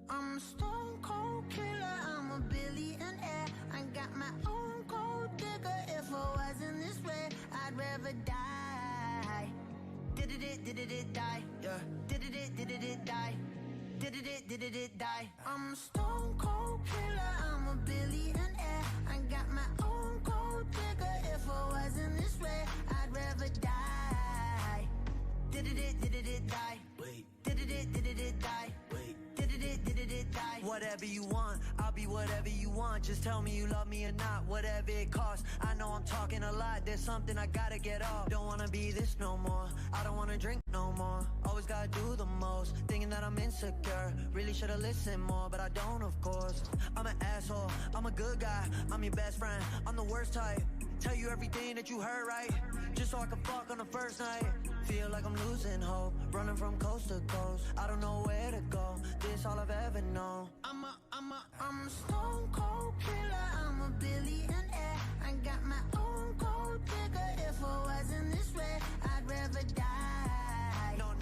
I'm a stone cold killer, I'm a billionaire. I got my own gold digger. If I wasn't this way, I'd rather die. Did it die? Yeah. Did it die? Did it die? I'm a stone cold killer, I'm a billionaire. I got my own gold digger. If I wasn't this way, I'd rather die. Did it die? Wait. Did it die? Wait. Did it die? Whatever you want, I'll be whatever you want. Just tell me you love me or not, whatever it costs. I know I'm talking a lot, there's something I gotta get off. Don't wanna be this no more, I don't wanna drink no more. Always gotta do the most, thinking that I'm insecure. Really should've listened more, but I don't of course. I'm an asshole, I'm a good guy, I'm your best friend, I'm the worst type. Tell you everything that you heard right, just so I can fuck on the first night. Feel like I'm losing hope, running from coast to coast. I don't know where to go, this all I've ever known. I'm a stone cold killer, I'm a billionaire. I got my own gold digger. If I wasn't this way, I'd rather die. No,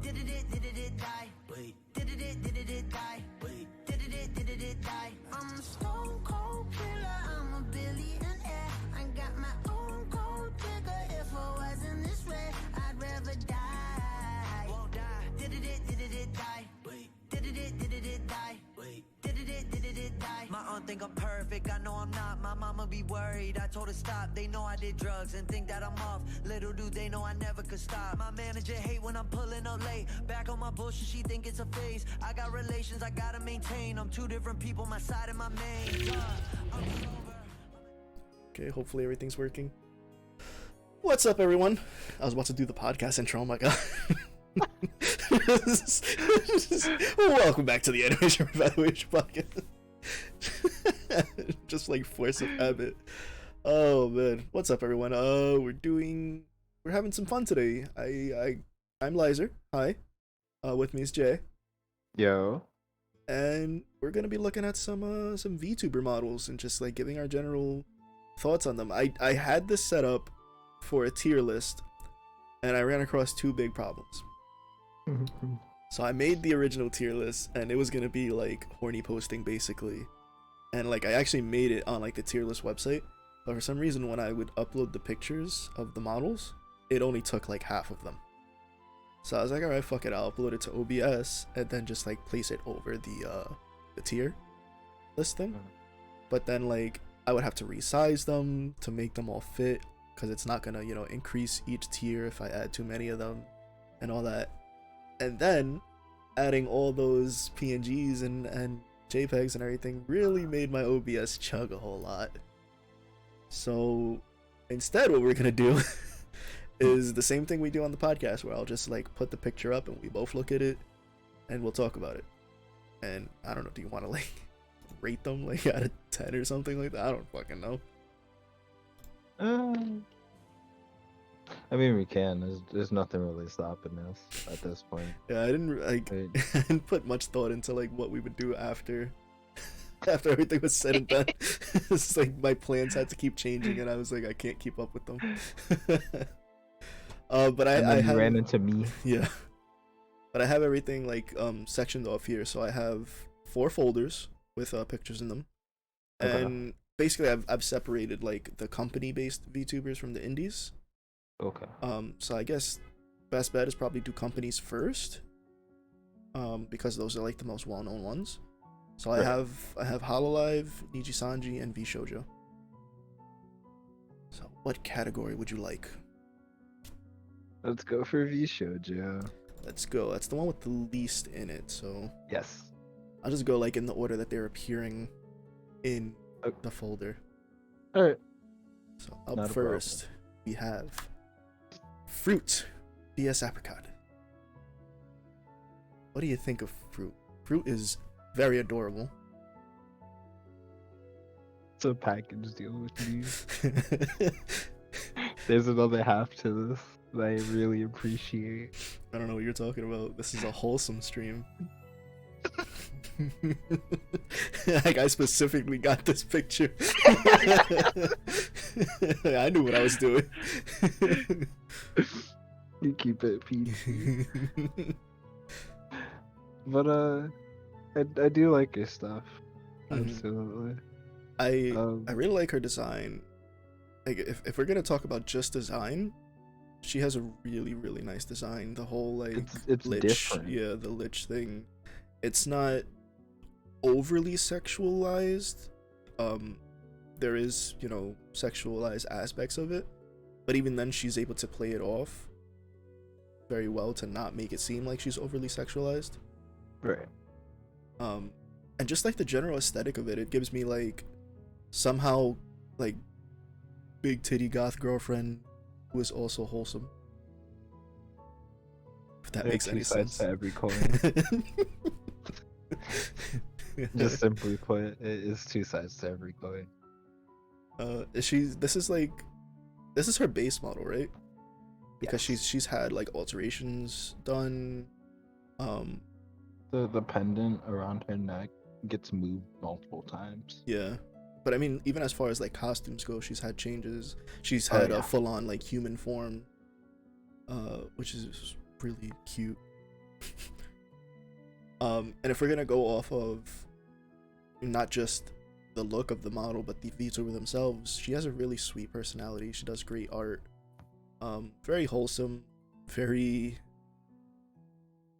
did it die? Wait. Did it die? Wait. Did it die? I'm a stone cold killer, I'm a billionaire. I got my own gold digger. If I wasn't this way, I'd rather die. Won't die. Did it die? Wait. Did it die? Wait. Did it die? My aunt think I'm perfect, I know I'm not. My mama be worried, I told her stop. They know I did drugs and think that I'm off. Little do they know I never could stop. My manager hate when I'm pulling up late. Back on my bullshit, she think it's a phase. I got relations I gotta maintain. I'm two different people, my side and my main. Okay, hopefully everything's working. What's up, everyone? I was about to do the podcast intro, oh my god. Welcome back to the Animation Evaluation Podcast. Just like force of habit. Oh man, what's up, everyone? We're having some fun today. I'm Lizer. Hi. With me is Jay. Yo. And we're gonna be looking at some VTuber models and just like giving our general thoughts on them. I had this set up for a tier list, and I ran across two big problems. So I made the original tier list, and it was gonna be like horny posting basically, and like I actually made it on like the tier list website, but for some reason when I would upload the pictures of the models, it only took like half of them. So I was like, alright, fuck it, I'll upload it to OBS and then just like place it over the tier list thing. But then like I would have to resize them to make them all fit, because it's not gonna, increase each tier if I add too many of them and all that. And then adding all those PNGs and JPEGs and everything really made my OBS chug a whole lot. So instead what we're gonna do is the same thing we do on the podcast, where I'll just like put the picture up and we both look at it and we'll talk about it. And I don't know, do you want to like rate them like out of 10 or something like that? I don't fucking know. I mean, we can. There's nothing really stopping us at this point. Yeah, I didn't put much thought into like what we would do after everything was said and done. It's like my plans had to keep changing, and I was like, I can't keep up with them. But I ran into me. Yeah, but I have everything like sectioned off here. So I have 4 folders with pictures in them, and basically I've separated like the company-based VTubers from the indies. Okay. So I guess best bet is probably do companies first, because those are like the most well-known ones. So right. I have Hololive, Nijisanji, and VShoujo. So what category would you like? Let's go for VShoujo. Let's go. That's the one with the least in it. So yes, I'll just go like in the order that they're appearing in the folder. All right. So up first we have Fruit, DS Apricot. What do you think of Fruit? Fruit is very adorable. It's a package deal with me. There's another half to this that I really appreciate. I don't know what you're talking about. This is a wholesome stream. Like I specifically got this picture. I knew what I was doing. You keep it PG. But I do like her stuff. Mhm. Absolutely. I really like her design. Like if we're gonna talk about just design, she has a really really nice design. The whole like it's lich, different. yeah, the lich thing. It's not overly sexualized. There is, you know, sexualized aspects of it, but even then she's able to play it off very well to not make it seem like she's overly sexualized. Right. And just like the general aesthetic of it, it gives me like somehow like big titty goth girlfriend who is also wholesome. If that There are makes any two sides sense. to every coin. Just simply put, it is two sides to every coin. This is her base model, right? Because Yes. she's had like alterations done. The pendant around her neck gets moved multiple times. Yeah. But I mean, even as far as like costumes go, she's had changes. She's had a full on like human form, which is really cute. And if we're gonna go off of not just the look of the model, but the VTuber themselves, she has a really sweet personality. She does great art. Very wholesome, very.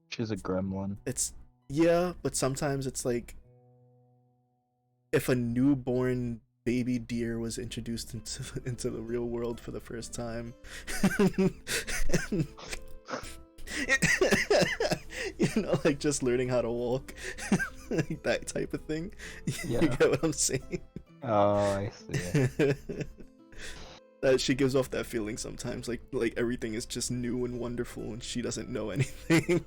She's a gremlin. It's yeah, but sometimes it's like if a newborn baby deer was introduced into the real world for the first time. You know, like just learning how to walk. Like that type of thing. Yeah. You get what I'm saying? Oh, I see. That she gives off that feeling sometimes, like everything is just new and wonderful and she doesn't know anything.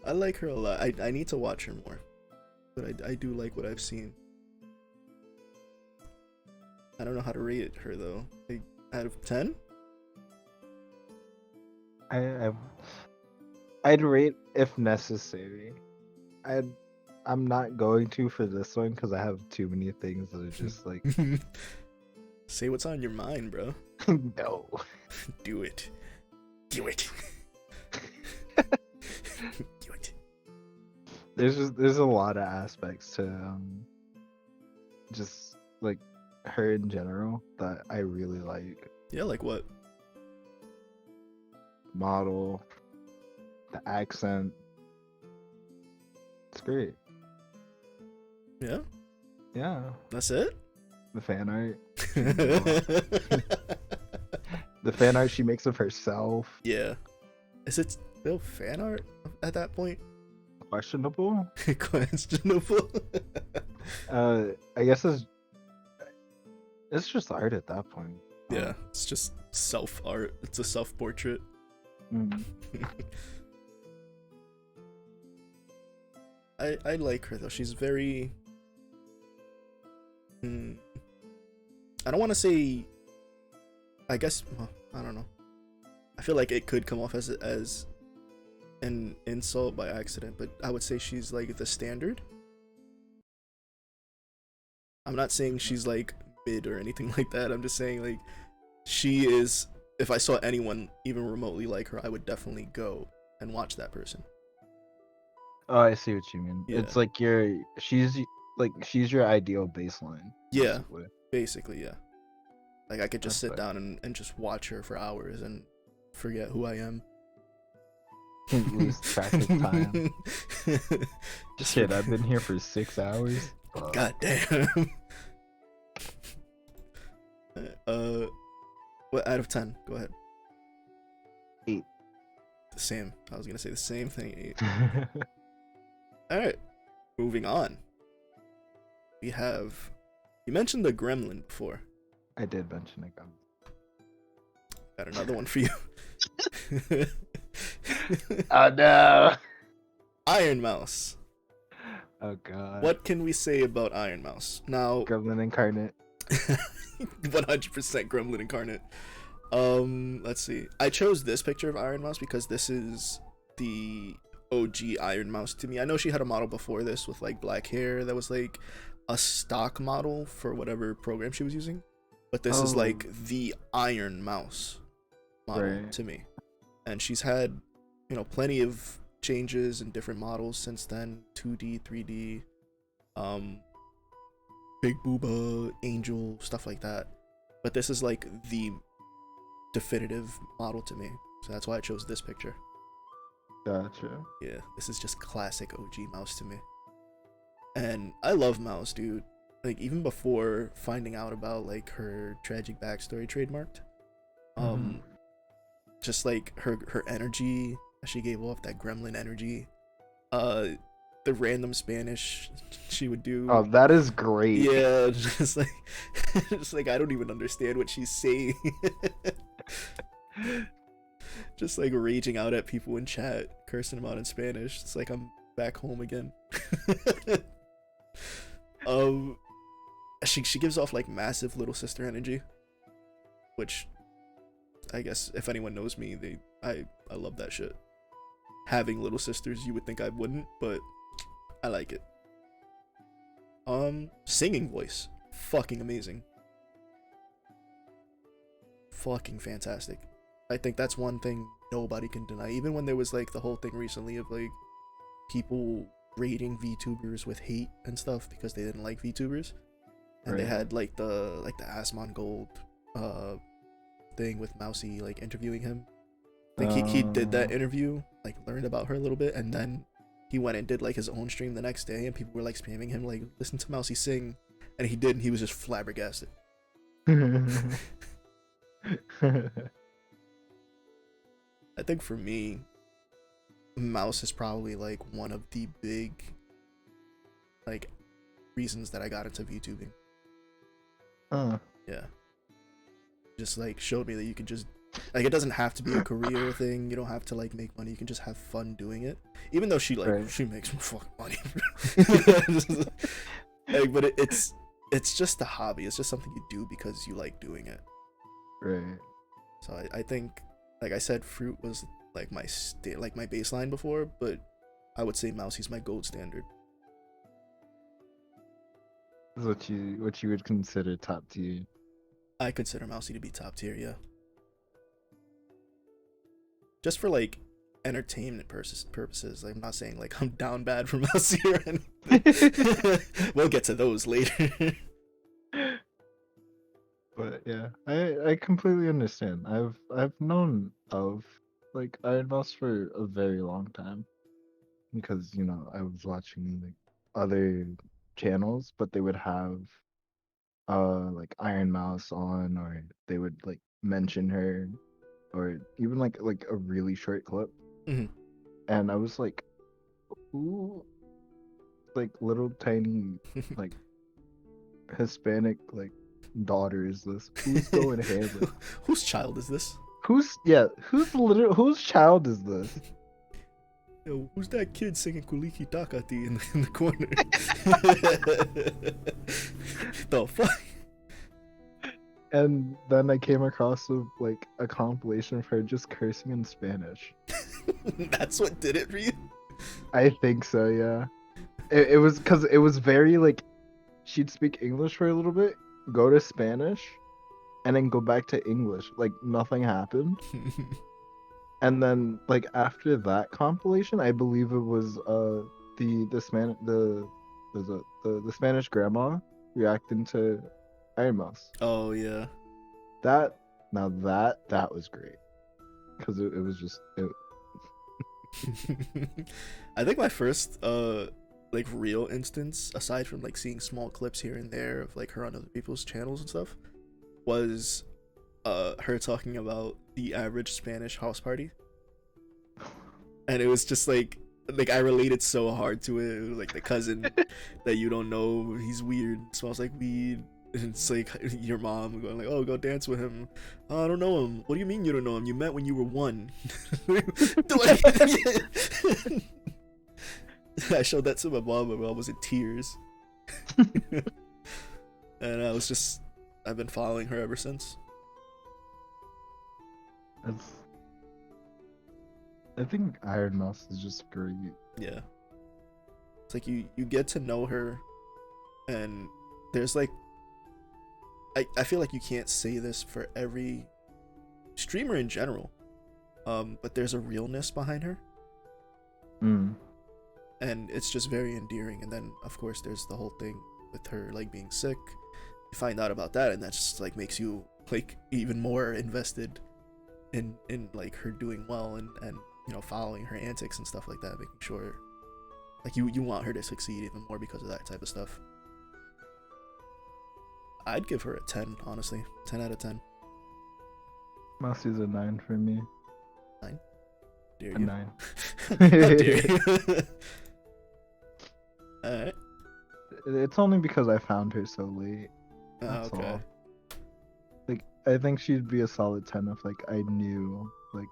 I like her a lot. I need to watch her more, but I do like what I've seen. I don't know how to rate her though. Like, out of 10? I'd rate if necessary. I'm not going to for this one because I have too many things that are just like Say what's on your mind, bro. no. Do it. Do it. Do it. There's a lot of aspects to just like her in general that I really like. Yeah, like what? Model, the accent. It's great. Yeah? Yeah. That's it? The fan art. The fan art she makes of herself. Yeah. Is it still fan art at that point? Questionable. Questionable. I guess it's just art at that point. Yeah, it's just self art. It's a self portrait. Mm. I like her though. She's very. I don't want to say. I guess well, I don't know. I feel like it could come off as an insult by accident, but I would say she's like the standard. I'm not saying she's like mid or anything like that. I'm just saying like she is. If I saw anyone even remotely like her, I would definitely go and watch that person. Oh, I see what you mean. Yeah. It's like she's your ideal baseline. Yeah. Basically. Basically, yeah. Like I could just That's sit down and just watch her for hours and forget who I am. Lose track of time. Shit, I've been here for 6 hours. God damn. What out of 10? Go ahead. 8. The same. I was gonna say the same thing. 8. All right. Moving on. We have. You mentioned the gremlin before. I did mention it. Got another one for you. Oh no. Iron Mouse. Oh god. What can we say about Iron Mouse? Now, Gremlin incarnate. 100% Gremlin incarnate. Let's see. I chose this picture of Iron Mouse because this is the OG Iron Mouse to me. I know she had a model before this with like black hair that was like a stock model for whatever program she was using, but this is like the Iron Mouse model to me. And she's had, you know, plenty of changes and different models since then, 2D, 3D, Big Booba, Angel, stuff like that. But this is like the definitive model to me, so that's why I chose this picture. Gotcha. Yeah, this is just classic OG Mouse to me. And I love Mouse, dude. Like, even before finding out about like her tragic backstory trademarked, just like her energy, she gave off that gremlin energy, the random Spanish she would do. Oh, that is great. Yeah, just like I don't even understand what she's saying. Just like raging out at people in chat, cursing them out in Spanish. It's like I'm back home again. She gives off like massive little sister energy, which I guess if anyone knows me, I love that shit. Having little sisters, you would think I wouldn't, but I like it. Singing voice, fucking amazing, fucking fantastic. I think that's one thing nobody can deny. Even when there was like the whole thing recently of like people rating VTubers with hate and stuff because they didn't like VTubers, and they had like the Asmon Gold thing with Mousy like interviewing him. Like he did that interview, like learned about her a little bit, and then he went and did like his own stream the next day, and people were like spamming him like, listen to Mousy sing, and he did, and he was just flabbergasted. I think for me, Mouse is probably like one of the big like reasons that I got into VTubing. Yeah. Just like showed me that you can just like, it doesn't have to be a career thing. You don't have to like make money. You can just have fun doing it. Even though she like she makes fucking money. Like, but it's just a hobby. It's just something you do because you like doing it. Right. So I think, like I said, Fruit was like my my baseline before, but I would say Mousy's my gold standard. What you would consider top tier? I consider Mousy to be top tier, yeah. Just for like entertainment purposes. Like, I'm not saying like I'm down bad for Mousy or anything. We'll get to those later. But yeah, I completely understand. I've known of like Iron Mouse for a very long time because, you know, I was watching like other channels, but they would have like Iron Mouse on, or they would like mention her, or even like a really short clip. And I was like, who like little tiny like Hispanic like daughter is this? Who's going ham? Whose child is this? Whose child is this? Yo, who's that kid singing Kuliki Takati in the corner? The fuck? And then I came across like a compilation of her just cursing in Spanish. That's what did it for you? I think so, yeah. It was because it was very like, she'd speak English for a little bit, go to Spanish, and then go back to English. Like nothing happened. And then like after that compilation, I believe it was the Spanish grandma reacting to Iron Mouse. Oh yeah. That was great. Because it was just I think my first like real instance, aside from like seeing small clips here and there of like her on other people's channels and stuff, was her talking about the average Spanish house party. And it was just like I related so hard to it. It was like the cousin that you don't know, he's weird, smells like weed. And it's like your mom going like, oh, go dance with him. Oh, I don't know him. What do you mean you don't know him? You met when you were 1. I showed that to my mom. My mom was in tears. And I've been following her ever since. I think Iron Mouse is just great. Yeah. It's like you get to know her, and there's like, I feel like you can't say this for every streamer in general, but there's a realness behind her. Mm. and it's just very endearing. And then of course there's the whole thing with her like being sick. You find out about that, and that just like makes you like even more invested in like her doing well, and you know, following her antics and stuff like that, making sure like you want her to succeed even more because of that type of stuff. I'd give her a 10, honestly. 10 out of 10. Massey's a 9 for me. 9? Dare A you? 9. How dare you? Alright. It's only because I found her so late. Oh, That's okay. all. Like, I think she'd be a solid 10 if like I knew like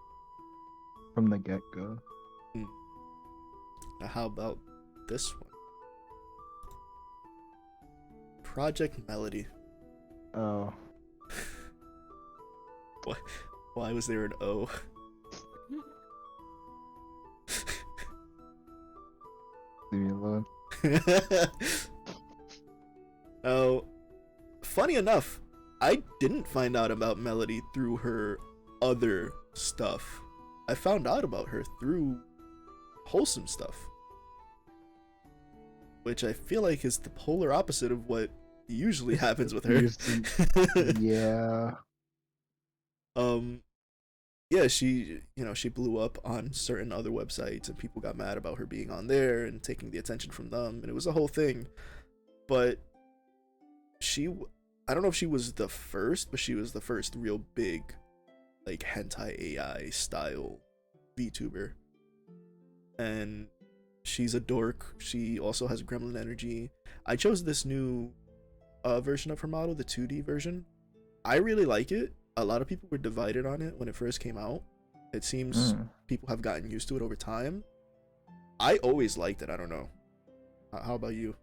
from the get go. Now how about this one? Project Melody. Oh. Why was there an O? Leave me alone. Oh, funny enough, I didn't find out about Melody through her other stuff. I found out about her through wholesome stuff, which I feel like is the polar opposite of what usually happens with her. Yeah. Yeah, she, you know, she blew up on certain other websites, and people got mad about her being on there and taking the attention from them, and it was a whole thing. But I don't know if she was the first, but she was the first real big like hentai AI style VTuber. And she's a dork. She also has gremlin energy. I chose this new version of her model, the 2D version. I really like it. A lot of people were divided on it when it first came out. It seems people have gotten used to it over time. I always liked it. I don't know. How about you?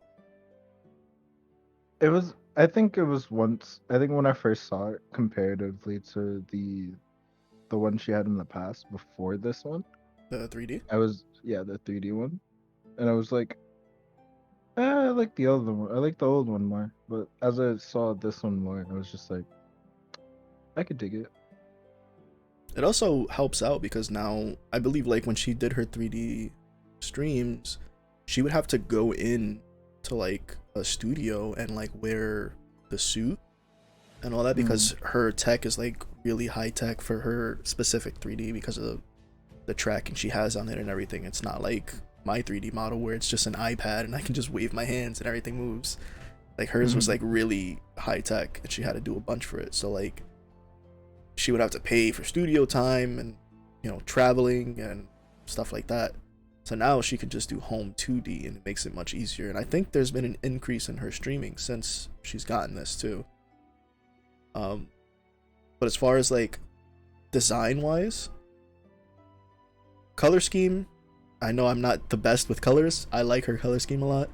I think it was once. I think when I first saw it, comparatively to the one she had in the past before this one, The 3D? the 3D one, and I was like, I like the other one. I like the old one more. But as I saw this one more, I was just like, I could dig it. It also helps out because now I believe like when she did her 3D streams, she would have to go in to like a studio and like wear the suit and all that because her tech is like really high tech for her specific 3D because of the tracking she has on it and everything. It's not like my 3D model where it's just an iPad and I can just wave my hands and everything moves. Like hers was like really high tech and she had to do a bunch for it. So like she would have to pay for studio time and, you know, traveling and stuff like that. So now she can just do home 2D and it makes it much easier. And I think there's been an increase in her streaming since she's gotten this too. But as far as like design wise, color scheme, I know I'm not the best with colors. I like her color scheme a lot.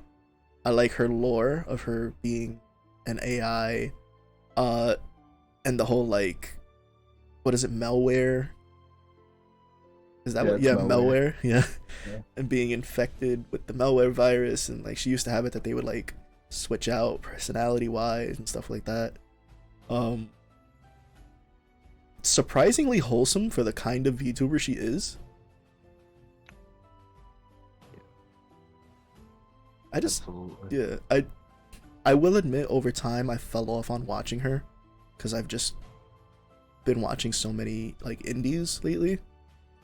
I like her lore of her being an AI, and the whole like, what is it, malware? Is that what? Yeah, malware. Yeah. And being infected with the malware virus, and like she used to have it that they would like switch out personality wise and stuff like that. Surprisingly wholesome for the kind of VTuber she is. I just, yeah, I will admit over time I fell off on watching her because I've just been watching so many like indies lately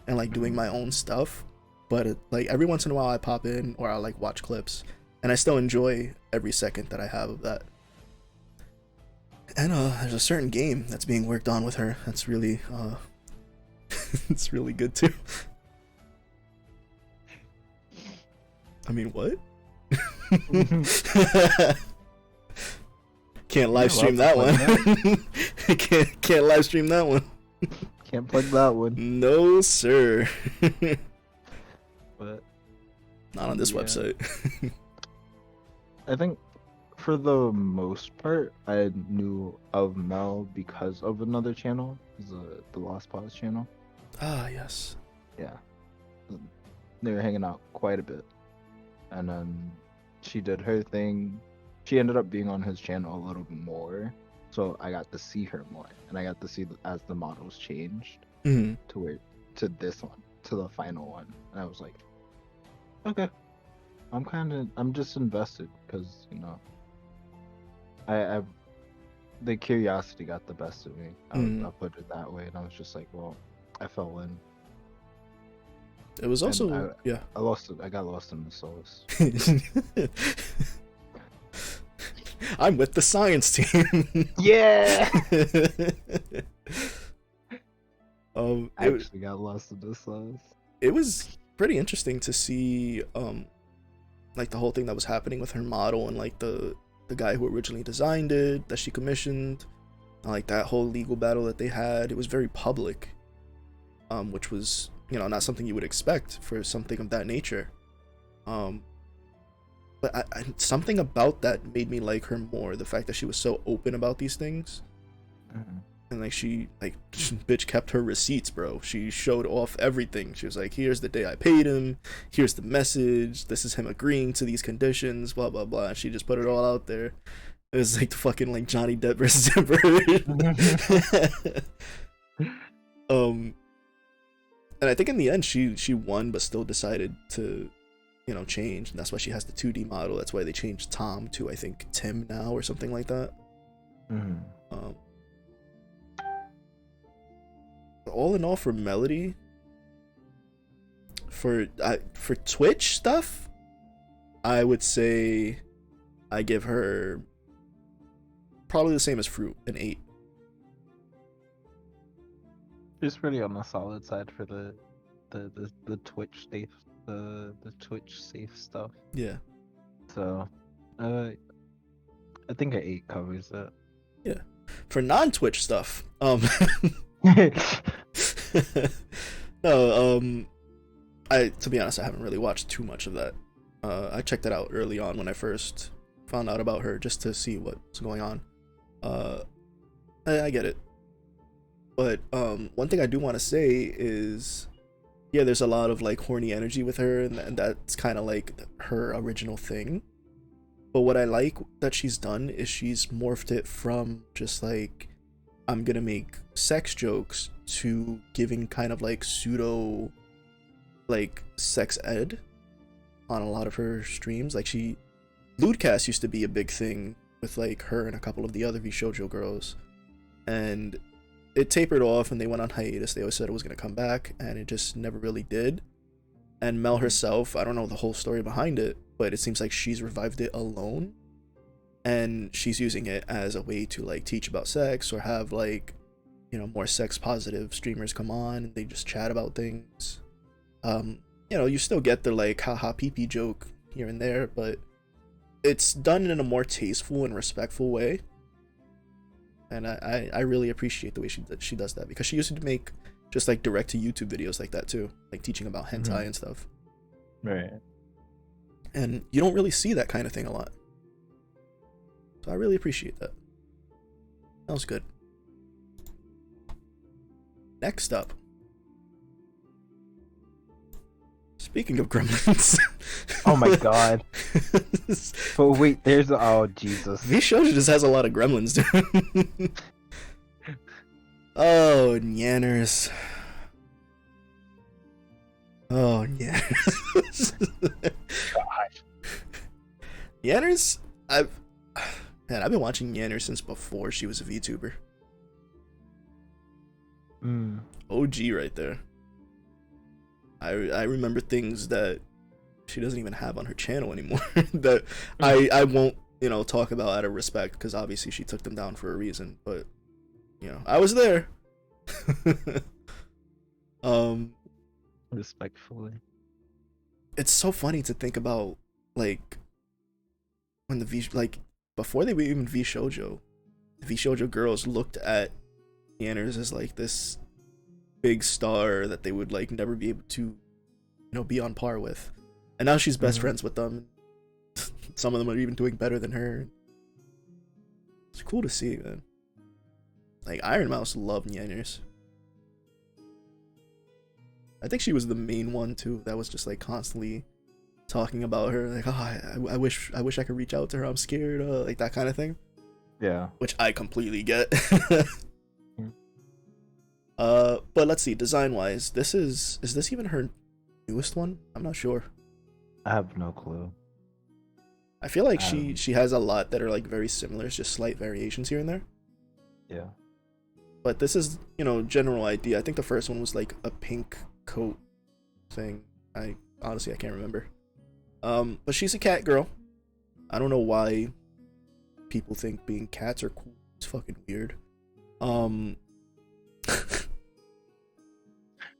and like doing my own stuff. But like every once in a while I pop in or I'll like watch clips and I still enjoy every second that I have of that. And there's a certain game that's being worked on with her that's really it's really good too. I mean, what? Can't live stream that one. Can't live stream that one. Can't plug that one. No, sir. But not on this website. I think for the most part, I knew of Mel because of another channel, the Lost Pause channel. Ah, yes. Yeah, they were hanging out quite a bit, and then she did her thing. She ended up being on his channel a little bit more, so I got to see her more, and I got to see as the models changed to this one, to the final one, and I was like, Okay. I'm just invested because I the curiosity got the best of me. I'll put it that way, and I was just like, well, I fell in, It was and also, yeah. I lost it. I got lost in the souls. I'm with the science team. Yeah. I It, actually got lost in the souls. it was pretty interesting to see, like the whole thing that was happening with her model and like the guy who originally designed it that she commissioned, and, like that whole legal battle that they had. It was very public, which was not something you would expect for something of that nature. But something about that made me like her more. The fact that she was so open about these things. And like bitch kept her receipts, bro. She showed off everything. She was like, here's the day I paid him, here's the message, this is him agreeing to these conditions, blah blah blah. She just put it all out there. It was like the fucking like Johnny Depp versus Amber. And I think in the end she won, but still decided to change, and that's why she has the 2D model. That's why they changed Tom to, I think, Tim now or something like that. All in all, for Melody, for Twitch stuff, I would say I give her probably the same as Fruit, an 8. It's pretty on the solid side for the Twitch safe, the Twitch safe stuff. Yeah. So, I think an 8 covers it. Yeah. For non-Twitch stuff, no, to be honest, I haven't really watched too much of that. I checked it out early on when I first found out about her, just to see what's going on. I get it, but one thing I do want to say is, yeah, there's a lot of like horny energy with her, and that's kind of like her original thing. But what I like that she's done is she's morphed it from just like, I'm gonna make sex jokes, to giving kind of like pseudo like sex ed on a lot of her streams. Like Lewdcast used to be a big thing with like her and a couple of the other VShojo girls, and it tapered off and they went on hiatus. They always said it was gonna come back, and it just never really did. And Mel herself, I don't know the whole story behind it, but it seems like she's revived it alone, and she's using it as a way to like teach about sex, or have like more sex positive streamers come on and they just chat about things. You still get the like haha pee joke here and there, but it's done in a more tasteful and respectful way, and I really appreciate the way she does that, because she used to make just like direct to YouTube videos like that too, like teaching about hentai and stuff. Right. And you don't really see that kind of thing a lot, so I really appreciate that. That was good. Next up, speaking of gremlins. Oh my god. But wait, oh Jesus. VShojo just has a lot of gremlins, dude. Oh, Nyanners. Oh, Nyanners. God. Nyanners, I've been watching Nyanners since before she was a VTuber. OG right there. I remember things that she doesn't even have on her channel anymore that I won't talk about out of respect, because obviously she took them down for a reason, but I was there. Respectfully. It's so funny to think about, like, when before they were even VShojo, the VShojo girls looked at Nyanners as like this big star that they would like never be able to be on par with, and now she's best friends with them. Some of them are even doing better than her. It's cool to see, man. Like, Iron Mouse loved Nyanners. I think she was the main one too that was just like constantly talking about her, like, oh, I wish I could reach out to her, I'm scared, like that kind of thing. Yeah. Which I completely get. But let's see, design wise, is this even her newest one? I'm not sure. I have no clue. I feel like she Um, has a lot that are like very similar. It's just slight variations here and there. Yeah. But this is, general idea. I think the first one was like a pink coat thing. I honestly I can't remember. But she's a cat girl. I don't know why people think being cats are cool. It's fucking weird.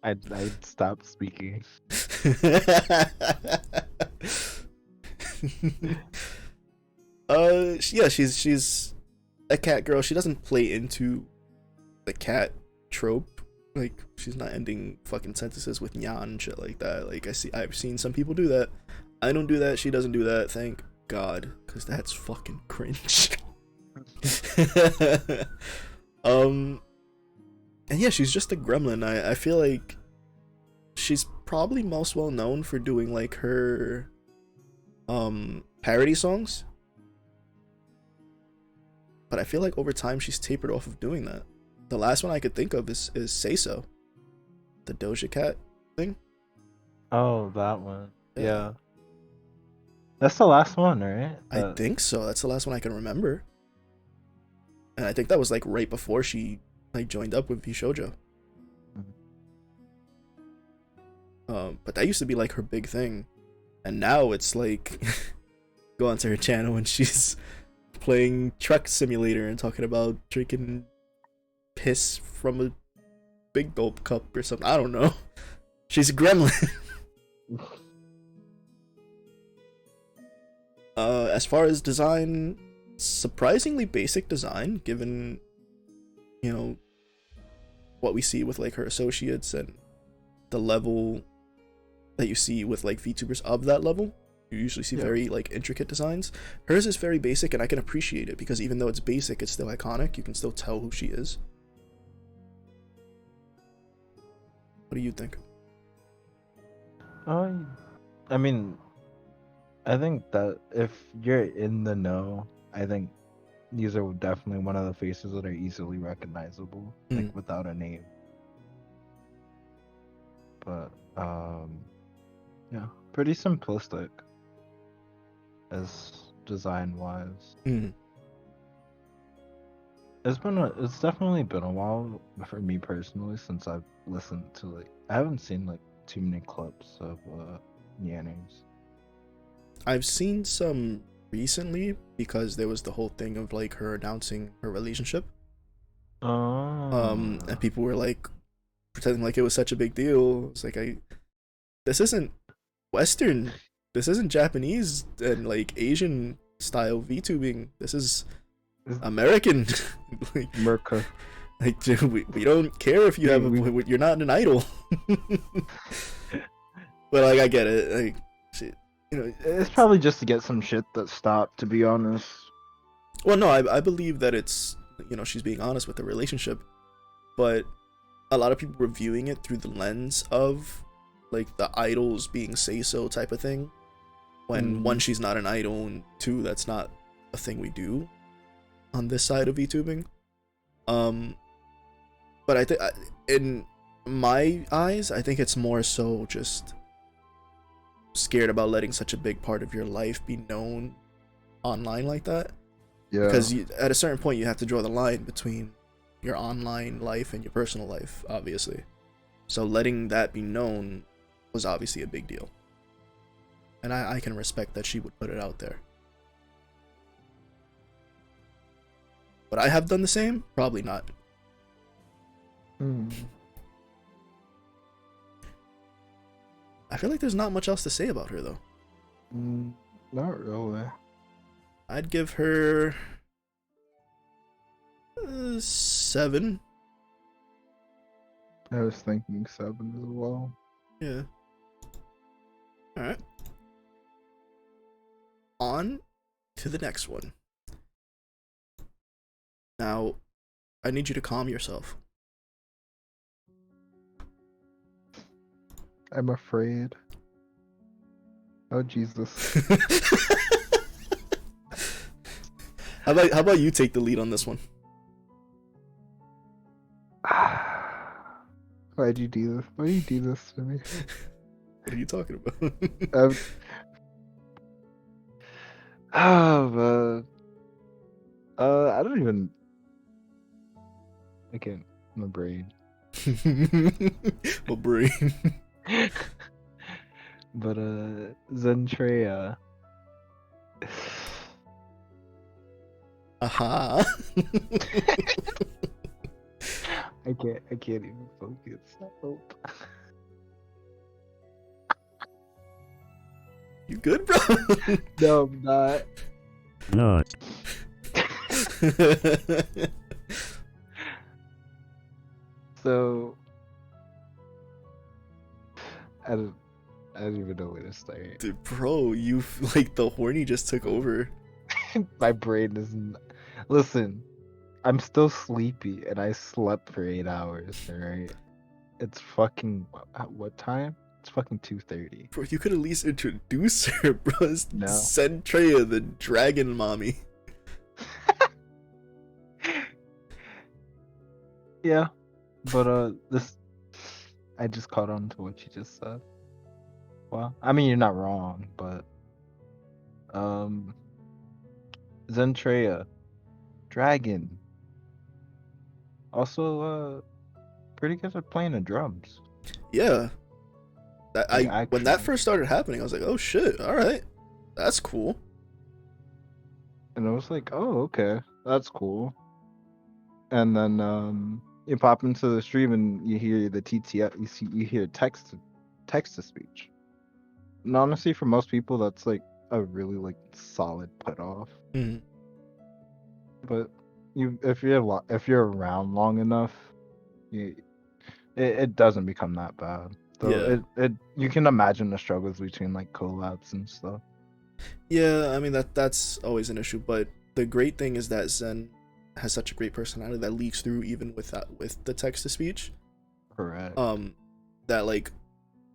I'd stop speaking. Yeah, she's a cat girl. She doesn't play into the cat trope. Like, she's not ending fucking sentences with nyan and shit like that. Like, I've seen some people do that. I don't do that. She doesn't do that. Thank God, because that's fucking cringe. And yeah, she's just a gremlin. I feel like she's probably most well known for doing like her parody songs. But I feel like over time she's tapered off of doing that. The last one I could think of is Say So, the Doja Cat thing. Oh, that one. Yeah. That's the last one, right? I think so. That's the last one I can remember. And I think that was like right before she like joined up with VShojo. But that used to be like her big thing. And now it's like go onto her channel and she's playing Truck Simulator and talking about drinking piss from a big gulp cup or something. I don't know. She's a gremlin. As far as design, surprisingly basic design given, what we see with like her associates and the level that you see with like VTubers of that level. You usually see very like intricate designs. Hers is very basic, and I can appreciate it because even though it's basic, it's still iconic. You can still tell who she is. What do you think? I mean, I think that if you're in the know, I think these are definitely one of the faces that are easily recognizable, like without a name. But yeah, pretty simplistic as design wise. It's definitely been a while for me personally since I've listened to like I haven't seen like too many clips of Yanners. I've seen some recently because there was the whole thing of like her announcing her relationship. And people were like pretending like it was such a big deal. It's like this isn't Western. This isn't Japanese and like Asian style VTubing. This is American. Like, Merca. Like, we don't care if you you're not an idol. But like I get it. Like shit, it's probably just to get some shit that stopped, to be honest. Well, no, I believe that it's she's being honest with the relationship, but a lot of people were viewing it through the lens of like the idols being say so type of thing. When one, she's not an idol, and two, that's not a thing we do on this side of VTubing. But I think in my eyes, I think it's more so just scared about letting such a big part of your life be known online like that. Yeah. Because at a certain point, you have to draw the line between your online life and your personal life, obviously. So letting that be known was obviously a big deal. And I can respect that she would put it out there. Would I have done the same? Probably not. I feel like there's not much else to say about her, though. Not really. I'd give her 7. I was thinking 7 as well. Yeah. Alright. On to the next one. Now, I need you to calm yourself. I'm afraid. Oh, Jesus. How about you take the lead on this one? Why'd you do this? Why do you do this to me? What are you talking about? Oh, I don't even. I can't. My brain. My brain. But Zentrea. Aha. I can't even focus. Help. You good, bro? No, I'm not. No. So I don't even know where to start. Dude, bro, you like the horny just took over. My brain isn't. Listen, I'm still sleepy and I slept for 8 hours. Alright, it's fucking what time? It's fucking 2:30. Bro, you could at least introduce her, bro. It's No. Zentrea, the dragon mommy. Yeah, but this I just caught on to what you just said. Well, I mean you're not wrong, but Zentrea, dragon, also pretty good at playing the drums. Yeah. Like, when that actually. first started happening, I was like, oh shit, alright. That's cool. And I was like, oh, okay, that's cool. And then you pop into the stream and you hear the TTF, you hear text to speech. And honestly, for most people, that's like a really like solid put off. Mhm. But if you're around long enough, it doesn't become that bad. Though Yeah. you can imagine the struggles between like collabs and stuff. Yeah, I mean that's always an issue, but the great thing is that Zen has such a great personality that leaks through even with the text to speech. Correct. That like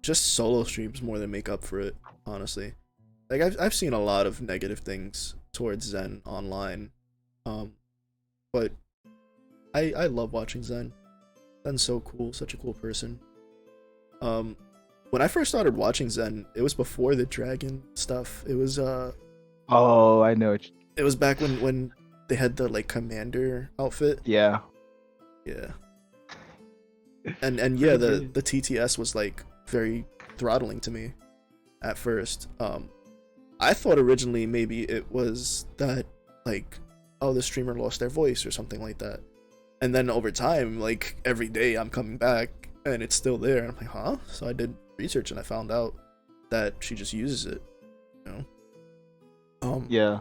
just solo streams more than make up for it, honestly. Like I've seen a lot of negative things towards Zen online. But I love watching Zen. Zen's so cool, such a cool person. When I first started watching Zen, it was before the dragon stuff. It was Oh, I know. it was back when they had the like commander outfit. Yeah. Yeah. And yeah, the TTS was like very throttling to me at first. I thought originally maybe it was that like, oh, the streamer lost their voice or something like that. And then over time, like every day I'm coming back and it's still there. And I'm like, huh? So I did research and I found out that she just uses it, you know? Yeah.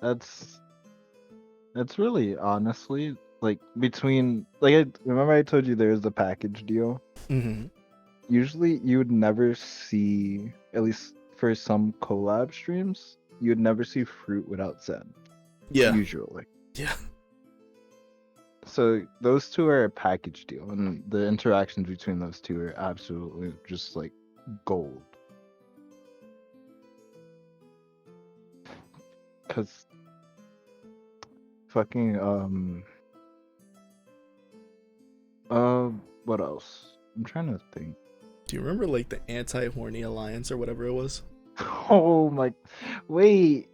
That's really honestly like between like remember I told you there's the package deal. Mm-hmm. Usually you would never see, at least for some collab streams, you would never see fruit without Zen. Yeah. Usually. Yeah. So those two are a package deal, and the interactions between those two are absolutely just like gold. Cause fucking what else? I'm trying to think. Do you remember like the anti-horny alliance or whatever it was? Oh my, wait.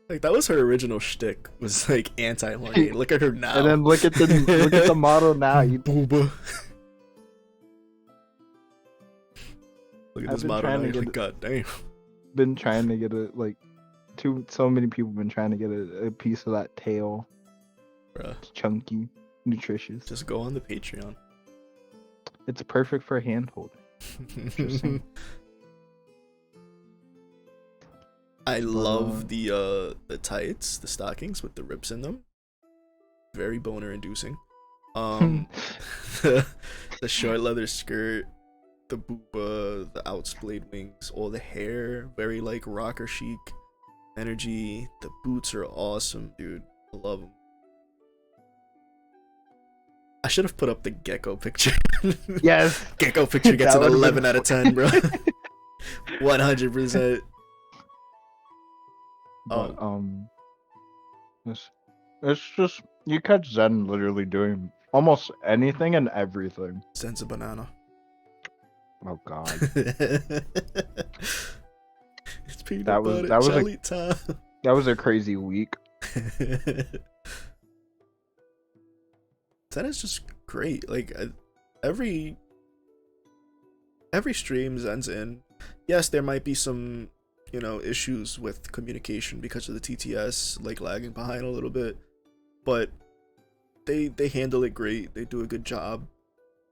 Like that was her original shtick, was like anti-horny. Look at her now. And then look at the model now. You Booba. Look at I've this been model trying now. to You're get like, god damn. been trying to get so many people been trying to get a piece of that tail. Bruh. It's chunky, nutritious. Just go on the Patreon. It's perfect for hand holding. Interesting. I love the tights, the stockings with the rips in them. Very boner inducing. The short leather skirt, the booba, the outsplayed wings, all the hair, very like rocker chic energy. The boots are awesome, dude. I love them. I should have put up the gecko picture. Yes. Gecko picture gets That an would've 11 been out of 10, bro. 100%. But it's just you catch Zen literally doing almost anything and everything. Sense a banana. Oh god. It's peanut That was butter that was a jelly time. that was a crazy week. That is just great. Like every stream Zen's in. Yes, there might be some, issues with communication because of the TTS, like lagging behind a little bit, but they handle it great. They do a good job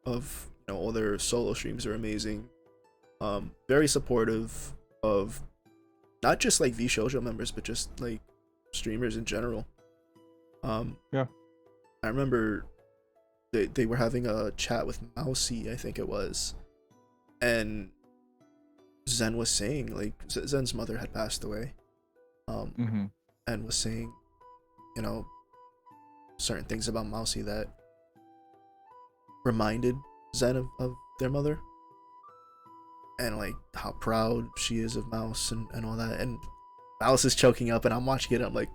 of, all their solo streams are amazing. Very supportive of not just like VShojo members, but just like streamers in general. Yeah. I remember they were having a chat with Mousy, I think it was, and Zen was saying, like, Zen's mother had passed away, and was saying, certain things about Mousy that reminded Zen of their mother, and like how proud she is of Mouse and all that. And Mouse is choking up, and I'm watching it, and I'm like,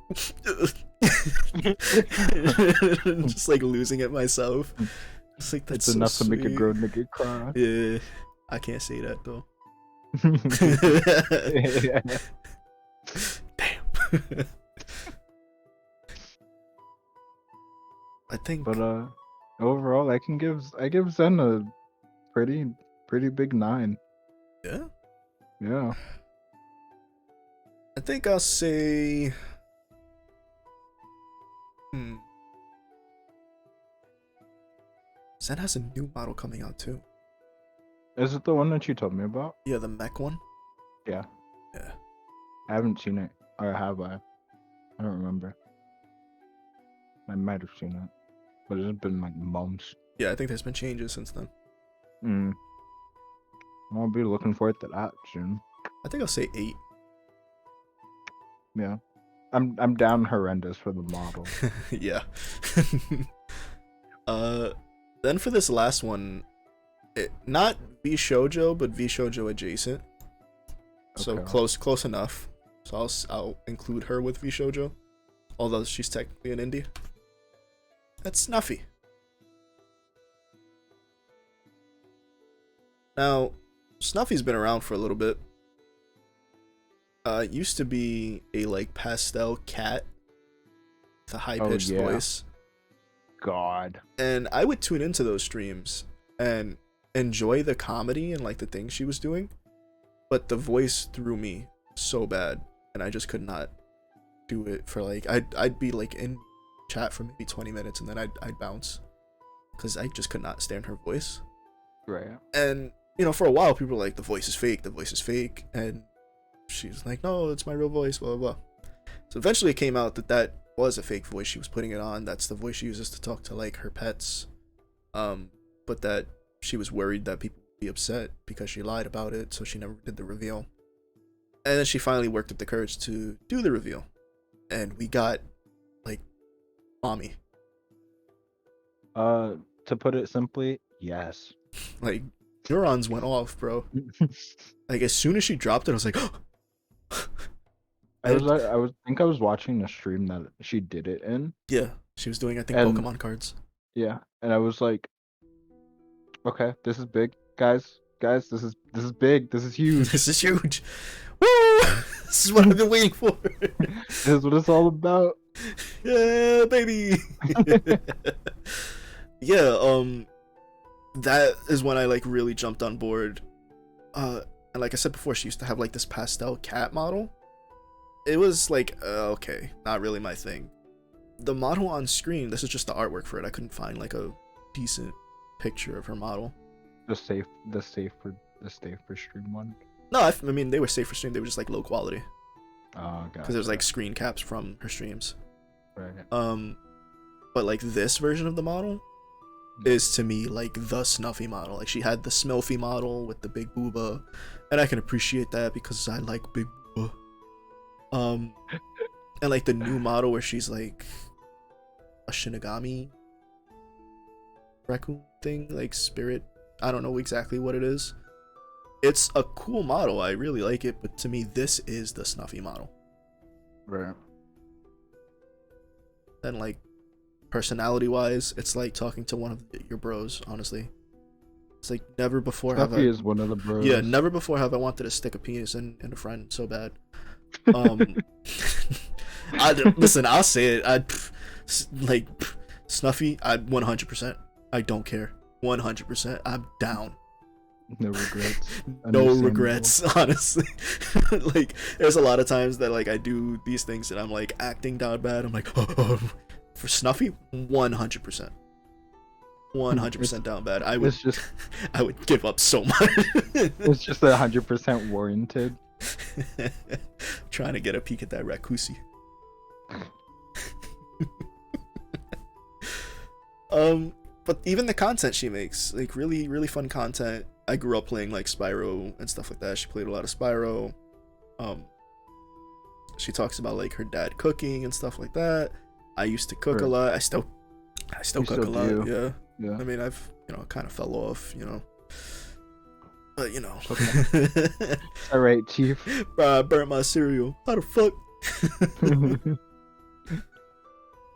just like losing it myself. It's like, that's it's so enough sweet. to make a grown nigga cry. Yeah, I can't say that though. Damn. I think, But overall, I give Zen a pretty big 9. yeah, Yeah. I think I'll say, Zen has a new model coming out too. Is it the one that you told me about? Yeah, the mech one. Yeah. Yeah. I haven't seen it. Or have I? I don't remember. I might have seen it. But it's been like months. Yeah, I think there's been changes since then. I'll be looking forward to that soon. I think I'll say 8. Yeah. I'm down horrendous for the model. Yeah. Then for this last one, not VShojo, but VShojo adjacent. So Okay. close enough. So I'll include her with VShojo, although she's technically an indie. That's Snuffy. Now, Snuffy's been around for a little bit. It used to be a like pastel cat with a high-pitched yeah. voice. God. And I would tune into those streams and enjoy the comedy and like the things she was doing, but the voice threw me so bad, and I just could not do it for like I'd be like in chat for maybe 20 minutes, and then I'd bounce because I just could not stand her voice. Right. And for a while people were like, the voice is fake, and she's like, no, it's my real voice, blah blah blah. So eventually it came out that was a fake voice she was putting it on. That's the voice she uses to talk to like her pets, but that she was worried that people would be upset because she lied about it, so she never did the reveal. And then she finally worked up the courage to do the reveal, and we got like mommy. To put it simply, yes. Like neurons went off, bro. Like as soon as she dropped it, I was like, I was watching the stream that she did it in. yeah, she was doing, I think, And- Pokemon cards. Yeah, and I was like, okay, this is big, guys, this is big, this is huge. This is huge. Woo! This is what I've been waiting for. This is what it's all about. Yeah, baby. Yeah, that is when I like really jumped on board. And like I said before, she used to have like this pastel cat model. It was like, okay, not really my thing. The model on screen, this is just the artwork for it. I couldn't find like a decent picture of her model. The safe for stream one. No, I mean they were safe for stream. They were just like low quality Oh, god. because there's like screen caps from her streams. Right. But like this version of the model is to me like the Snuffy model. Like she had the Smilfy model with the big booba, and I can appreciate that because I like big booba. And like the new model where she's like a Shinigami raccoon thing, like spirit. I don't know exactly what it is. It's a cool model. I really like it, but to me, this is the Snuffy model. Right. And like personality-wise, it's like talking to one of your bros. Honestly, It's like never before have Snuffy I. is one of the bros. Yeah, never before have I wanted to stick a penis in a friend so bad. Listen, I'll say it. Snuffy. I 100%. I don't care. 100%. I'm down. No regrets. No regrets, honestly. Like, there's a lot of times that like I do these things and I'm like acting down bad. I'm like, for Snuffy, 100%. 100% down bad. I would give up so much. It's just 100% warranted. Trying to get a peek at that Rakusi. But even the content she makes, like really, really fun content. I grew up playing like Spyro and stuff like that. She played a lot of Spyro. She talks about like her dad cooking and stuff like that. I used to cook a lot. I still cook a lot. Yeah. I mean, I've kind of fell off, but Okay. All right, Chief. I burnt my cereal. How the fuck?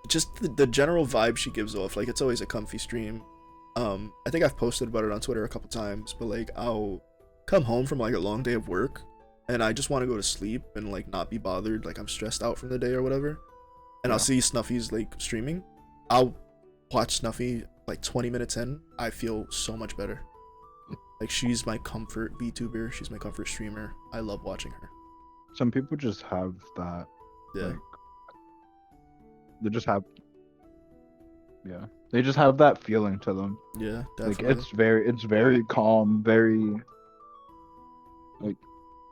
Just the general vibe she gives off, like it's always a comfy stream. I think I've posted about it on Twitter a couple times, but like I'll come home from like a long day of work and I just want to go to sleep and like not be bothered, like I'm stressed out from the day or whatever, and I'll see Snuffy's like streaming. I'll watch Snuffy like 20 minutes in. I feel so much better. Like she's my comfort VTuber, she's my comfort streamer. I love watching her. Some people just have that. Like, they just have that feeling to them. Yeah, definitely. Like it's very calm, very like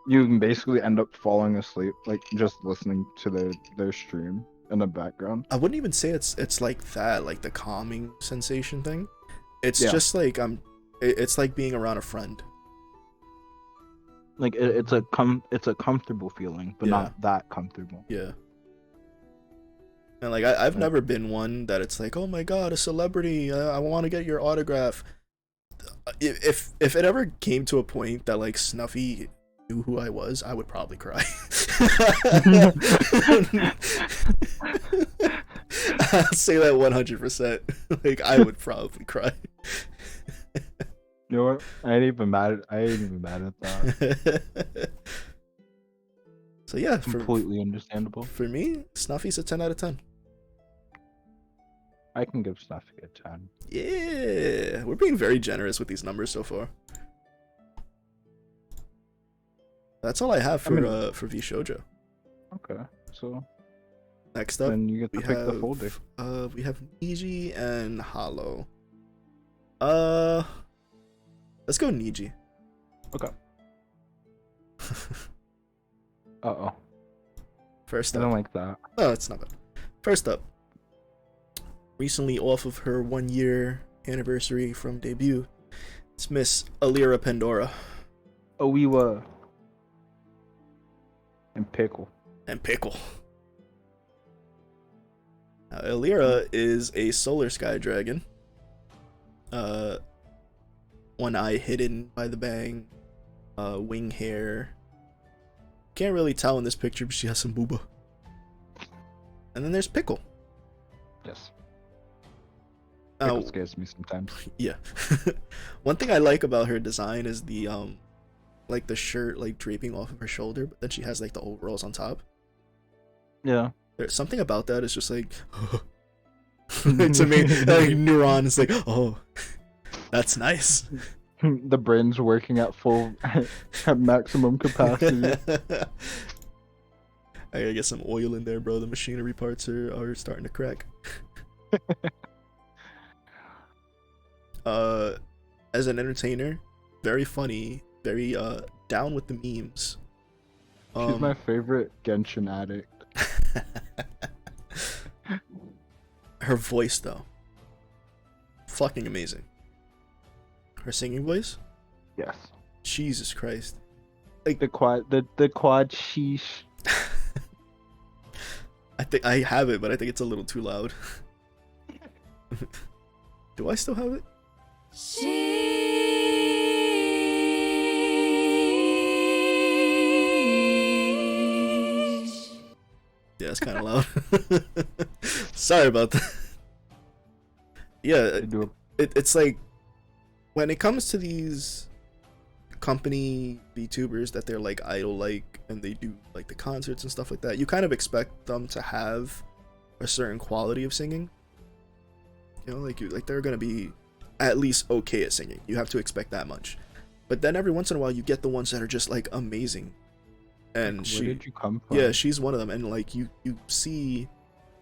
you can basically end up falling asleep like just listening to their stream in the background. I wouldn't even say it's like that, like the calming sensation thing. It's just like it's like being around a friend. Like it's a comfortable feeling, but not that comfortable. Yeah. And like I've never been one that it's like, oh my god, a celebrity, I want to get your autograph. If it ever came to a point that like Snuffy knew who I was, I would probably cry. I'll say that 100%. Like I would probably cry. You know what? I ain't even mad at that. So yeah, completely understandable. For me, Snuffy's a 10 out of 10. I can give Snuffy a 10. Yeah, we're being very generous with these numbers so far. That's all I have for V Shoujo. Okay, so next up, then you get to pick the folder. We have Niji and Hollow. Let's go Niji. Okay. Uh-oh. First up. I don't like that. No, it's not bad. First up. Recently off of her 1-year anniversary from debut, it's Miss Alira Pandora. Oiwa. And Pickle. Now, Alira is a solar sky dragon. One eye hidden by the bang. Wing hair. Can't really tell in this picture, but she has some booba. And then there's Pickle. Yes. Pickle scares me sometimes. Yeah. One thing I like about her design is the like the shirt like draping off of her shoulder, but then she has like the overalls on top. Yeah. There's something about that. It's just like to me, like neuron is like, oh, that's nice. The brain's working at at maximum capacity. I gotta get some oil in there, bro. The machinery parts are starting to crack. As an entertainer, very funny, very down with the memes. She's my favorite Genshin addict. Her voice though, fucking amazing. Her singing voice? Yes. Jesus Christ. Like the quad sheesh. I think I have it, but I think it's a little too loud. Do I still have it? Yeah, it's kind of loud. Sorry about that. Yeah, it's like when it comes to these company VTubers that they're like idol like and they do like the concerts and stuff like that, you kind of expect them to have a certain quality of singing. You know, like they're gonna be at least okay at singing. You have to expect that much. But then every once in a while you get the ones that are just like amazing. And Like, where did you come from? yeah, she's one of them. And like you see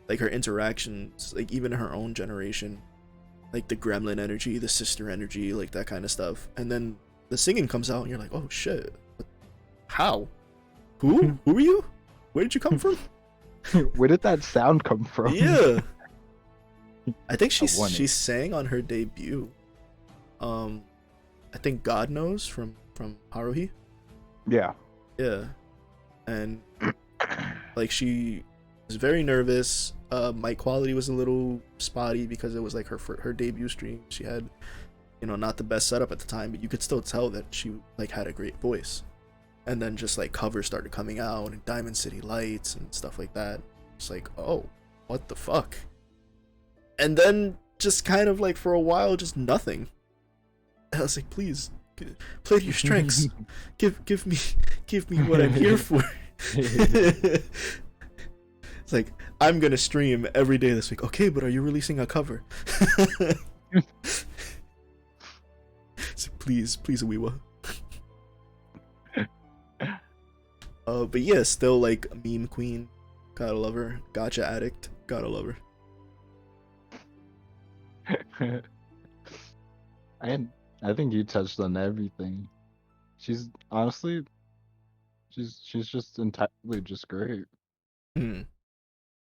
like her interactions, like even her own generation, like the gremlin energy, the sister energy, like that kind of stuff. And then the singing comes out and you're like, oh shit, how, who are you, where did you come from? Where did that sound come from? Yeah. I think she I want it. sang on her debut. I think God Knows from Haruhi. Yeah. Yeah. And like she was very nervous. Mic quality was a little spotty because it was like her debut stream. She had, you know, not the best setup at the time, but you could still tell that she like had a great voice. And then just like covers started coming out and Diamond City Lights and stuff like that. It's like, oh, what the fuck? And then just kind of like for a while, just nothing. I was like, please, play to your strengths. give me what I'm here for. It's like, I'm gonna stream every day this week. Okay, but are you releasing a cover? So please, Weewa. But yeah, still like meme queen. Gotta love her. Gotcha addict. Gotta love her. I think you touched on everything. She's honestly, she's just entirely just great. Hmm.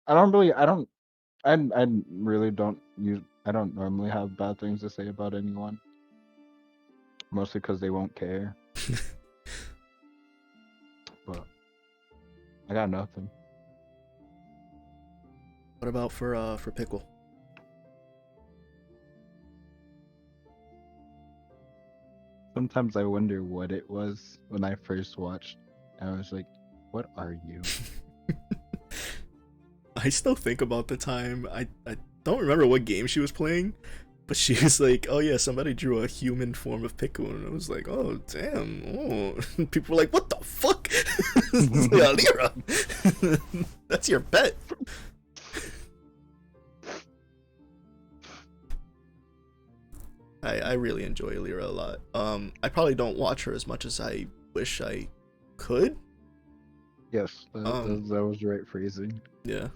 I really don't use. I don't normally have bad things to say about anyone. Mostly because they won't care. But I got nothing. What about for Pickle? Sometimes I wonder what it was when I first watched. I was like, "What are you?" I still think about the time. I don't remember what game she was playing, but she was like, "Oh yeah, somebody drew a human form of Pickle," and I was like, "Oh damn!" Oh, people were like, "What the fuck?" Yeah, Lyra, that's your pet. I really enjoy Lyra a lot. I probably don't watch her as much as I wish I could. Yes, that was the right phrasing. Yeah.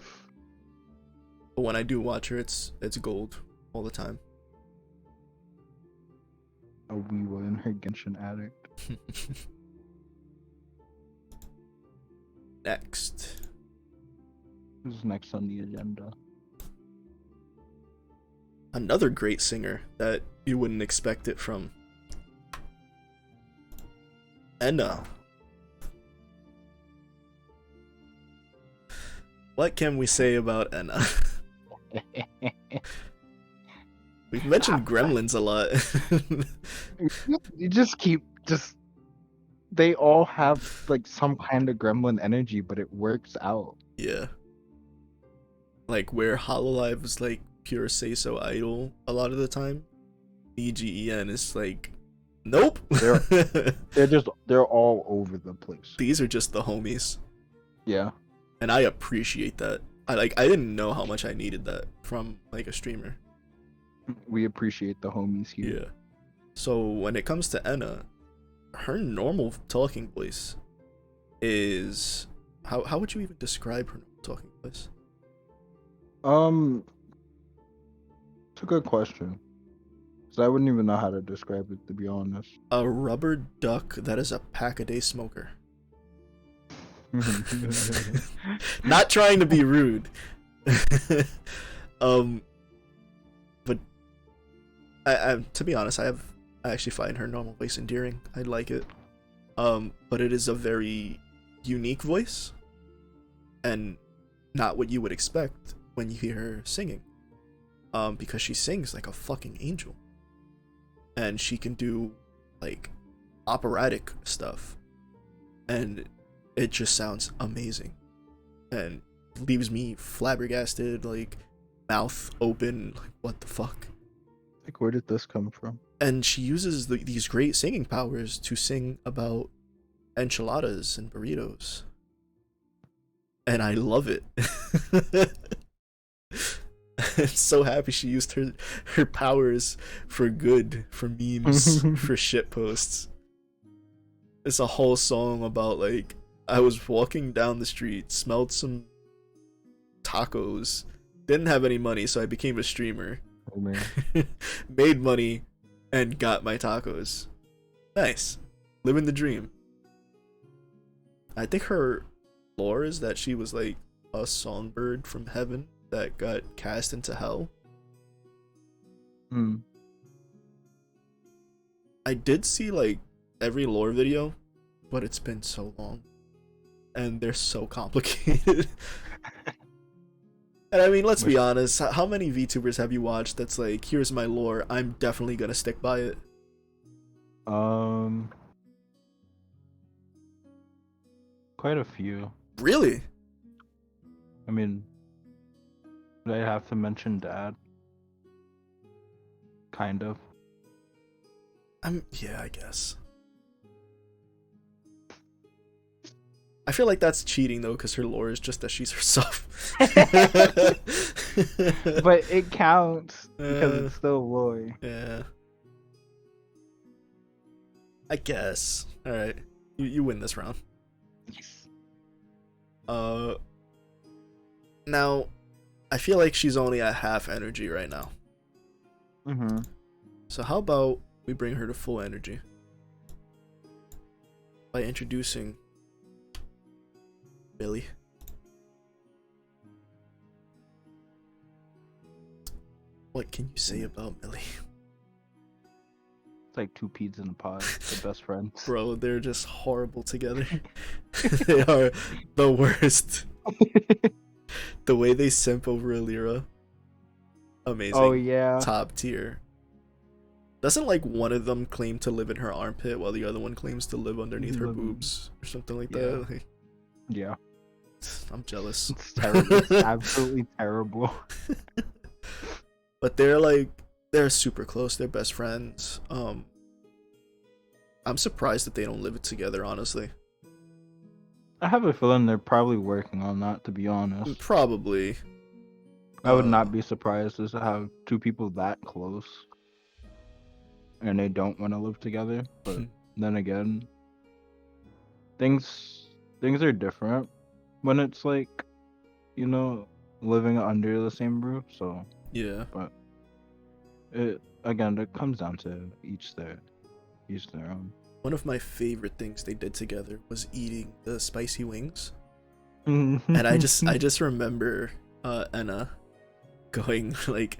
But when I do watch her, it's gold all the time. A Weewa and her Genshin addict. Next. Who's next on the agenda? Another great singer that you wouldn't expect it from. Enna. What can we say about Enna? We've mentioned gremlins a lot. You just keep they all have like some kind of gremlin energy, but it works out. Yeah. Like where Hololive is like pure say so idol a lot of the time, EGEN is like, nope. They're all over the place. These are just the homies. Yeah. And I appreciate that. I didn't know how much I needed that from like a streamer. We appreciate the homies here. Yeah. So when it comes to Enna, her normal talking voice is how would you even describe her normal talking voice? It's a good question. Cause I wouldn't even know how to describe it, to be honest. A rubber duck that is a pack-a-day smoker. Not trying to be rude. But I to be honest, I actually find her normal voice endearing. I like it. But it is a very unique voice and not what you would expect when you hear her singing. Because she sings like a fucking angel. And she can do like operatic stuff. And it just sounds amazing. And leaves me flabbergasted, like mouth open, like what the fuck? Like, where did this come from? and she uses these great singing powers to sing about enchiladas and burritos, and I love it. I'm so happy she used her powers for good, for memes, for shit posts. It's a whole song about like I was walking down the street, smelled some tacos, didn't have any money, so I became a streamer. Oh man. Made money and got my tacos. Nice. Living the dream. I think her lore is that she was like a songbird from heaven that got cast into hell. I did see like every lore video, but it's been so long and they're so complicated. And I mean, let's be honest, how many VTubers have you watched that's like, here's my lore, I'm definitely gonna stick by it? Quite a few. Really? I mean, do I have to mention Dad? Kind of. Yeah, I guess. I feel like that's cheating though, because her lore is just that she's herself. But it counts because it's still lore. Yeah. I guess. All right, you win this round. Now, I feel like she's only at half energy right now. So how about we bring her to full energy by introducing Millie. What can you say about Millie? It's like two peas in a pod. They're best friends. Bro, they're just horrible together. They are the worst. The way they simp over Alira. Amazing. Oh yeah. Top tier. Doesn't like one of them claim to live in her armpit while the other one claims to live underneath her boobs or something like that? Like, yeah. I'm jealous. It's terrible. It's absolutely terrible. But they're super close. They're best friends. I'm surprised that they don't live it together, honestly. I have a feeling they're probably working on that, to be honest. Probably. I would not be surprised to have two people that close and they don't want to live together. But then again, things are different when it's like, you know, living under the same roof. So yeah. But it comes down to each their own. One of my favorite things they did together was eating the spicy wings. And I just remember Anna going like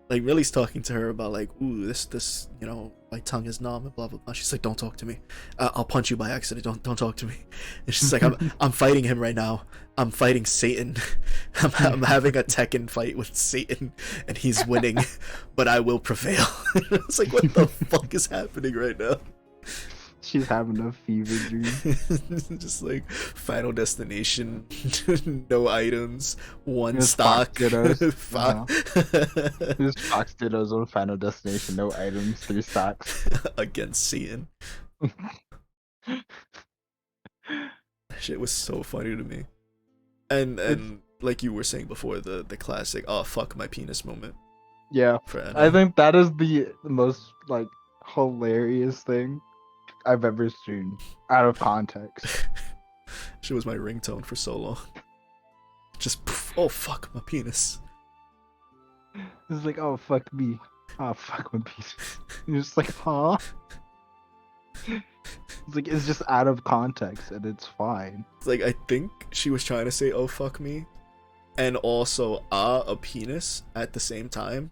Millie's talking to her about like, ooh, this you know, my tongue is numb and blah blah blah. She's like, don't talk to me. I'll punch you by accident. Don't talk to me. And she's like, I'm fighting him right now. I'm fighting Satan. I'm having a Tekken fight with Satan, and he's winning, but I will prevail. It's like, what the fuck is happening right now? She's having a fever dream. Just like Final Destination, no items, one Just stock. Fox Fuck. Just Fox Dittos on Final Destination, no items, 3 stocks. Against Satan. That shit was so funny to me. And like you were saying before, the classic "oh fuck my penis" moment. Yeah, I think that is the most like hilarious thing I've ever seen out of context. She was my ringtone for so long. Just oh fuck my penis. It's like, oh fuck me, oh fuck my penis. You're just like, huh? It's like, it's just out of context and it's fine. It's like, I think she was trying to say oh fuck me and also a penis at the same time,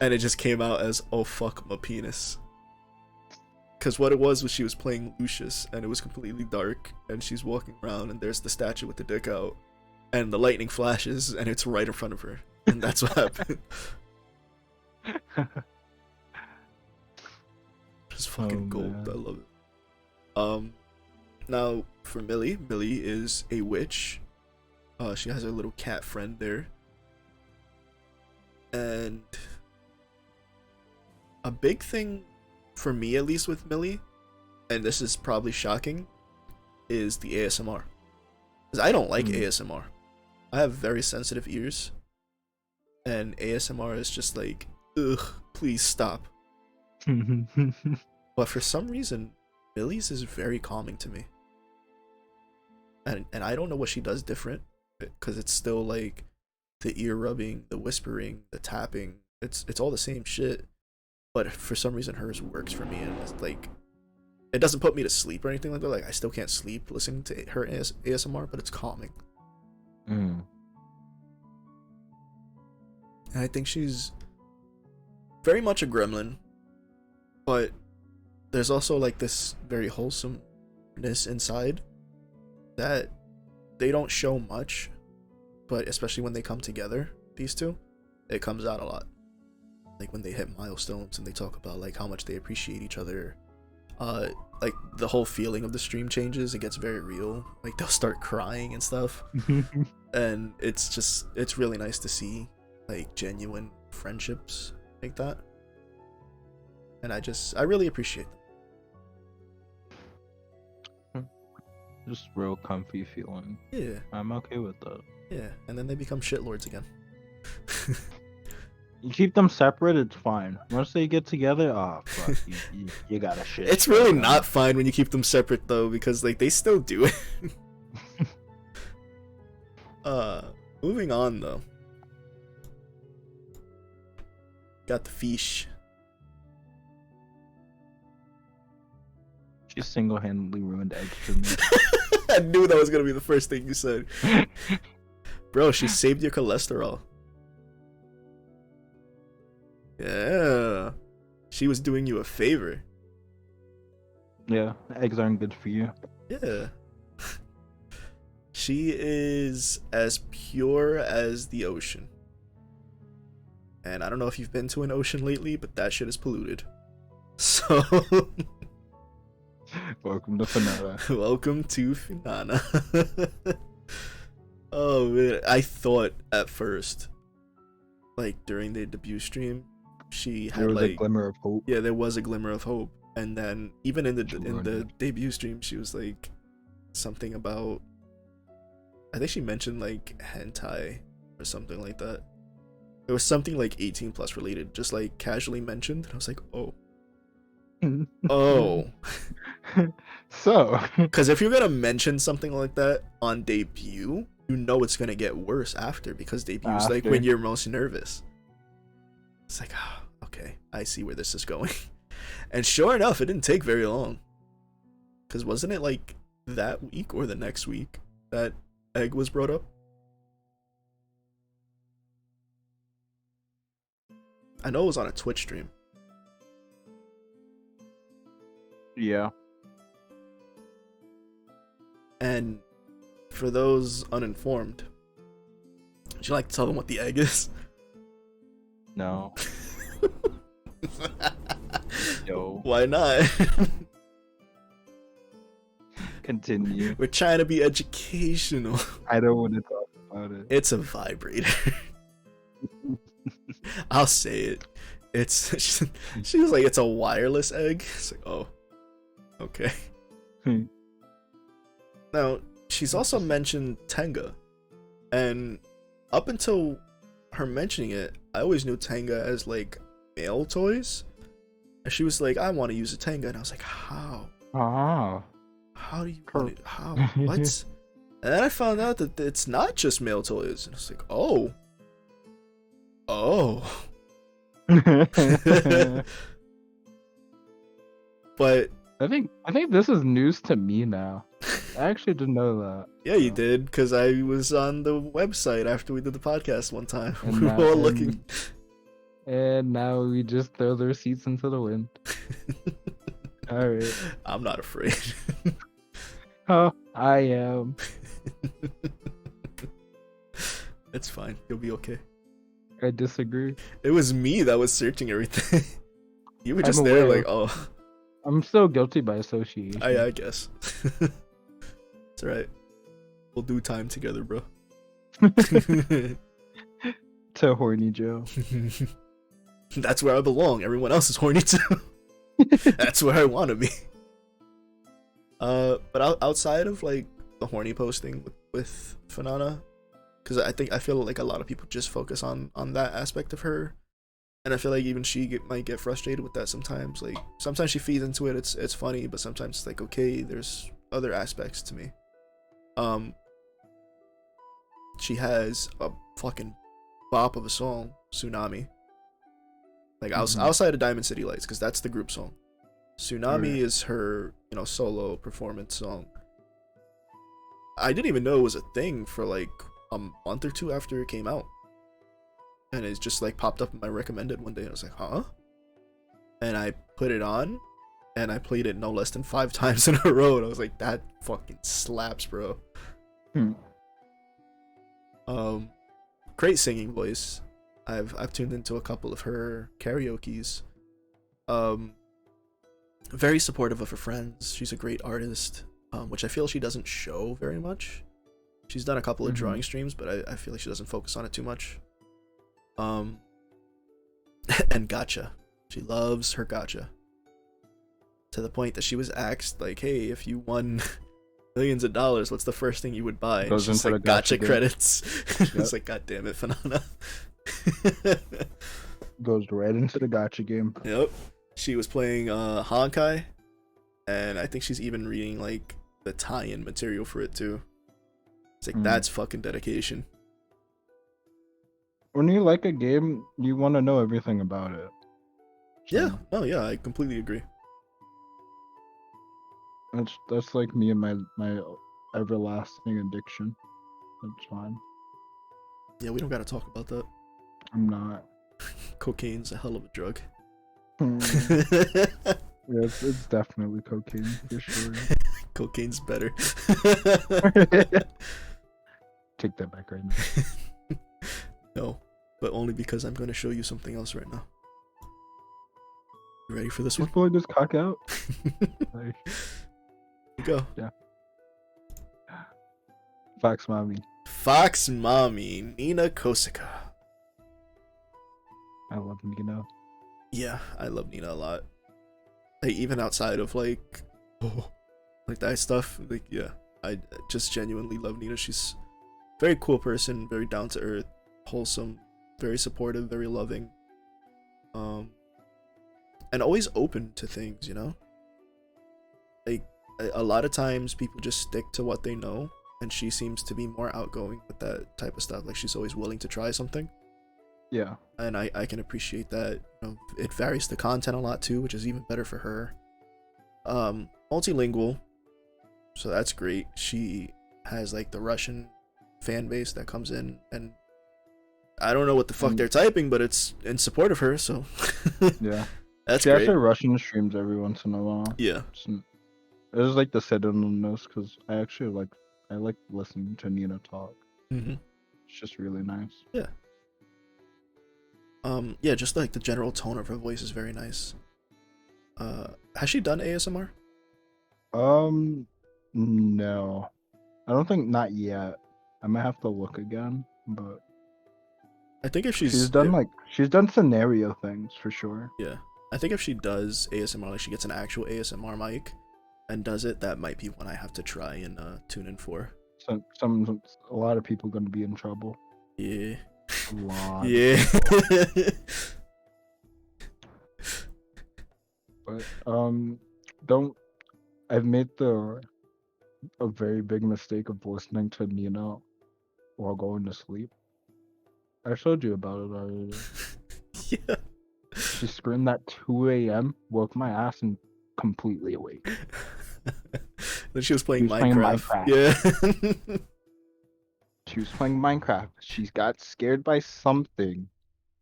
and it just came out as oh fuck my penis. Because what it was she was playing Lucius, and it was completely dark, and she's walking around, and there's the statue with the dick out, and the lightning flashes, and it's right in front of her, and that's what happened. Just fucking gold. Man. I love it. Now for Millie is a witch. She has her little cat friend there, and a big thing for me at least with Millie, and this is probably shocking, is the ASMR. Because I don't like ASMR. I have very sensitive ears, and ASMR is just like, ugh, please stop. But for some reason, Millie's is very calming to me. And I don't know what she does different, because it's still like the ear rubbing, the whispering, the tapping. It's all the same shit. But for some reason, hers works for me, and it's like, it doesn't put me to sleep or anything like that. Like, I still can't sleep listening to her ASMR, but it's calming. And I think she's very much a gremlin, but there's also like this very wholesomeness inside that they don't show much, but especially when they come together, these two, it comes out a lot. Like when they hit milestones and they talk about like how much they appreciate each other. Like the whole feeling of the stream changes. It gets very real. Like they'll start crying and stuff. And it's really nice to see like genuine friendships like that. And I really appreciate them. Just real comfy feeling. Yeah. I'm okay with that. Yeah, and then they become shitlords again. You keep them separate, it's fine. Once they get together, oh fuck, you gotta shit. It's really not fine when you keep them separate though, because like they still do it. Moving on though. Got the fish. She single-handedly ruined eggs for me. I knew that was gonna be the first thing you said. Bro, she saved your cholesterol. Yeah. She was doing you a favor. Yeah, eggs aren't good for you. Yeah. She is as pure as the ocean. And I don't know if you've been to an ocean lately, but that shit is polluted. So... Welcome to Finana. Welcome to Finana. Oh man, I thought at first, like during the debut stream, she had there was like a glimmer of hope. Yeah, there was a glimmer of hope, and then even in the debut stream, she was like something about, I think she mentioned like hentai or something like that. It was something like 18 plus related, just like casually mentioned, and I was like, oh. Oh. So, because if you're gonna mention something like that on debut, you know it's gonna get worse after, because debut is like when you're most nervous. It's like, oh, okay, I see where this is going. And sure enough, it didn't take very long. Because wasn't it like that week or the next week that egg was brought up? I know it was on a Twitch stream. Yeah. And for those uninformed, would you like to tell them what the egg is? No. Yo. Why not? Continue. We're trying to be educational. I don't want to talk about it. It's a vibrator. I'll say it. It's she was like, it's a wireless egg. It's like, oh, okay. Now, she's also mentioned Tenga, and up until her mentioning it, I always knew Tenga as like male toys. And she was like, I want to use a Tenga, and I was like, how? How do you want it? How? What? And then I found out that it's not just male toys, and I was like, oh. But I think this is news to me now. I actually didn't know that. Yeah, you did, because I was on the website after we did the podcast one time. We were all looking. And now we just throw the receipts into the wind. Alright. I'm not afraid. Oh, I am. It's fine. You'll be okay. I disagree. It was me that was searching everything. You were just there like, oh. I'm still guilty by association. I guess. It's alright. We'll do time together, bro. To Horny Joe. That's where I belong. Everyone else is horny too. That's where I want to be. But outside of like the horny posting with Fanana, because I feel like a lot of people just focus on that aspect of her, and I feel like even she might get frustrated with that sometimes. Like sometimes she feeds into it, it's funny, but sometimes it's like, okay, there's other aspects to me. She has a fucking bop of a song, Tsunami. Like outside of Diamond City Lights, because that's the group song. Tsunami is her, solo performance song. I didn't even know it was a thing for like a month or two after it came out. And it just like popped up in my recommended one day, and I was like, huh? And I put it on, and I played it no less than 5 times in a row, and I was like, that fucking slaps, bro. Great singing voice. I've tuned into a couple of her karaoke's. Very supportive of her friends. She's a great artist, which I feel she doesn't show very much. She's done a couple of drawing streams, but I feel like she doesn't focus on it too much. And gacha. She loves her gacha. To the point that she was asked, like, hey, if you won millions of dollars, what's the first thing you would buy? Goes and she's into like, the gacha gacha credits. It's like, god damn it, Fanana. Goes right into the gacha game. Yep. She was playing Honkai, and I think she's even reading like the tie-in material for it too. It's like that's fucking dedication. When you like a game, you want to know everything about it. So, Yeah. Oh yeah, I completely agree. That's like me and my everlasting addiction. That's fine. Yeah, we don't gotta talk about that. I'm not. Cocaine's a hell of a drug. Yeah, it's definitely cocaine for sure. Cocaine's better. Take that back right now. No, but only because I'm going to show you something else right now. You ready for this Just one? pulling this cock out. Like, Here you go. Yeah. Fox Mommy. Fox Mommy, Nina Kosaka. I love Nina. Yeah, I love Nina a lot. Like, even outside of like that stuff, like, yeah, I just genuinely love Nina. She's a very cool person, very down to earth, wholesome, very supportive, very loving, and always open to things, like a lot of times people just stick to what they know, and she seems to be more outgoing with that type of stuff. Like, she's always willing to try something. Yeah. And I can appreciate that. It varies the content a lot too, which is even better for her. Multilingual, so that's great. She has like the Russian fan base that comes in, and I don't know what the fuck they're typing, but it's in support of her, so Yeah. that's She great. has her Russian streams every once in a while. Yeah. It was like the sit on this because I like listening to Nina talk. Mm-hmm. It's just really nice. Yeah. Yeah, just like the general tone of her voice is very nice. Has she done ASMR? No. I don't think, not yet. I might have to look again, but I think if she's she's done scenario things for sure. Yeah. I think if she does ASMR, like she gets an actual ASMR mic and does it, that might be one I have to try and tune in for. So a lot of people gonna be in trouble. Yeah. A lot. Yeah. But I've made a very big mistake of listening to Nina while going to sleep. I showed you about it already. Yeah. She screamed at 2 a.m., woke my ass and completely awake. Then she was playing She was playing Minecraft. Yeah. She was playing Minecraft. She got scared by something,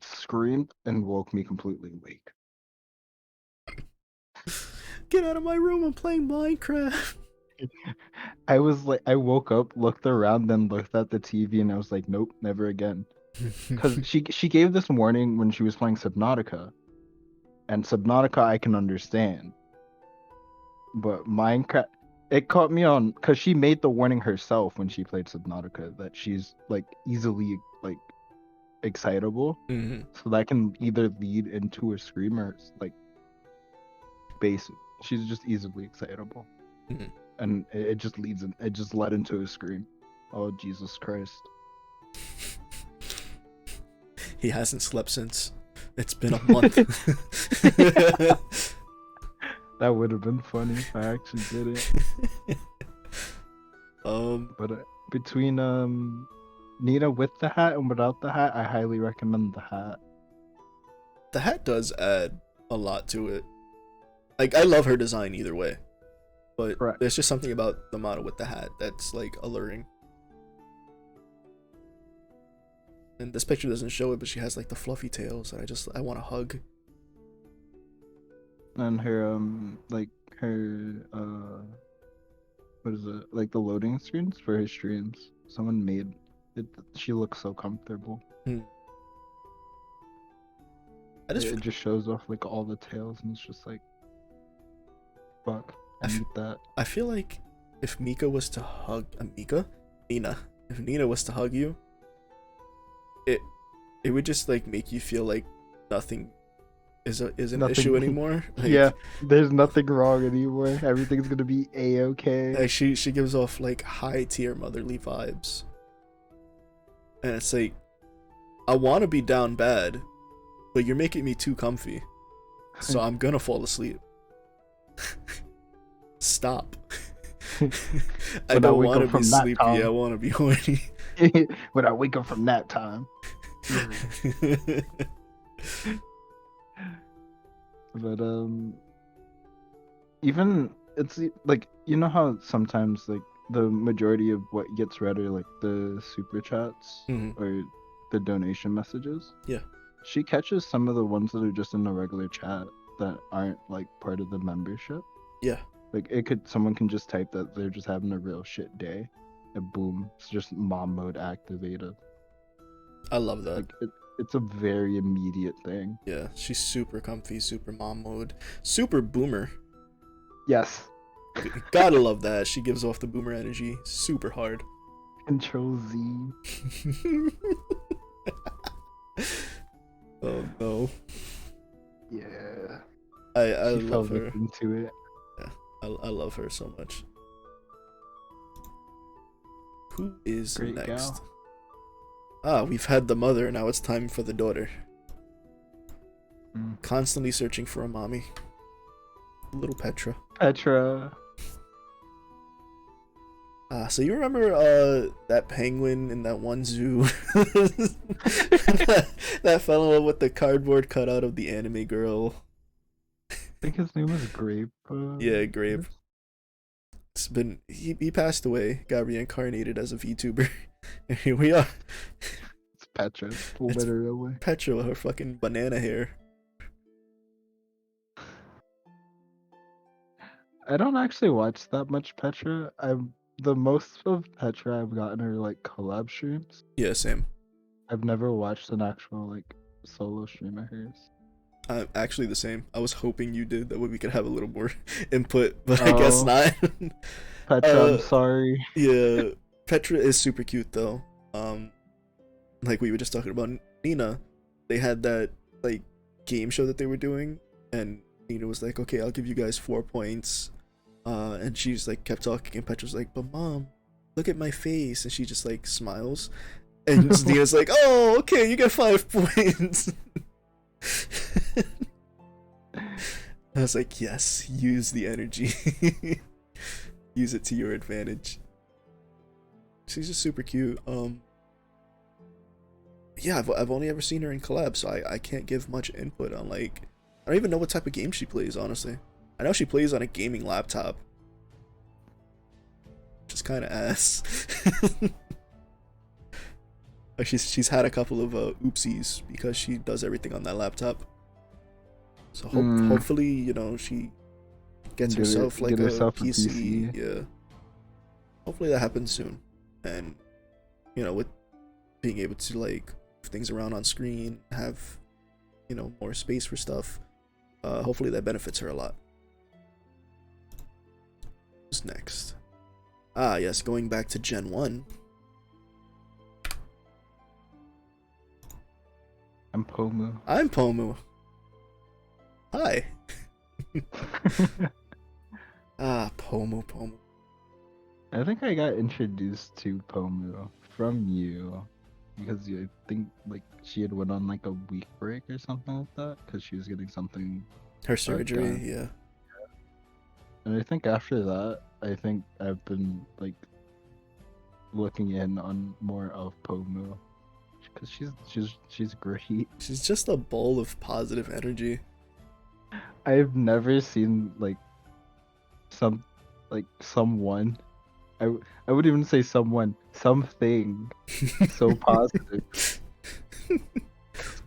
screamed, and woke me completely awake. Get out of my room, I'm playing Minecraft. I was like, I woke up, looked around, then looked at the TV, and I was like, nope, never again. Because she gave this warning when she was playing Subnautica, and Subnautica I can understand, but Minecraft, it caught me on because she made the warning herself when she played Subnautica that she's like easily like excitable, Mm-hmm. so that can either lead into a scream or like basic. She's just easily excitable, and it just leads in. It just led into a scream. Oh Jesus Christ! He hasn't slept since. It's been a month. That would have been funny if I actually did it. But between Nina with the hat and without the hat, I highly recommend the hat. The hat does add a lot to it. Like, I love her design either way, but Correct. there's just something about the model with the hat that's like alluring. And this picture doesn't show it, but she has like the fluffy tails that I want to hug. And her like her what is it, like the loading screens for her streams, someone made it. She looks so comfortable. It just shows off like all the tails, and it's just like, fuck, I need that. I feel like if Mika was to hug Nina, if Nina was to hug you, it would just like make you feel like nothing is an issue anymore. Like, yeah, there's nothing wrong anymore. Everything's gonna be a-okay. Like she gives off like high tier motherly vibes, and it's like, I want to be down bad, but you're making me too comfy, so I'm gonna fall asleep. Stop. I don't want to be sleepy. I want to be horny. When I wake up from nap time. But even it's like, you know how sometimes like the majority of what gets read are like the super chats or the donation messages. Yeah. She catches some of the ones that are just in the regular chat that aren't like part of the membership. Yeah. Like someone can just type that they're just having a real shit day, and boom, it's just mom mode activated. I love that. Like it's a very immediate thing. Yeah, she's super comfy, super mom mode, super boomer. Yes. Gotta love that. She gives off the boomer energy super hard. Control Z. Oh no. Yeah. I She love fell her. into it. Yeah, I love her so much. Who is Great next? gal. Ah, we've had the mother, now it's time for the daughter. Mm. Constantly searching for a mommy. Little Petra. Petra. So you remember that penguin in that one zoo that fell in love with the cardboard cutout of the anime girl? I think his name was Grape. Yeah, Grape. It's been he passed away, got reincarnated as a VTuber. And here we are. It's Petra, literally. Petra with her fucking banana hair. I don't actually watch that much Petra. The most of Petra I've gotten are like collab streams. Yeah, same. I've never watched an actual like solo stream of hers. I'm actually the same. I was hoping you did, that way we could have a little more input, but I guess not. Petra, I'm sorry. Yeah, Petra is super cute though. Like we were just talking about Nina, they had that like game show that they were doing, and Nina was like, "Okay, I'll give you guys 4 points," and she's like kept talking, and Petra's like, "But mom, look at my face," and she just like smiles, and Nina's like, "Oh, okay, you get 5 points." I was like, yes, use the energy. Use it to your advantage. She's just super cute. Yeah, I've only ever seen her in collab, so I can't give much input on like, I don't even know what type of game she plays, honestly. I know she plays on a gaming laptop, which is kind of ass. Like she's had a couple of oopsies because she does everything on that laptop. So hopefully, you know, she gets herself like a PC. Yeah. Hopefully that happens soon. And, you know, with being able to like move things around on screen, have, you know, more space for stuff, hopefully that benefits her a lot. Who's next? Ah, yes, going back to Gen 1. I'm Pomu. I'm Pomu. Hi. Pomu. I think I got introduced to Pomu from you because I think like she had went on like a week break or something like that because she was getting something Her surgery, done. yeah. And I think after that, I think I've been like looking in on more of Pomu because she's great. She's just a bowl of positive energy. I've never seen like someone. I would even say something so positive.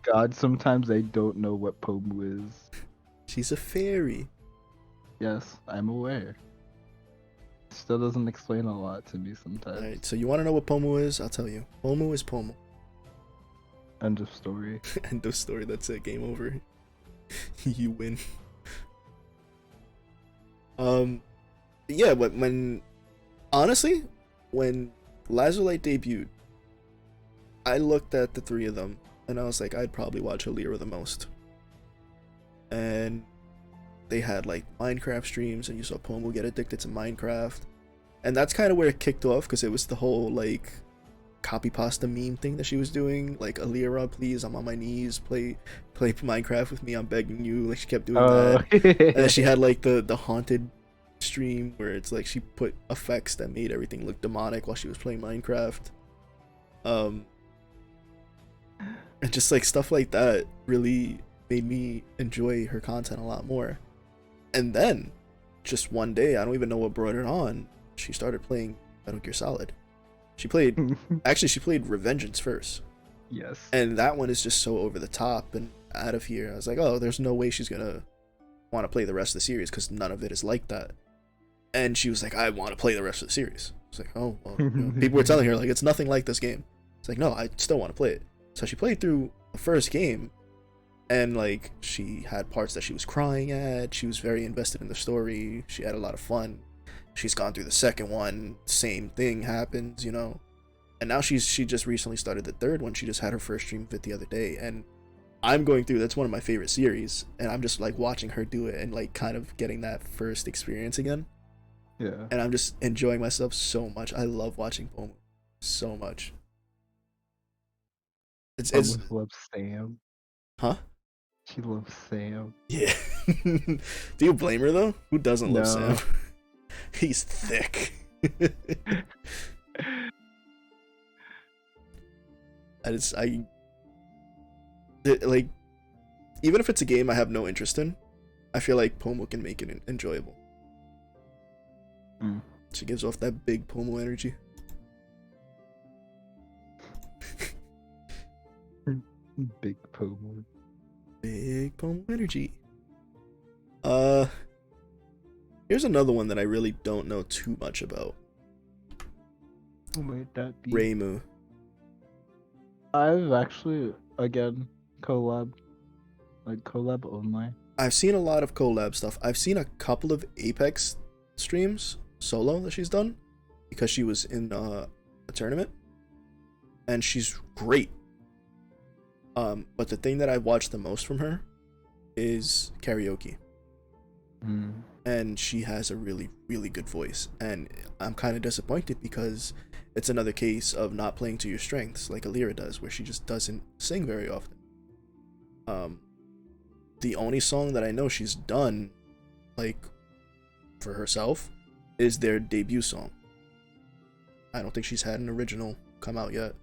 God, sometimes I don't know what Pomu is. She's a fairy. Yes, I'm aware. Still doesn't explain a lot to me sometimes. Alright, so you want to know what Pomu is? I'll tell you. Pomu is Pomu. End of story. End of story. That's it. Game over. You win. Yeah, but honestly, when Lazulite debuted, I looked at the three of them and I was like, I'd probably watch Alira the most. And they had like Minecraft streams, and you saw Pomu get addicted to Minecraft, and that's kind of where it kicked off because it was the whole like copy pasta meme thing that she was doing, like Alira, please, I'm on my knees, play Minecraft with me, I'm begging you. Like she kept doing that, and then she had like the haunted stream where it's like she put effects that made everything look demonic while she was playing Minecraft. And just like stuff like that really made me enjoy her content a lot more. And then just one day, I don't even know what brought it on, she started playing Metal Gear Solid. She played Revengeance first. Yes. And that one is just so over the top and out of here. I was like, oh, there's no way she's gonna want to play the rest of the series because none of it is like that. And she was like, I want to play the rest of the series. I was like, oh, well, you know, people were telling her like it's nothing like this game. It's like, no, I still want to play it. So she played through the first game, and like she had parts that she was crying at. She was very invested in the story. She had a lot of fun. She's gone through the second one, same thing happens, you know. And now she just recently started the third one. She just had her first stream of it the other day, and I'm going through, that's one of my favorite series, and I'm just like watching her do it and like kind of getting that first experience again. Yeah. And I'm just enjoying myself so much. I love watching Pomu so much. It's loves Sam. Huh? She loves Sam. Yeah. Do you blame her though? Who doesn't love No. Sam? He's thick. Like, even if it's a game I have no interest in, I feel like Pomu can make it enjoyable. She gives off that big Pomu energy. Big Pomu. Big Pomu energy. Here's another one that I really don't know too much about. Who might that be? Reimu. I've actually, again, collab only. I've seen a lot of collab stuff. I've seen a couple of Apex streams solo that she's done because she was in a tournament, and she's great. But the thing that I watched the most from her is karaoke. And she has a really, really good voice, and I'm kind of disappointed because it's another case of not playing to your strengths like Alira does, where she just doesn't sing very often. The only song that I know she's done, like, for herself, is their debut song. I don't think she's had an original come out yet,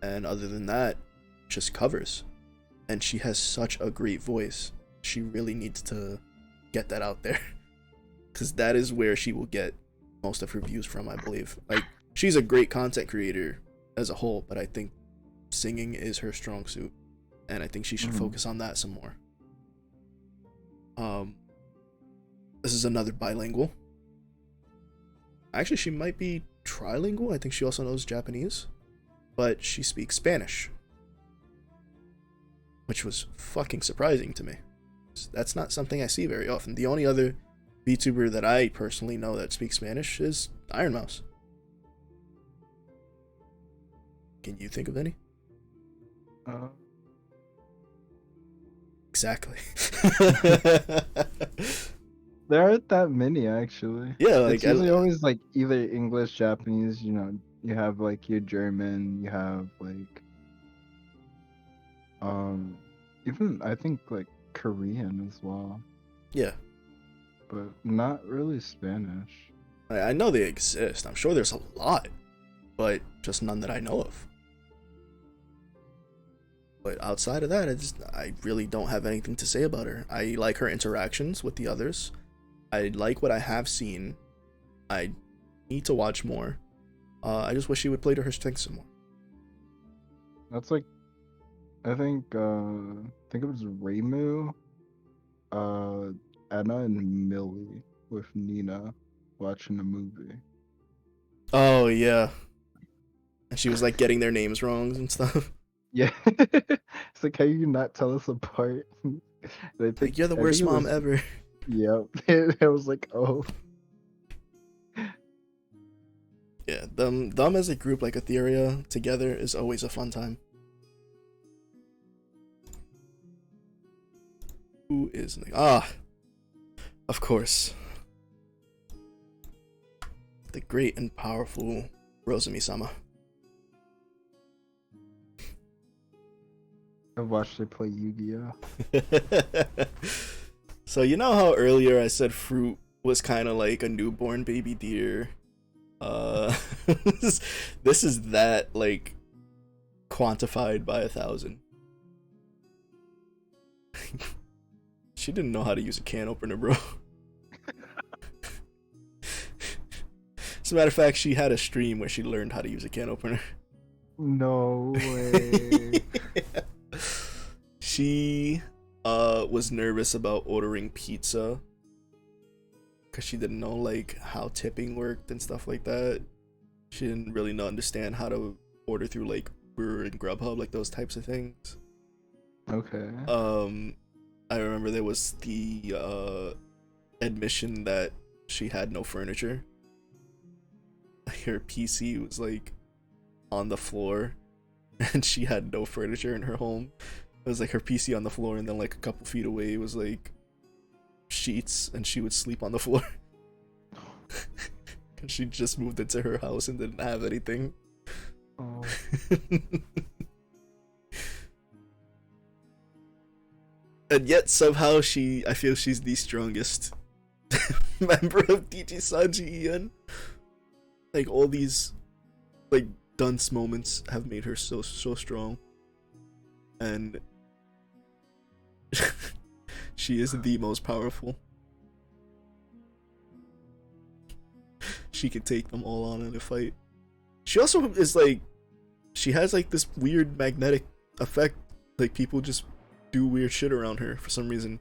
and other than that, just covers. And she has such a great voice. She really needs to get that out there, because that is where she will get most of her views from, I believe. Like, she's a great content creator as a whole, but I think singing is her strong suit, and I think she should focus on that some more. This is another bilingual. Actually, she might be trilingual. I think she also knows Japanese, but she speaks Spanish, which was fucking surprising to me. That's not something I see very often. The only other VTuber that I personally know that speaks Spanish is Iron Mouse. Can you think of any? Exactly. There aren't that many actually. Yeah, like It's usually always like either English, Japanese. You know, you have like your German. You have like um, even I think like Korean as well, yeah. but not really Spanish. I know they exist. I'm sure there's a lot, but just none that I know of. But outside of that, I really don't have anything to say about her. I like her interactions with the others. I like what I have seen. I need to watch more. I just wish she would play to her strengths some more. That's like I think it was Reimu, Anna and Millie with Nina watching a movie. Oh yeah, and she was like getting their names wrong and stuff. Yeah, it's like how you not tell us apart. I think Like, you're the I think worst it mom was, ever. Yep. I was like, oh. Yeah, them as a group, like Etheria together, is always a fun time. Who is of course, the great and powerful Rosemi-sama. I've watched her play Yu-Gi-Oh. So you know how earlier I said Fruit was kind of like a newborn baby deer. This is that, like, quantified by 1,000. She didn't know how to use a can opener, bro. As a matter of fact, she had a stream where she learned how to use a can opener. No way. Yeah. She was nervous about ordering pizza because she didn't know like how tipping worked and stuff like that. She didn't really understand how to order through like Uber and Grubhub, like those types of things. Okay. I remember there was the admission that she had no furniture. Her PC was like on the floor and she had no furniture in her home. It was like her PC on the floor, and then like a couple feet away was like sheets, and she would sleep on the floor. Cause she just moved into her house and didn't have anything. Oh. And yet somehow I feel she's the strongest member of DG Sanji Ian. Like, all these like dunce moments have made her so strong. And she is the most powerful. She can take them all on in a fight. She also is like, she has like this weird magnetic effect. Like, people just do weird shit around her for some reason.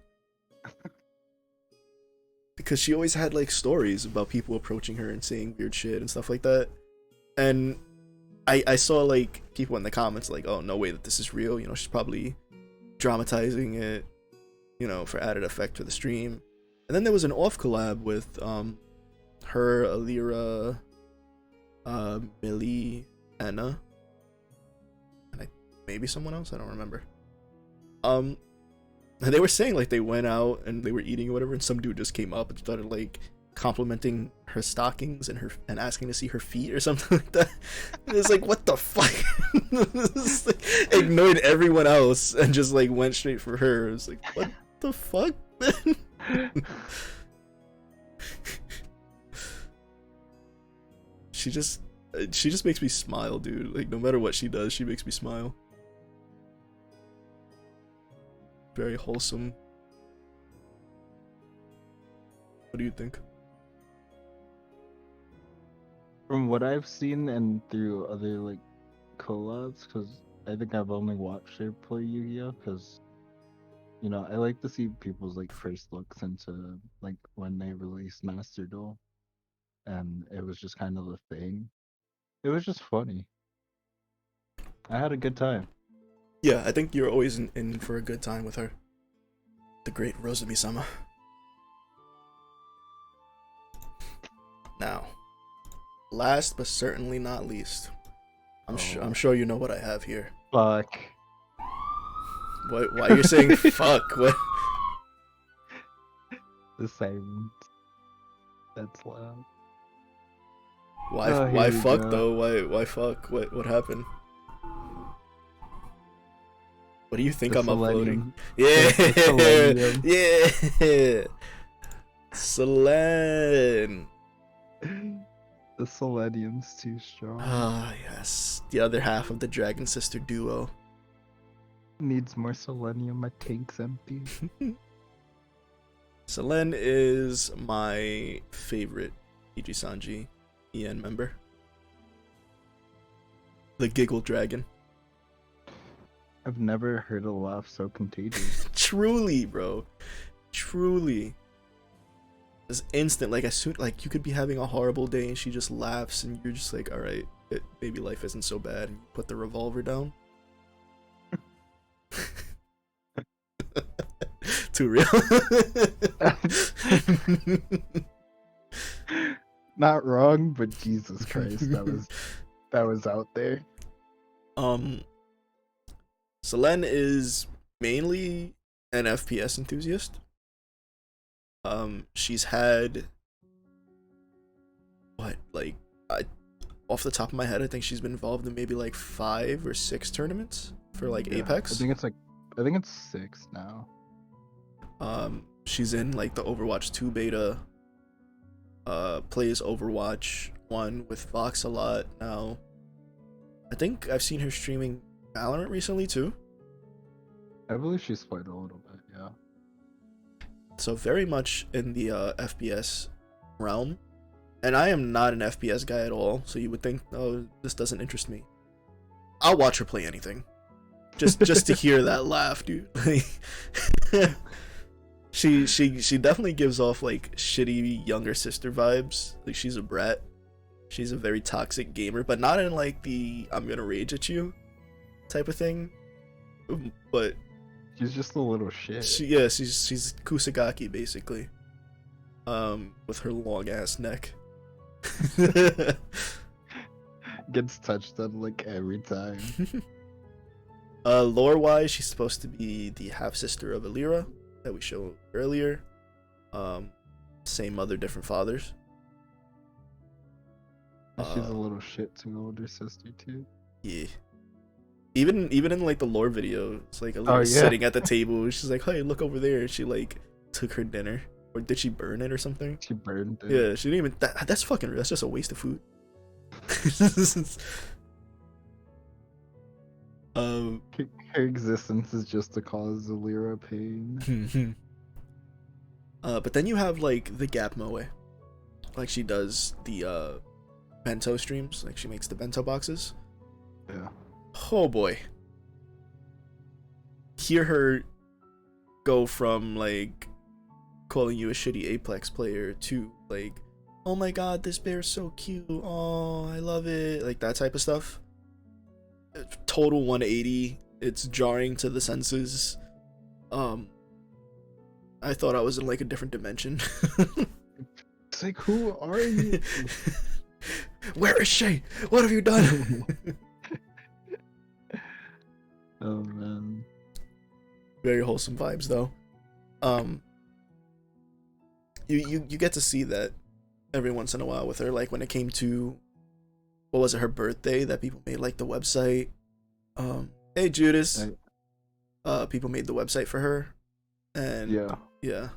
Because she always had like stories about people approaching her and saying weird shit and stuff like that. And I saw like people in the comments like, oh, no way that this is real. You know, she's probably dramatizing it, you know, for added effect for the stream. And then there was an off collab with her, Alira, Millie, Anna, and maybe someone else. I don't remember. And they were saying like they went out and they were eating or whatever, and some dude just came up and started like complimenting her stockings and asking to see her feet or something like that. And it's like, what the fuck? It's like, ignored everyone else and just like went straight for her. It's like, what the fuck, man? She just makes me smile, dude. Like, no matter what she does, she makes me smile. Very wholesome. What do you think? From what I've seen and through other like collabs, because I think I've only watched her play Yu-Gi-Oh! Because you know I like to see people's like first looks into like when they released Master Duel, and it was just kind of the thing. It was just funny. I had a good time. Yeah, I think you're always in for a good time with her. The great Rosemi-sama. Now, last but certainly not least, I'm sure you know what I have here. Fuck. What? Why you're saying fuck? What? The silence. That's loud. Why? Oh, Why here we fuck go. though? Why fuck? What happened? What do you think The I'm uploading? selenium. Yeah, yeah. Selen. The selenium's too strong. Ah, yes. The other half of the Dragon Sister duo. Needs more selenium. My tank's empty. Selen is my favorite Iji Sanji EN member. The Giggle Dragon. I've never heard a laugh so contagious. Truly, bro. Truly. It's instant. Like, as soon, like, you could be having a horrible day and she just laughs and you're just like, alright, maybe life isn't so bad. And you put the revolver down. Too real. Not wrong, but Jesus Christ, that was out there. Selen is mainly an FPS enthusiast. She's had off the top of my head, I think she's been involved in maybe like 5 or 6 tournaments for like Apex. I think it's 6 now. She's in like the Overwatch 2 beta. Plays Overwatch 1 with Vox a lot now. I think I've seen her streaming Valorant recently too. I believe she's played a little bit, yeah. So very much in the FPS realm. And I am not an FPS guy at all, so you would think, oh, this doesn't interest me. I'll watch her play anything. Just to hear that laugh, dude. She definitely gives off like shitty younger sister vibes. Like, she's a brat. She's a very toxic gamer, but not in like the I'm gonna rage at you type of thing. But she's just a little shit. She's Kusagaki basically. With her long ass neck. Gets touched on like every time. Lore wise, she's supposed to be the half sister of Alira that we showed earlier. Same mother, different fathers. She's a little shit to her older sister too. Yeah. Even in like the lore video, it's like Alira sitting at the table. She's like, "Hey, look over there." She like took her dinner, or did she burn it or something? She burned it. Yeah, she didn't even. That's fucking. That's just a waste of food. Her existence is just to cause Alira pain. But then you have like the Gap Moe, like she does the bento streams, like she makes the bento boxes. Yeah. Oh boy. Hear her go from like calling you a shitty Apex player to like, oh my god, this bear's so cute. Oh, I love it. Like that type of stuff. Total 180. It's jarring to the senses. I thought I was in like a different dimension. It's like, who are you? Where is she? What have you done? Oh man. Very wholesome vibes though. You get to see that every once in a while with her, like when it came to, what was it, her birthday, that people made like the website. Hey Judas. People made the website for her. And yeah.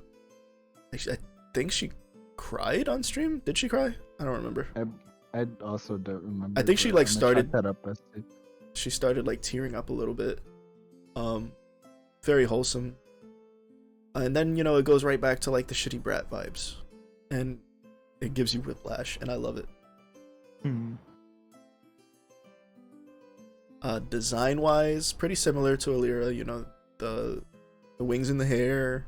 Actually, I think she cried on stream. Did she cry? I don't remember. I also don't remember. I think she like started that up. She started like tearing up a little bit. Very wholesome. And then, you know, it goes right back to like the shitty brat vibes. And it gives you whiplash, and I love it. Design wise, pretty similar to Alira, you know, the wings in the hair,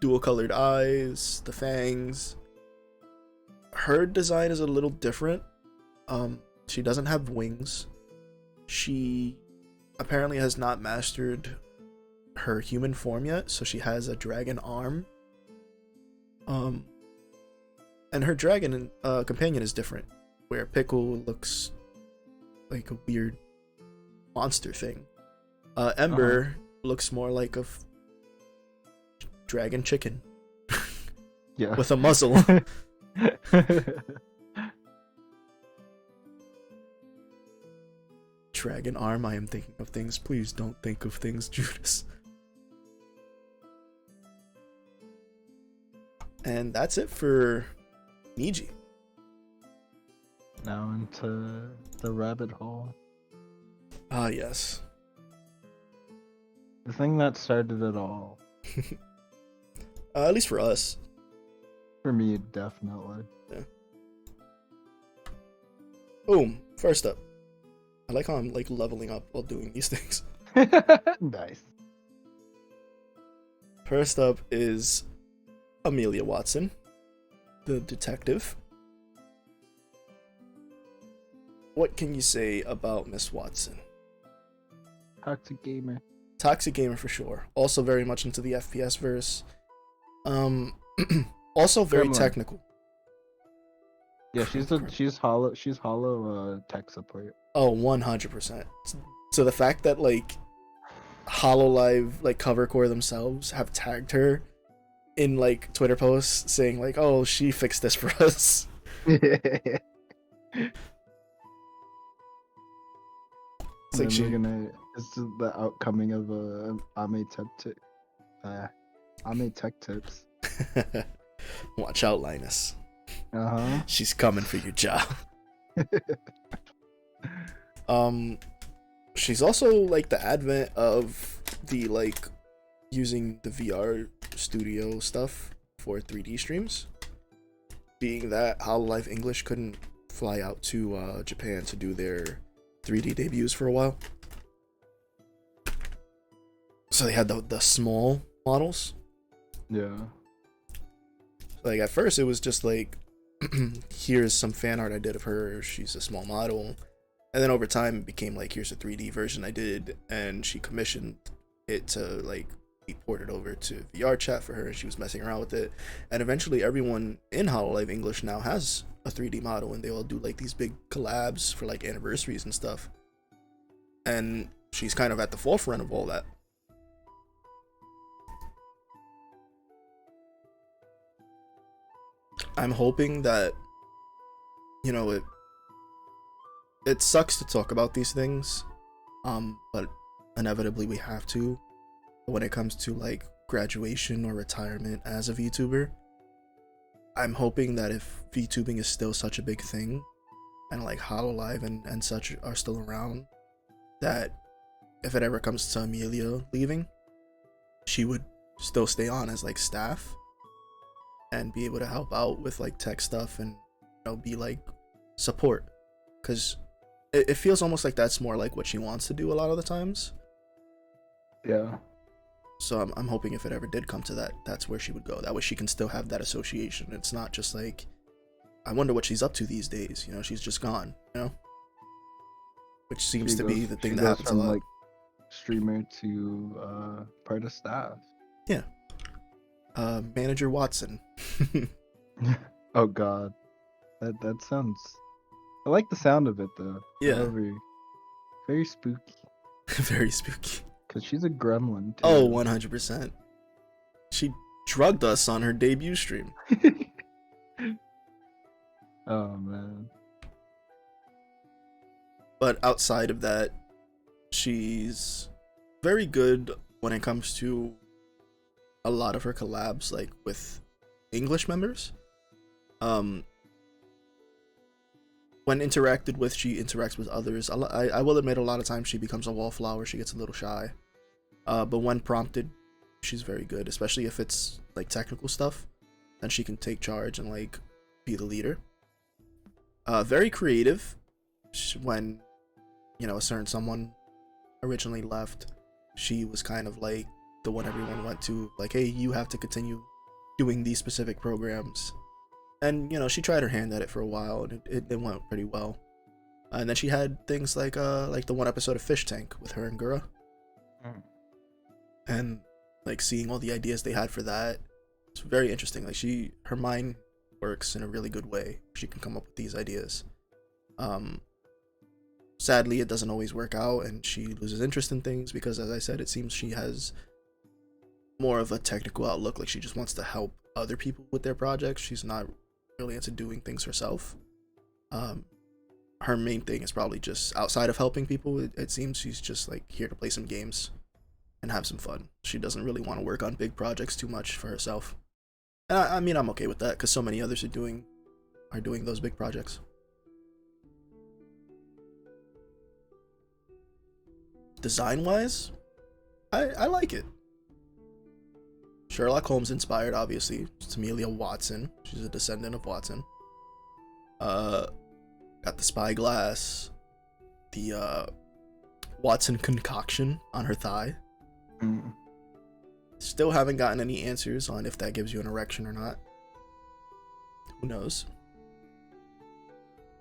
dual colored eyes, the fangs. Her design is a little different. She doesn't have wings. She apparently has not mastered her human form yet, so she has a dragon arm. And her dragon companion is different, where Pickle looks like a weird monster thing. Ember looks more like a dragon chicken Yeah. with a muzzle. Dragon arm. I am thinking of things. Please don't think of things, Judas. And that's it for Niji. Now into the rabbit hole. Ah, yes. The thing that started it all. At least for us. For me, definitely. Yeah. Boom. First up. I like how I'm like leveling up while doing these things. Nice. First up is Amelia Watson, the detective. What can you say about Miss Watson? Toxic gamer. Toxic gamer for sure. Also very much into the FPS verse. Also very Gremlin. technical. Yeah, she's hollow tech support. Oh, 100%. So the fact that like Hololive, like Covercore themselves have tagged her in like Twitter posts saying like, "Oh, she fixed this for us." It's And like then it's the outcoming of Ame Tech Tips. Watch out, Linus. Uh-huh. She's coming for your job. She's also like the advent of the like using the VR studio stuff for 3D streams. Being that Hololive English couldn't fly out to Japan to do their 3D debuts for a while. So they had the small models. Yeah. Like at first it was just like here's some fan art I did of her, she's a small model. And then over time it became like here's a 3D version I did, and she commissioned it to like be ported over to VR chat for her, and she was messing around with it. And eventually everyone in Hololive English now has a 3D model, and they all do like these big collabs for like anniversaries and stuff. And she's kind of at the forefront of all that. I'm hoping that, you know, it sucks to talk about these things, but inevitably we have to when it comes to like graduation or retirement as a VTuber. I'm hoping that if VTubing is still such a big thing, and like Hololive and such are still around, that if it ever comes to Amelia leaving, she would still stay on as like staff and be able to help out with like tech stuff and, you know, be like support, because it feels almost like that's more like what she wants to do a lot of the times. Yeah. So I'm hoping if it ever did come to that, that's where she would go. That way she can still have that association. It's not just like, I wonder what she's up to these days. You know, she's just gone, you know? Which seems to be the thing that happens a lot. Like streamer to part of staff. Yeah. Manager Watson. Oh god. That sounds, I like the sound of it though. Yeah. However, very spooky. Very spooky. Cause she's a gremlin too. Oh, 100%. She drugged us on her debut stream. Oh man. But outside of that, she's very good when it comes to a lot of her collabs, like with English members. When interacted with, she interacts with others. I will admit, a lot of times she becomes a wallflower. She gets a little shy. But when prompted, she's very good, especially if it's like technical stuff. Then she can take charge and like be the leader. Very creative. When, you know, a certain someone originally left, she was kind of like the one everyone went to, like, hey, you have to continue doing these specific programs. And, you know, she tried her hand at it for a while, and it went pretty well. And then she had things like the one episode of Fish Tank with her and Gura. And like seeing all the ideas they had for that, it's very interesting. Like her mind works in a really good way. She can come up with these ideas. sadly, it doesn't always work out, and she loses interest in things because, as I said, it seems she has more of a technical outlook. Like, she just wants to help other people with their projects. She's not really into doing things herself. Her main thing is probably just outside of helping people. It seems she's just like here to play some games and have some fun. She doesn't really want to work on big projects too much for herself. And I mean, I'm okay with that because so many others are doing those big projects. Design wise, I like it. Sherlock Holmes inspired, obviously. It's Amelia Watson. She's a descendant of Watson. Got the spyglass, the Watson concoction on her thigh. Still haven't gotten any answers on if that gives you an erection or not. Who knows?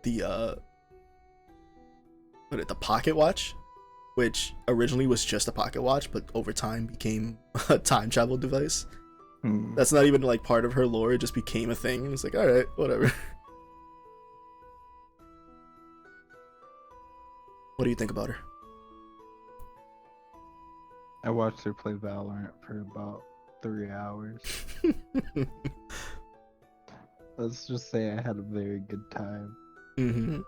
The pocket watch, which originally was just a pocket watch, but over time became a time travel device. That's not even like part of her lore. It just became a thing, and it's like, all right, whatever. What do you think about her? I watched her play Valorant for about 3 hours. Let's just say I had a very good time. Mm-hmm.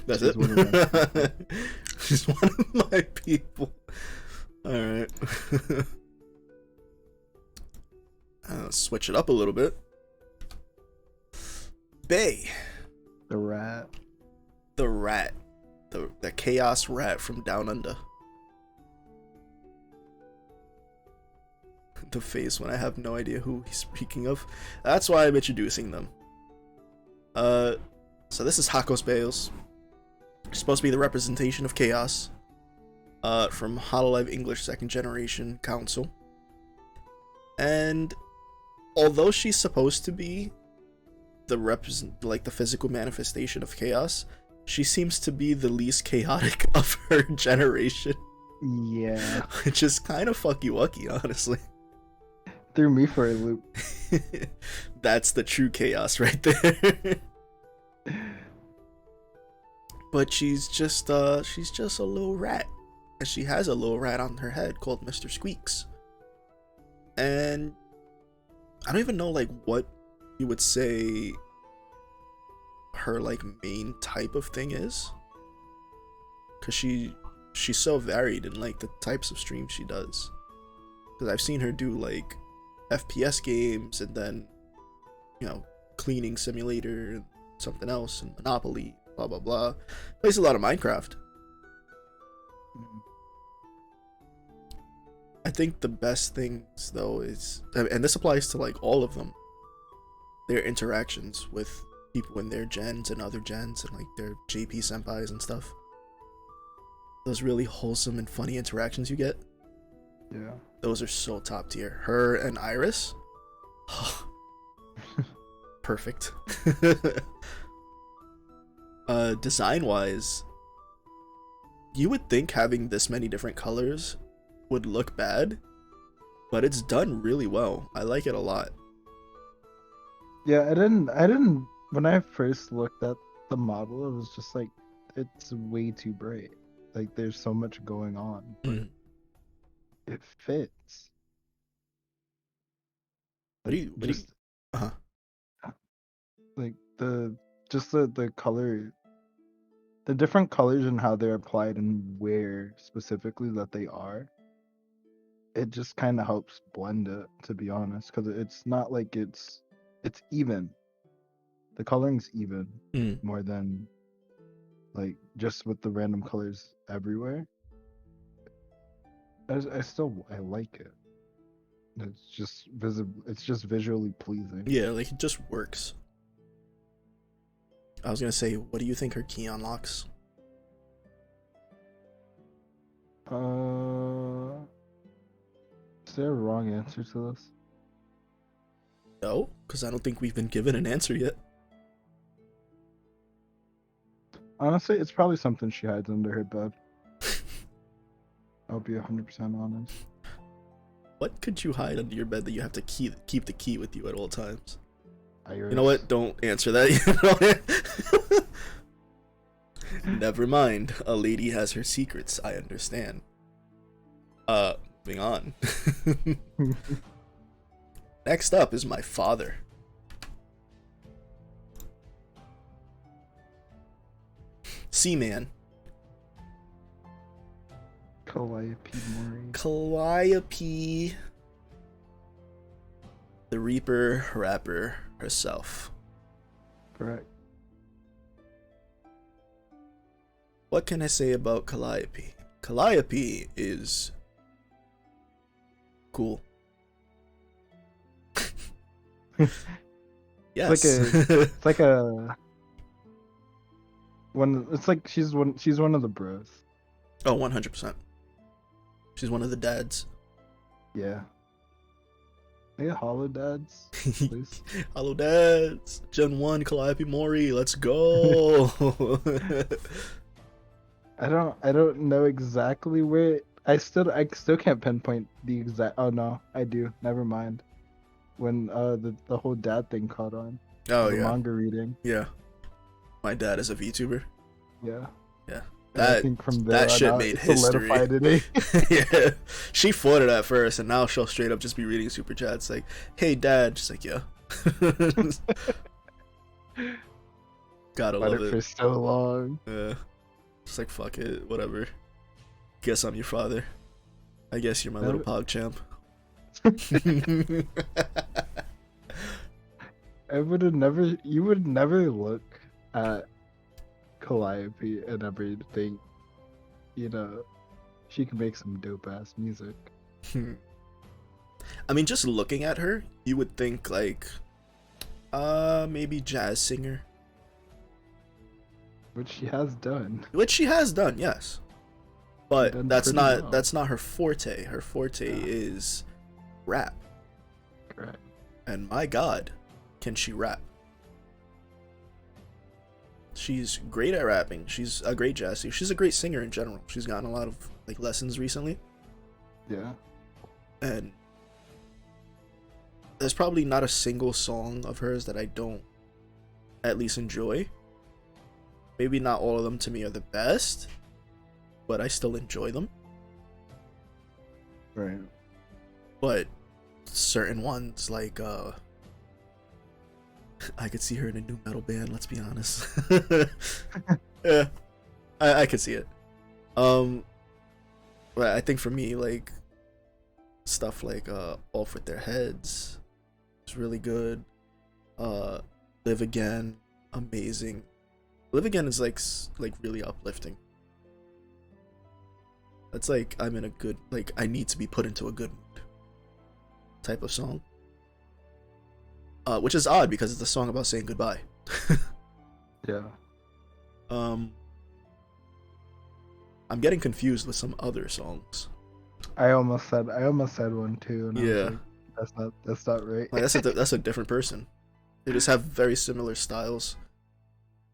That's She's it. She's one of my people. All right. Switch it up a little bit. Bay. The rat. The rat. The chaos rat from down under. The face when I have no idea who he's speaking of. That's why I'm introducing them. So this is Hakos Bales. Supposed to be the representation of chaos. From Hololive English 2nd Generation Council. And although she's supposed to be the physical manifestation of chaos, she seems to be the least chaotic of her generation. Yeah. Which is kind of fucky-wucky, honestly. Threw me for a loop. That's the true chaos right there. But she's just a little rat. And she has a little rat on her head called Mr. Squeaks. And I don't even know like what you would say her like main type of thing is, because she's so varied in like the types of streams she does. Because I've seen her do like FPS games, and then, you know, cleaning simulator and something else, and Monopoly, blah blah blah. Plays a lot of Minecraft. I think the best things though is, and this applies to like all of them, their interactions with people in their gens and other gens and like their JP senpais and stuff. Those really wholesome and funny interactions you get. Yeah. Those are so top tier. Her and Iris. Perfect. Design wise, you would think having this many different colors would look bad, but it's done really well. I like it a lot. Yeah, I didn't when I first looked at the model, it was just like, it's way too bright. Like there's so much going on, but it fits. What do you Like the color, the different colors and how they're applied and where specifically that they are, it just kind of helps blend it, to be honest, because it's not like it's even. The coloring's even more than like just with the random colors everywhere. I like it. It's just visible. It's just visually pleasing. Yeah, like it just works. I was gonna say, what do you think her key unlocks? Is there a wrong answer to this? No, because I don't think we've been given an answer yet. Honestly, it's probably something she hides under her bed. I'll be 100% honest. What could you hide under your bed that you have to keep the key with you at all times? Iris. You know what? Don't answer that. Never mind. A lady has her secrets. I understand. Moving on. Next up is my father. Seaman. Calliope Mori. Calliope. The Reaper rapper herself. Correct. What can I say about Calliope? Calliope is cool. Yes. It's like a one. It's like she's one of the bros. Oh, 100%. She's one of the dads. Yeah. Yeah, hollow dads. Please. Hello, dads. Gen 1, Calliope Mori. Let's go. I don't know exactly where. I still can't pinpoint the exact. Oh no, I do. Never mind. When the whole dad thing caught on. Oh, the yeah. manga reading. Yeah. My dad is a VTuber. Yeah. Yeah. And I think from there that on shit out, made it history. solidified it. Yeah. She fought it at first, and now she'll straight up just be reading super chats like, "Hey, dad." She's like, "Yeah." Gotta love it. For so long. Yeah. Just like, fuck it, whatever. Guess I'm your father. I guess you're my little pog champ. You would never look at Calliope and ever think, she can make some dope ass music. I mean, just looking at her, you would think like, maybe jazz singer. Which she has done. Which she has done, yes. But that's well. not her forte. Her forte is rap. Correct. And my god, can she rap? She's great at rapping. She's a great jazz singer. She's a great singer in general. She's gotten a lot of like lessons recently. Yeah. And there's probably not a single song of hers that I don't at least enjoy. Maybe not all of them to me are the best, but I still enjoy them. Right. But certain ones, like I could see her in a new metal band, let's be honest. Yeah. I could see it. But I think for me, like stuff like Off With Their Heads is really good. Live Again, amazing. Live Again is like really uplifting. That's like I'm in a good, like I need to be put into a good mood type of song. Which is odd because it's a song about saying goodbye. Yeah. I'm getting confused with some other songs. I almost said one too. And Yeah. I was like, that's not right. Like that's a different person. They just have very similar styles.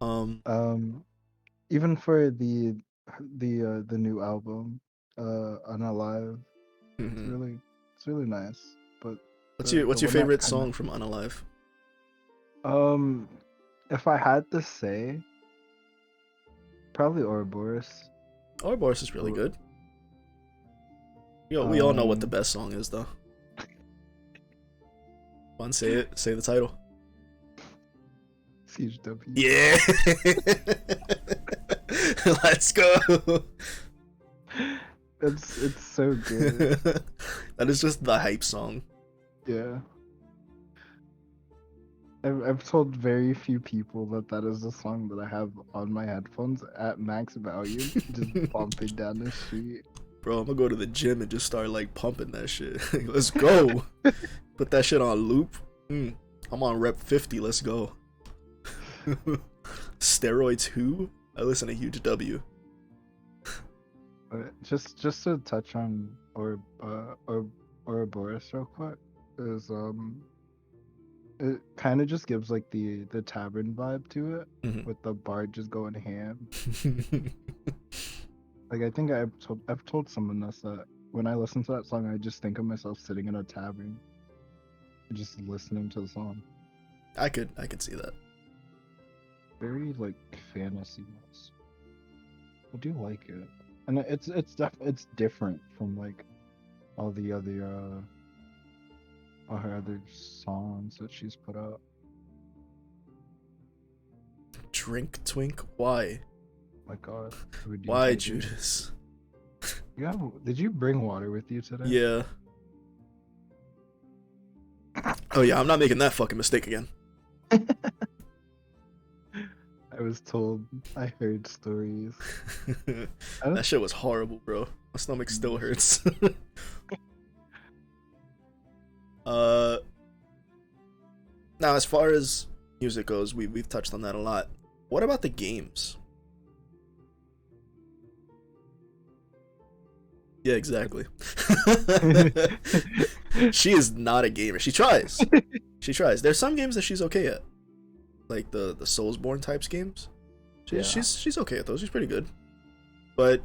Even for the new album, Unalive, Mhm. it's really nice. But What's the your one that favorite kinda- song from Unalive? If I had to say, probably Ouroboros. Ouroboros is really good. We all know what the best song is though. Come on, say it. Say the title. CHW. Yeah. Let's go. It's so good. That is just the hype song. Yeah. I've told very few people that is the song that I have on my headphones at max volume, just bumping down the street. Bro, I'm gonna go to the gym and just start like pumping that shit. Let's go. Put that shit on loop. I'm on rep 50. Let's go. Steroids who? I listen to Huge W. Just to touch on Ouroboros real quick is it kind of just gives like the tavern vibe to it, with the bard just going ham. Like I think I've told someone this that when I listen to that song, I just think of myself sitting in a tavern, just listening to the song. I could see that. Very like fantasy. I do like it, and it's different from like all the other all her other songs that she's put out. Drink Twink, why? My God, Why, Judas? Yeah, did you bring water with you today? Yeah. Oh yeah, I'm not making that fucking mistake again. I was told. I heard stories. That shit was horrible, bro. My stomach still hurts. Now as far as music goes, we've touched on that a lot. What about the games? Yeah, exactly. She is not a gamer. She tries. She tries. There's some games that she's okay at, like the Soulsborne types games. She's okay at those. She's pretty good. But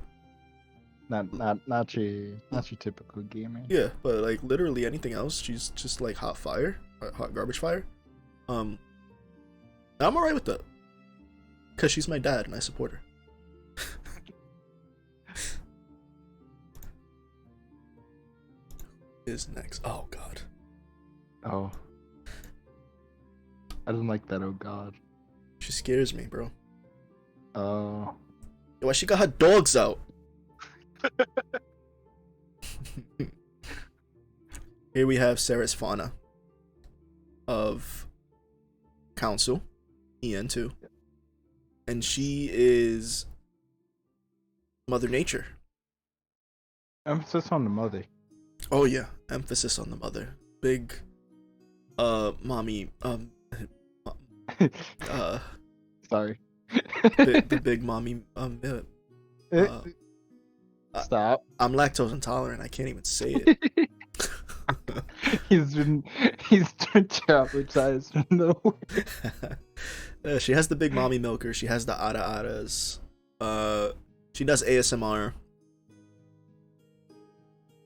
not your typical gamer. yeah, but like literally anything else, she's just like hot garbage fire. I'm alright with that, cause she's my dad and I support her. Is next. Oh God. Oh. I don't like that. Oh God. She scares me, bro. Oh. Why she got her dogs out? Here we have Ceres Fauna of Council, EN2. And she is Mother Nature. Emphasis on the mother. Oh yeah, emphasis on the mother. Big mommy Sorry. the big mommy Stop. I'm lactose intolerant. I can't even say it. He's been traumatized from nowhere. She has the big mommy milker. She has the Ada-Adas. She does ASMR.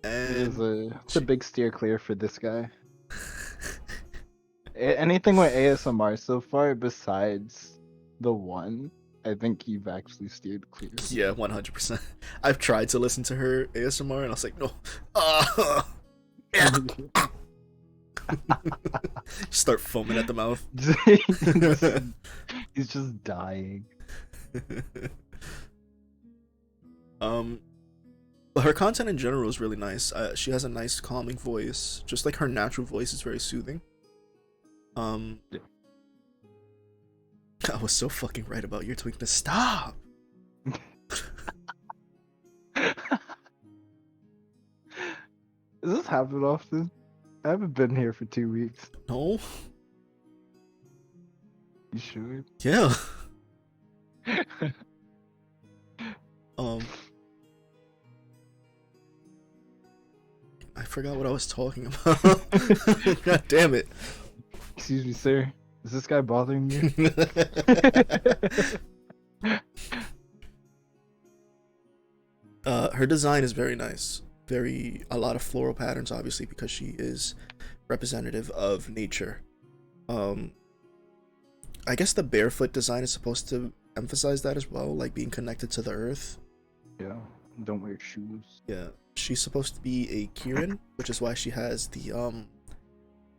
And it's a big steer clear for this guy. Anything with ASMR so far besides the one, I think you've actually steered clear. Yeah, 100%. I've tried to listen to her ASMR and I was like, no. Start foaming at the mouth. He's just dying. But her content in general is really nice. She has a nice calming voice. Just like her natural voice is very soothing. I was so fucking right about your tweak to stop. Does this happen often? I haven't been here for 2 weeks. No? You sure? Yeah. I forgot what I was talking about. God damn it. Excuse me, sir. Is this guy bothering you? Her design is very nice. A lot of floral patterns, obviously, because she is representative of nature. I guess the barefoot design is supposed to emphasize that as well, like being connected to the earth. Yeah, don't wear shoes. Yeah, she's supposed to be a Kirin, which is why she has the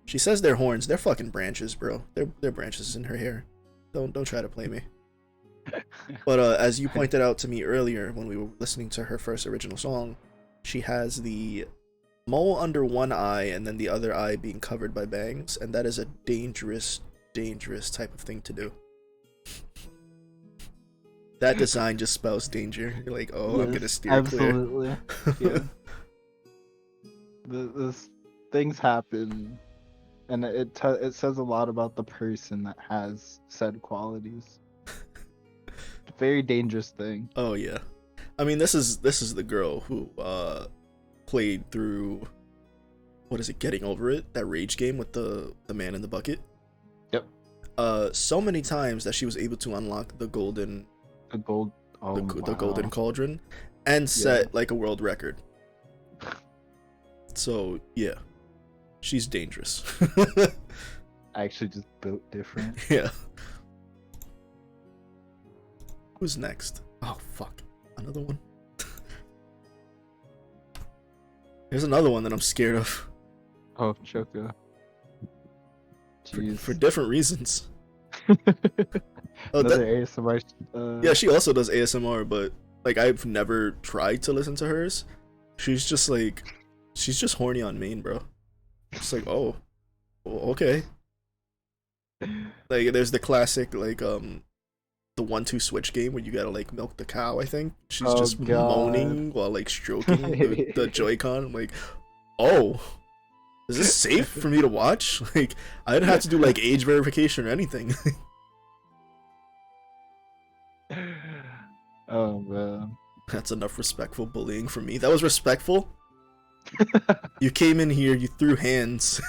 she says they're horns. They're fucking branches, bro. They're branches in her hair. Don't try to play me. But as you pointed out to me earlier when we were listening to her first original song, she has the mole under one eye and then the other eye being covered by bangs, and that is a dangerous type of thing to do. That design just spells danger. You're like, oh, yes, I'm gonna steer absolutely. Clear. Yeah. Things happen, and it says a lot about the person that has said qualities. Very dangerous thing. Oh yeah, I mean this is the girl who played through, what is it, Getting Over It, that rage game with the man in the bucket. Yep. So many times that she was able to unlock the golden cauldron and set like a world record. So yeah, she's dangerous. actually just built different. Yeah. Who's next? Oh fuck. Another one. There's another one that I'm scared of. Oh, Choco. For Jeez. different reasons. Oh, Another ASMR. yeah, she also does ASMR, but like I've never tried to listen to hers. She's just horny on main, bro. It's like, oh, okay. Like there's the classic like the 1-2 switch game where you gotta like milk the cow. I think she's just moaning while like stroking the Joy-Con. I'm like, oh, is this safe for me to watch? Like I didn't have to do like age verification or anything. Oh man. That's enough respectful bullying for me. That was respectful. You came in here, you threw hands.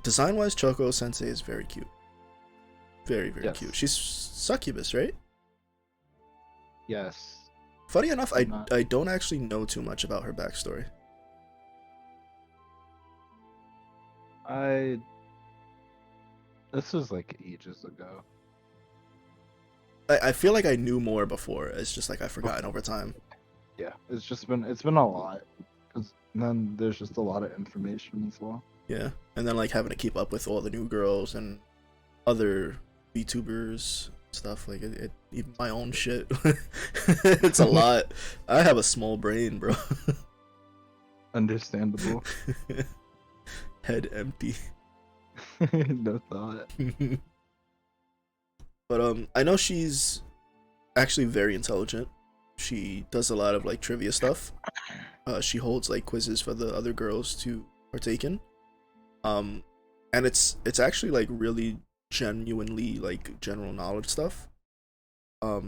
Design wise, Choco Sensei is very cute. Very cute. She's succubus, right? Yes. Funny enough, I don't actually know too much about her backstory. This was like ages ago. I feel like I knew more before. It's just like I've forgotten over time. Yeah, it's been a lot. Cause then there's just a lot of information as well. Yeah, and then like having to keep up with all the new girls and other VTubers stuff. Like even my own shit. It's a lot. I have a small brain, bro. Understandable. Head empty. No thought. But I know she's actually very intelligent. She does a lot of like trivia stuff. She holds like quizzes for the other girls to partake in. And it's actually like really genuinely like general knowledge stuff. At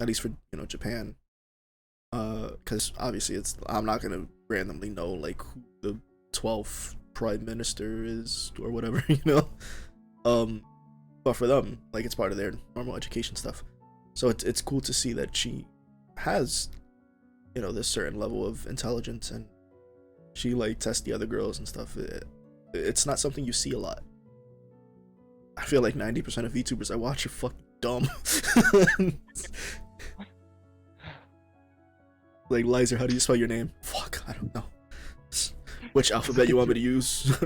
least for Japan. Because obviously I'm not gonna randomly know like who the 12th prime minister is or whatever, but for them, like, it's part of their normal education stuff. So it's cool to see that she has this certain level of intelligence, and she like tests the other girls and stuff. It's not something you see a lot. I feel like 90% of VTubers I watch are fucking dumb. Like, Lizer, how do you spell your name? Fuck, I don't know. Which alphabet you want me to use?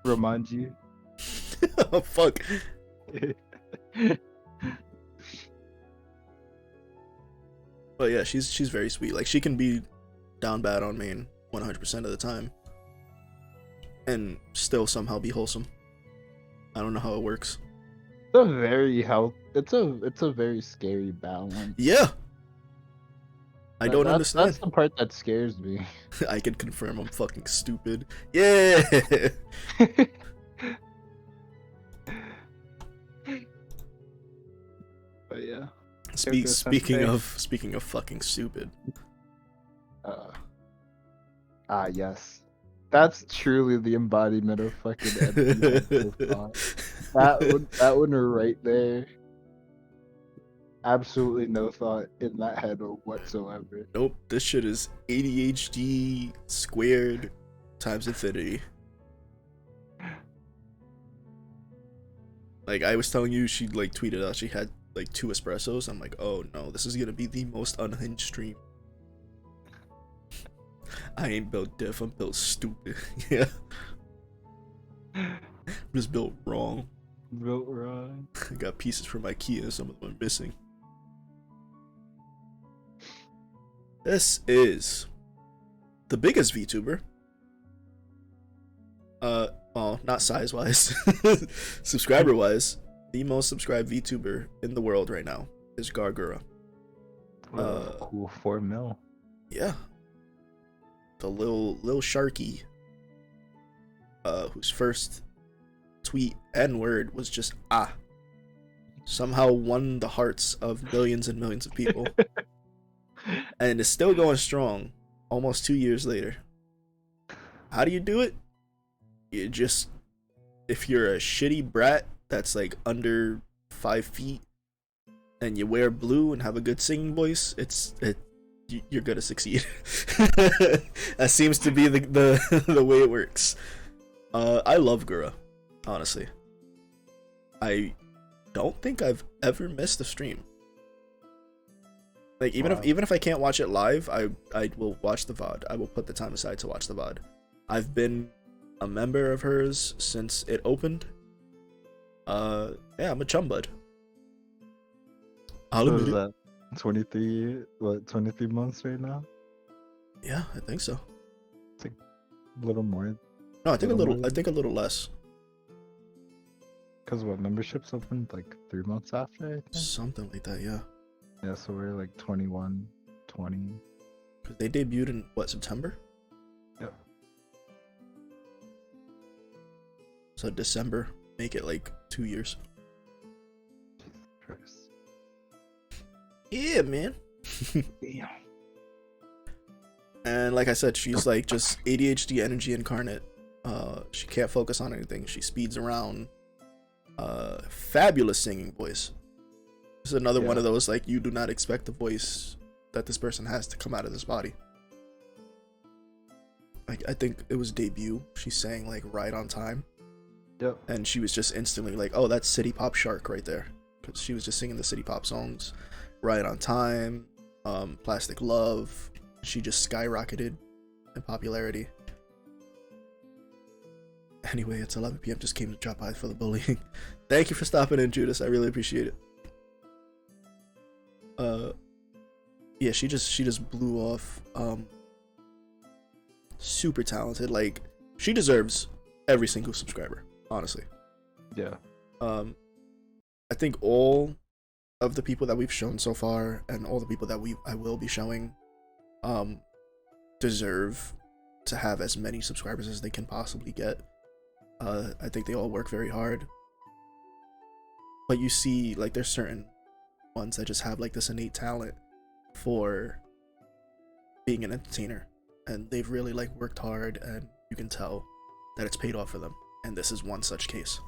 Romanji. Oh, fuck. But yeah, she's very sweet. Like, she can be down bad on main 100% of the time and still somehow be wholesome. I don't know how it works. It's a very scary balance. Yeah. I don't understand. That's the part that scares me. I can confirm I'm fucking stupid. Yeah. But yeah. Speaking of fucking stupid. Yes. That's truly the embodiment of fucking empty thought. That one right there. Absolutely no thought in that head whatsoever. Nope, this shit is ADHD squared times infinity. Like, I was telling you, she like tweeted out she had like 2 espressos. I'm like, oh no, this is gonna be the most unhinged stream. I ain't built diff, I'm built stupid. Yeah. I'm just built wrong. Built wrong. I got pieces from IKEA, some of them are missing. This is the biggest VTuber. Well, not size-wise. Subscriber-wise, the most subscribed VTuber in the world right now is Gargura. Cool, 4 mil. Yeah. The little Sharky, whose first tweet and word was just somehow won the hearts of millions and millions of people. And is still going strong almost 2 years later. How do you do it? You just, if you're a shitty brat that's like under 5 feet and you wear blue and have a good singing voice, you're gonna succeed. That seems to be the way it works. I love Gura, honestly. I don't think I've ever missed a stream. Like even if I can't watch it live, I will watch the VOD. I will put the time aside to watch the VOD. I've been a member of hers since it opened. Yeah, I'm a chum bud. What is that? 23 months right now? Yeah, I think so. It's like a little more. No, I think a little less. Cause what, memberships opened like 3 months after, I think? Something like that, yeah. Yeah, so we're like 21, 20. Cause they debuted in what, September? Yep. So December, make it like 2 years. Jesus Christ. Yeah, man. Damn. And like I said, she's like just ADHD energy incarnate. She can't focus on anything. She speeds around. Fabulous singing voice. This is another one of those, like, you do not expect the voice that this person has to come out of this body. Like, I think it was debut. She sang like Right on Time. Yep. And she was just instantly like, oh, that's City Pop Shark right there. Because she was just singing the City Pop songs. Right on Time, Plastic Love. She just skyrocketed in popularity. Anyway, it's 11 p.m. Just came to drop by for the bullying. Thank you for stopping in, Judas. I really appreciate it. Yeah, she just blew off. Super talented. Like, she deserves every single subscriber, honestly. Yeah. I think all of the people that we've shown so far and all the people that I will be showing deserve to have as many subscribers as they can possibly get. I think they all work very hard. But you see, like, there's certain ones that just have like this innate talent for being an entertainer, and they've really like worked hard, and you can tell that it's paid off for them. And this is one such case.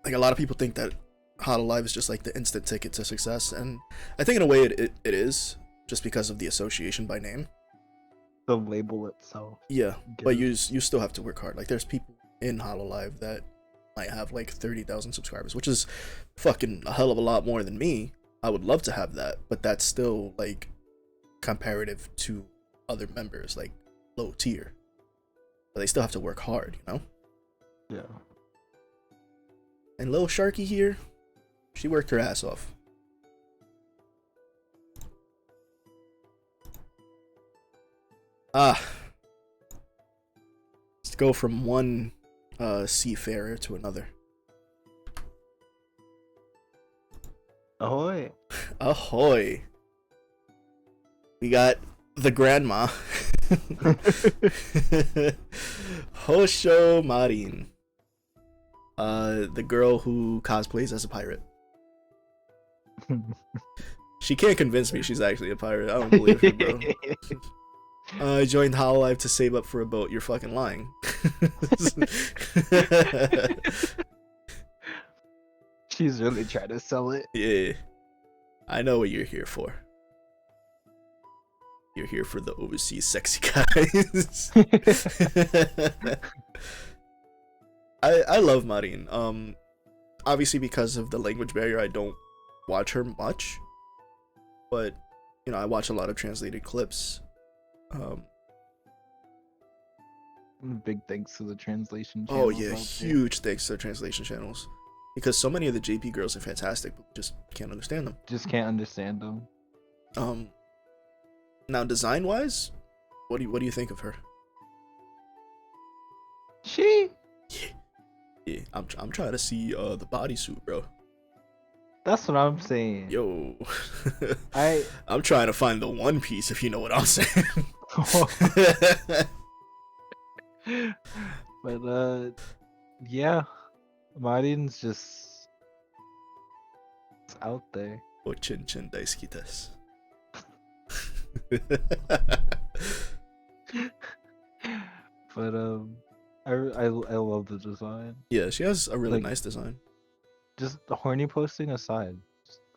Like, a lot of people think that Hot Alive is just like the instant ticket to success, and I think in a way it is, just because of the association by name. The label itself. Yeah, but you still have to work hard. Like, there's people in Hot Alive that might have like 30,000 subscribers, which is fucking a hell of a lot more than me. I would love to have that, but that's still like comparative to other members, like low tier. But they still have to work hard, you know? Yeah. And Lil Sharky here, she worked her ass off. Let's go from one seafarer to another. Ahoy. Ahoy. We got the grandma. Hosho Marin. The girl who cosplays as a pirate. She can't convince me she's actually a pirate. I don't believe her, bro. I joined Hololive to save up for a boat. You're fucking lying. She's really trying to sell it. Yeah. I know what you're here for. You're here for the overseas sexy guys. I love Marin. Obviously because of the language barrier, I don't watch her much. But, you know, I watch a lot of translated clips. Big thanks to the translation channels. Oh yeah, huge thanks to the translation channels. Because so many of the JP girls are fantastic, but we just can't understand them. Just can't understand them. Now design wise, what do you think of her? She? Yeah, I'm trying to see the bodysuit, bro. That's what I'm saying. Yo, I'm trying to find the one piece, if you know what I'm saying. But yeah, Marin's just out there. O chin chin daisuki desu. But I love the design. Yeah, she has a really nice design. Just the horny posting aside,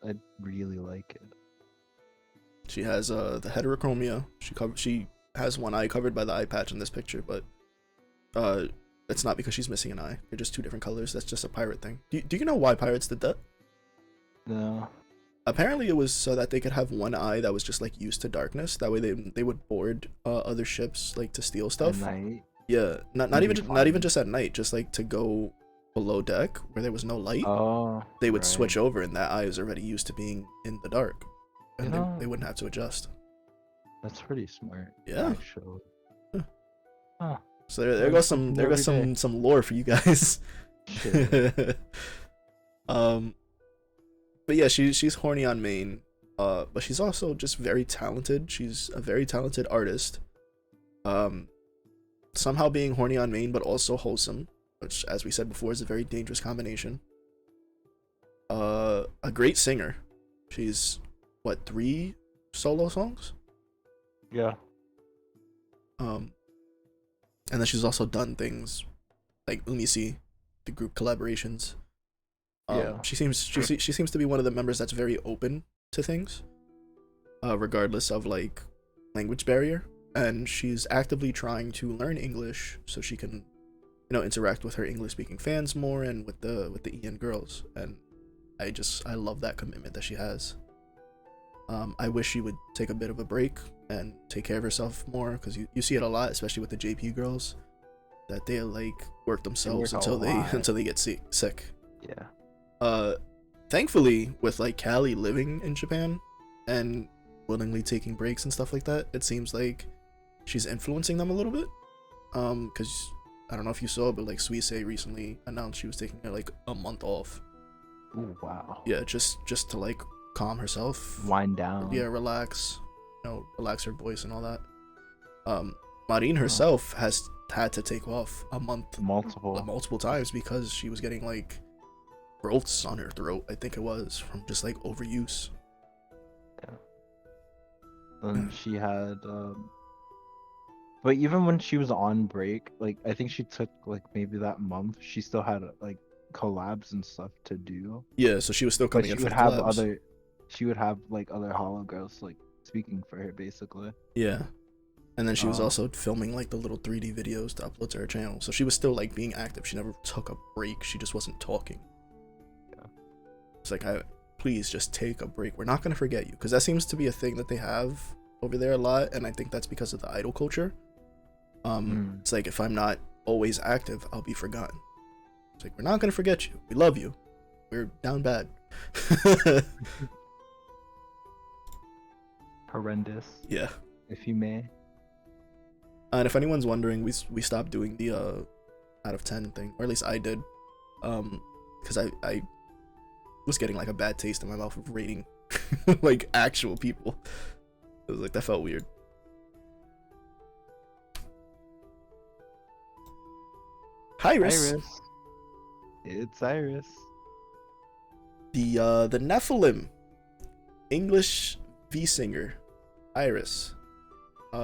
I really like it. She has the heterochromia. She has one eye covered by the eye patch in this picture, but it's not because she's missing an eye. They're just two different colors. That's just a pirate thing. Do you know why pirates did that? No. Apparently it was so that they could have one eye that was just like used to darkness. That way they would board other ships like to steal stuff. At night. Yeah, not even just at night, just like to go below deck where there was no light. Oh. They would right. switch over, and that eye is already used to being in the dark, and they wouldn't have to adjust. That's pretty smart. Yeah. Actually. Yeah. Huh. So there goes some lore for you guys. Shit. But yeah, she's horny on main, but she's also just very talented. She's a very talented artist. Somehow being horny on main, but also wholesome, which, as we said before, is a very dangerous combination. A great singer. She's what, 3 solo songs? Yeah. And then she's also done things like Umisi, the group collaborations. Yeah. She seems to be one of the members that's very open to things, regardless of like language barrier. And she's actively trying to learn English so she can, interact with her English-speaking fans more and with the EN girls. And I love that commitment that she has. I wish she would take a bit of a break and take care of herself more, because you see it a lot, especially with the JP girls, that they like work themselves until they get sick. Yeah. Thankfully, with like Callie living in Japan and willingly taking breaks and stuff like that, it seems like she's influencing them a little bit. Because I don't know if you saw, but like Suisse recently announced she was taking like a month off. Ooh, wow. Yeah, just to like calm herself, Wind down. yeah, relax, relax her voice and all that. Marine herself has had to take off a month multiple times because she was getting like growths on her throat, I think it was, from just like overuse. Yeah. And she had but even when she was on break, like I think she took like maybe that month, she still had like collabs and stuff to do. Yeah, so she was still coming in for collabs. She would have like other holo girls like speaking for her basically. Yeah. And then she was also filming like the little 3D videos to upload to her channel. So she was still like being active. She never took a break. She just wasn't talking. Yeah. It's like, please just take a break. We're not going to forget you. Because that seems to be a thing that they have over there a lot. And I think that's because of the idol culture. It's like, if I'm not always active, I'll be forgotten. It's like, we're not going to forget you. We love you. We're down bad. Horrendous. Yeah. If you may. And if anyone's wondering, we stopped doing the out of 10 thing, or at least I did, because I was getting like a bad taste in my mouth of rating like actual people. It was like, that felt weird. Iris. It's Iris. The Nephilim English V singer, Iris.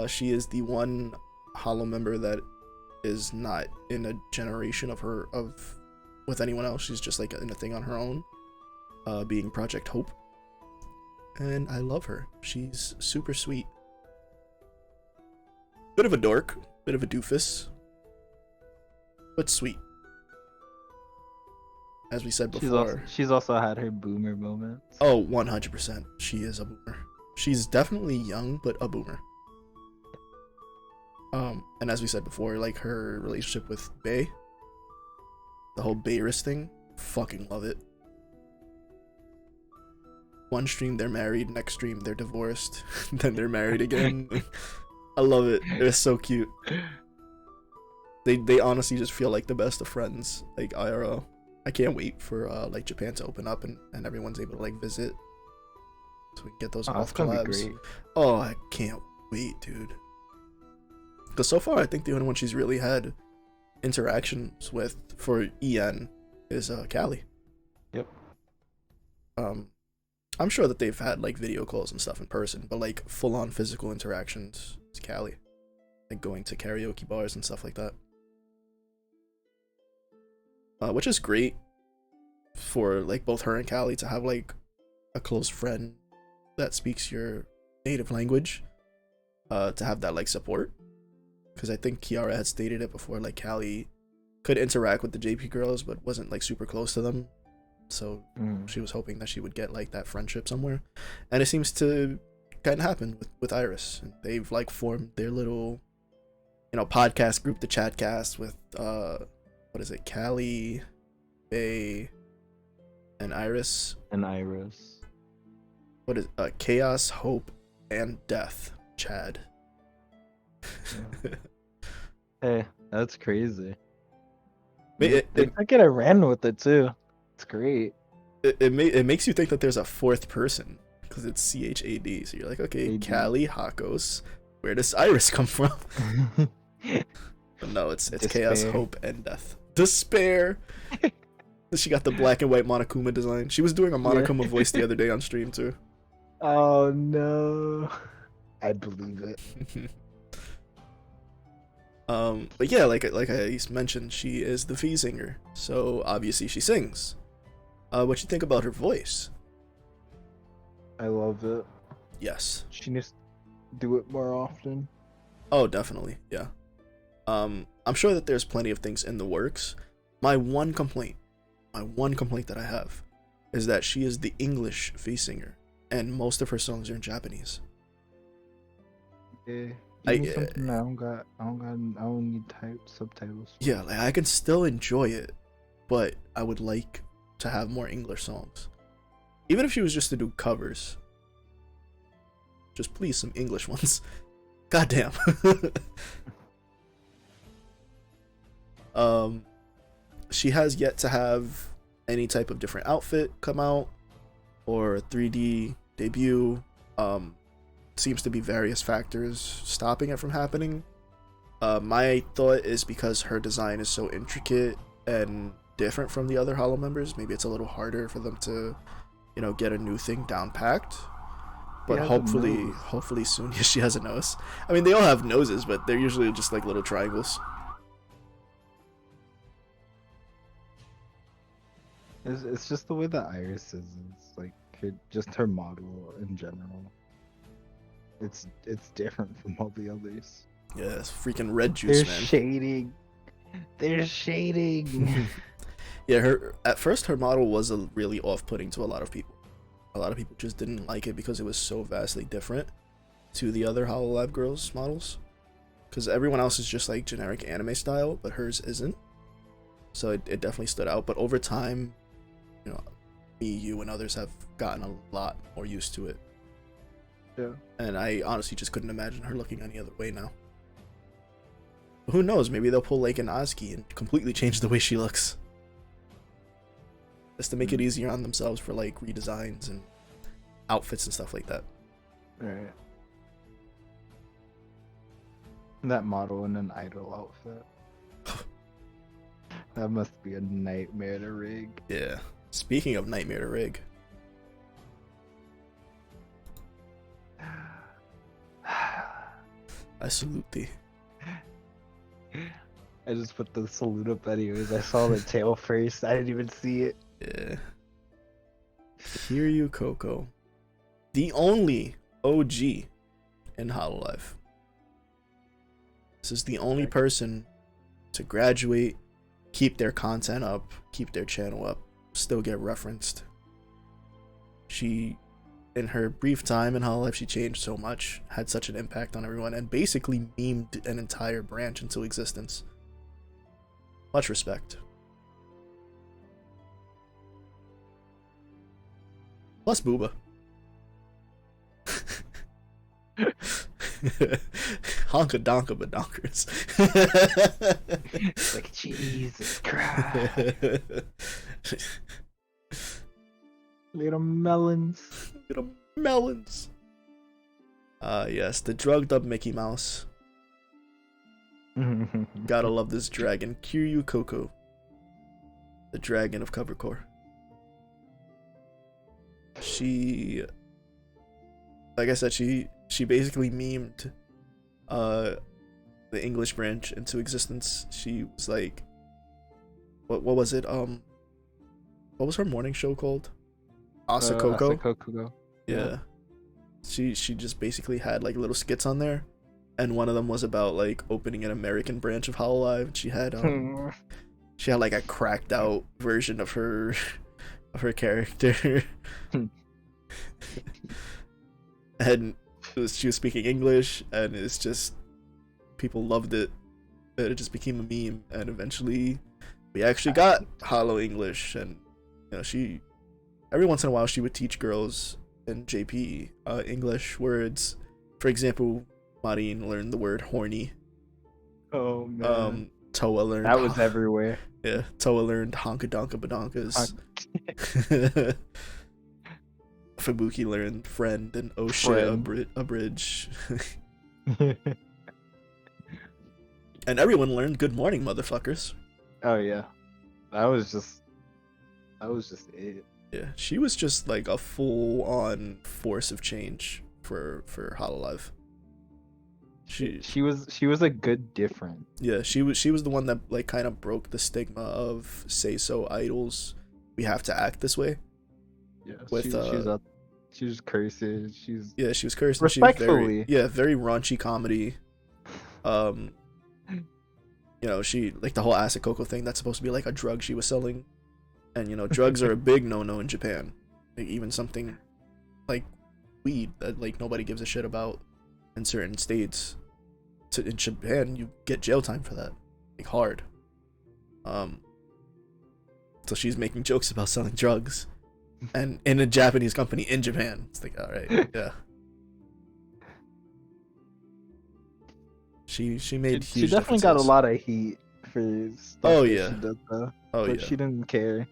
She is the one Hollow member that is not in a generation with anyone else. She's just like in a thing on her own, being Project Hope. And I love her. She's super sweet. Bit of a dork, bit of a doofus, but sweet. As we said before. She's also had her boomer moments. Oh, 100%. She is a boomer. She's definitely young, but a boomer. And as we said before, like her relationship with Bae, the whole Bayris thing, fucking love it. One stream they're married, next stream they're divorced, then they're married again. I love it. It's so cute. They honestly just feel like the best of friends, like IRL. I can't wait for like Japan to open up and everyone's able to like visit, so we can get those off collabs. Oh, I can't wait, dude. Because so far, I think the only one she's really had interactions with for EN is Callie. Yep. I'm sure that they've had like video calls and stuff in person, but like full-on physical interactions is Callie. Like going to karaoke bars and stuff like that. Which is great for like both her and Callie to have like a close friend that speaks your native language, to have that like support. Because I think Kiara had stated it before, like Callie could interact with the JP girls but wasn't like super close to them, so she was hoping that she would get like that friendship somewhere, and it seems to kind of happen with Iris. And they've like formed their little, podcast group, the Chatcast, with what is it, Callie, Bay, and Iris. What is Chaos, Hope, and Death, Chad. Hey, that's crazy. They I ran with it too. It's great. It makes you think that there's a fourth person because it's CHAD. So you're like, okay, AD. Callie, Hakos, where does Iris come from? But no, it's Chaos, Hope, and Death. Despair. She got the black and white Monokuma design. She was doing a Monokuma voice the other day on stream too. Oh no, I believe it. But yeah, like I mentioned, she is the V singer, so obviously she sings. What you think about her voice? I love it. Yes. She needs to do it more often. Oh, definitely, yeah. I'm sure that there's plenty of things in the works. My one complaint that I have is that she is the English V singer, and most of her songs are in Japanese. Yeah. I don't need subtitles. Yeah, like I can still enjoy it, but I would like to have more English songs. Even if she was just to do covers. Just please some English ones. Goddamn. She has yet to have any type of different outfit come out or 3D debut. Seems to be various factors stopping it from happening. My thought is because her design is so intricate and different from the other Hollow members, maybe it's a little harder for them to, get a new thing down packed. But hopefully soon. Yes, she has a nose. I mean, they all have noses, but they're usually just like little triangles. It's just the way that Iris is. It's like just her model in general. It's different from all the others. Yeah, it's freaking red juice, man. They're shading. Yeah, at first her model was really off-putting to a lot of people. A lot of people just didn't like it because it was so vastly different to the other Hololab girls models. Because everyone else is just like generic anime style, but hers isn't. So it definitely stood out. But over time, me, you, and others have gotten a lot more used to it. Yeah. And I honestly just couldn't imagine her looking any other way now. But who knows? Maybe they'll pull like an Ozki and completely change the way she looks. Just to make it easier on themselves for like redesigns and outfits and stuff like that. Right. That model in an idol outfit. That must be a nightmare to rig. Yeah. Speaking of nightmare to rig. I salute thee. I just put the salute up anyways. I saw the tail first. I didn't even see it. Yeah. Kiryu Coco. The only OG in Hololive. This is the only person to graduate, keep their content up, keep their channel up, still get referenced. She, in her brief time in Hololive, she changed so much, had such an impact on everyone, and basically memed an entire branch into existence. Much respect. Plus Booba. Honka donka badonkers. Like, Jesus Christ. Little melons. Little melons. Yes, the drugged up Mickey Mouse. Gotta love this dragon. Kiryu Coco. The dragon of Covercore. She, like I said, she basically memed the English branch into existence. She was like, what was it? What was her morning show called? Asakoko. Asakoko. Yeah. She just basically had like little skits on there, and one of them was about like opening an American branch of Hololive. She had like a cracked out version of her character. And she was speaking English, and it's just people loved it. And it just became a meme, and eventually we actually got Hollow English. And she every once in a while she would teach girls in JP English words. For example, Marine learned the word horny. Oh man. Toa learned that was everywhere. Yeah, Toa learned honka donka badonkas. Fubuki learned friend and oh shit a bridge. And everyone learned good morning, motherfuckers. Oh yeah. That was just it. Yeah, she was just like a full on force of change for Hololive. She was a good different. Yeah, she was the one that like kind of broke the stigma of say so idols. We have to act this way. Yeah, with she was cursing. She was cursing. Respectfully. She was very raunchy comedy. She like the whole Asakoko thing. That's supposed to be like a drug she was selling, and drugs are a big no in Japan. Like, even something like weed that like nobody gives a shit about in certain states. In Japan, you get jail time for that, like hard. So she's making jokes about selling drugs, and in a Japanese company in Japan. It's like, all right, yeah. She made huge. She definitely got a lot of heat for stuff she did though. But she didn't care.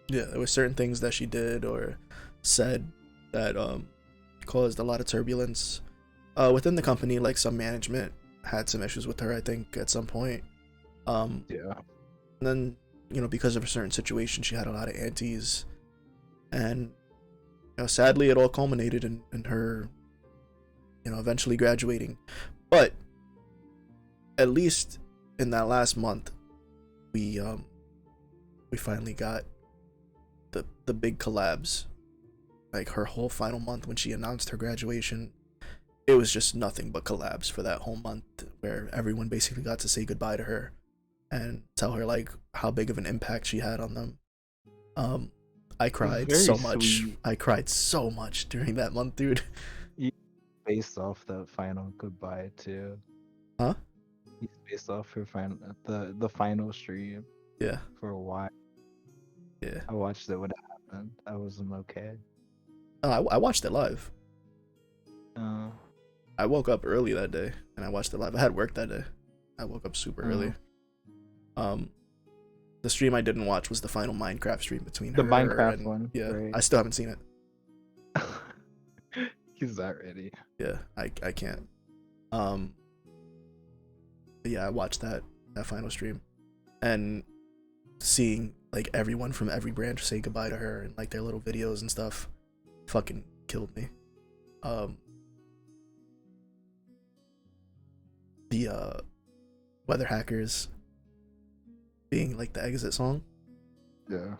Yeah, there were certain things that she did or said that caused a lot of turbulence within the company. Like some management had some issues with her, I think, at some point. And then because of a certain situation, she had a lot of antis, and sadly, it all culminated in her eventually graduating. But at least in that last month, we finally got the big collabs. Like her whole final month when she announced her graduation, it was just nothing but collabs for that whole month, where everyone basically got to say goodbye to her and tell her like how big of an impact she had on them. I cried so much. I cried so much during that month, dude. Based off the final goodbye too. Huh? He's based off her the final stream. Yeah. For a while. Yeah. I watched it when it happened. I wasn't okay. I watched it live. Oh. I woke up early that day and I watched it live. I had work that day. I woke up super early. The stream I didn't watch was the final Minecraft stream between her. The Minecraft one. Yeah. Right. I still haven't seen it. He's not ready. Yeah, I can't. But yeah, I watched that final stream, and seeing like everyone from every branch say goodbye to her and like their little videos and stuff, fucking killed me. The Weather Hackers being like the exit song. Yeah.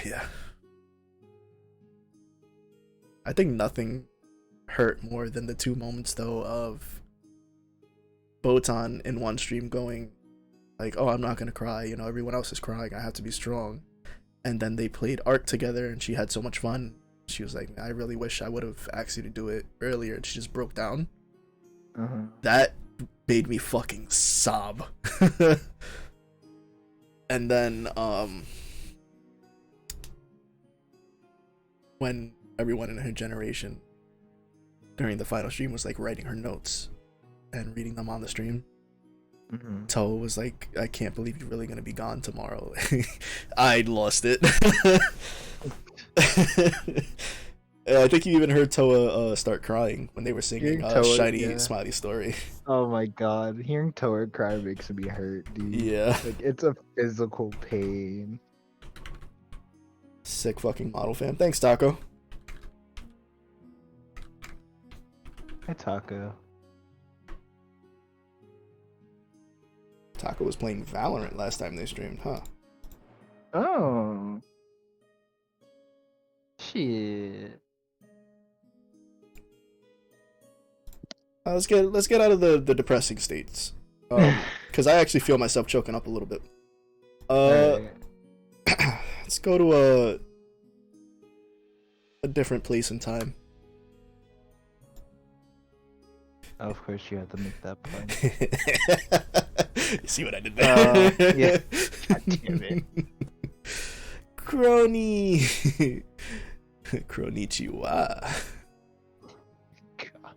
Yeah. I think nothing hurt more than the two moments though of Botan in one stream going like, oh, I'm not gonna cry, everyone else is crying, I have to be strong. And then they played Ark together and she had so much fun. She was like, I really wish I would have asked you to do it earlier, and she just broke down. That made me fucking sob. And then when everyone in her generation during the final stream was like writing her notes and reading them on the stream, Toa was like, I can't believe you're really gonna be gone tomorrow. I lost it. I think you even heard Toa start crying when they were singing Shiny Smiley Story. Oh my god, hearing Toa cry makes me hurt, dude. Yeah. Like, it's a physical pain. Sick fucking model fam. Thanks, Taco. Hi, Taco. Taco was playing Valorant last time they streamed, huh? Oh. Shit. Let's get out of the depressing states. Because I actually feel myself choking up a little bit. Alright. Let's go to a different place and time. Of course, you had to make that pun. You see what I did there? Yeah. God damn it. Crony. Kronichiwa. God.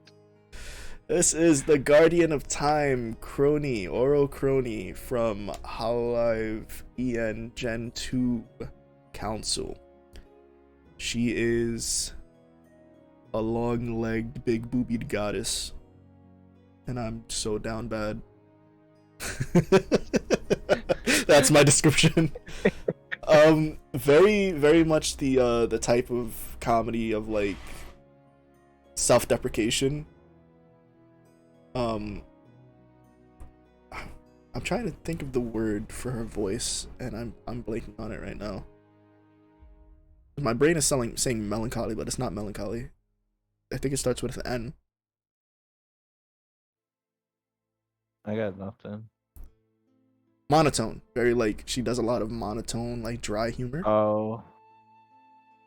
This is the Guardian of Time, Crony, Oro Crony from Hololive EN Gen 2 Council. She is a long-legged, big-boobied goddess. And I'm so down bad. That's my description. Very, very much the type of comedy of like self-deprecation. I'm trying to think of the word for her voice, and I'm blanking on it right now. My brain is saying melancholy, but it's not melancholy. I think it starts with an N. I got nothing. Monotone. Very like she does a lot of monotone, like dry humor. Oh.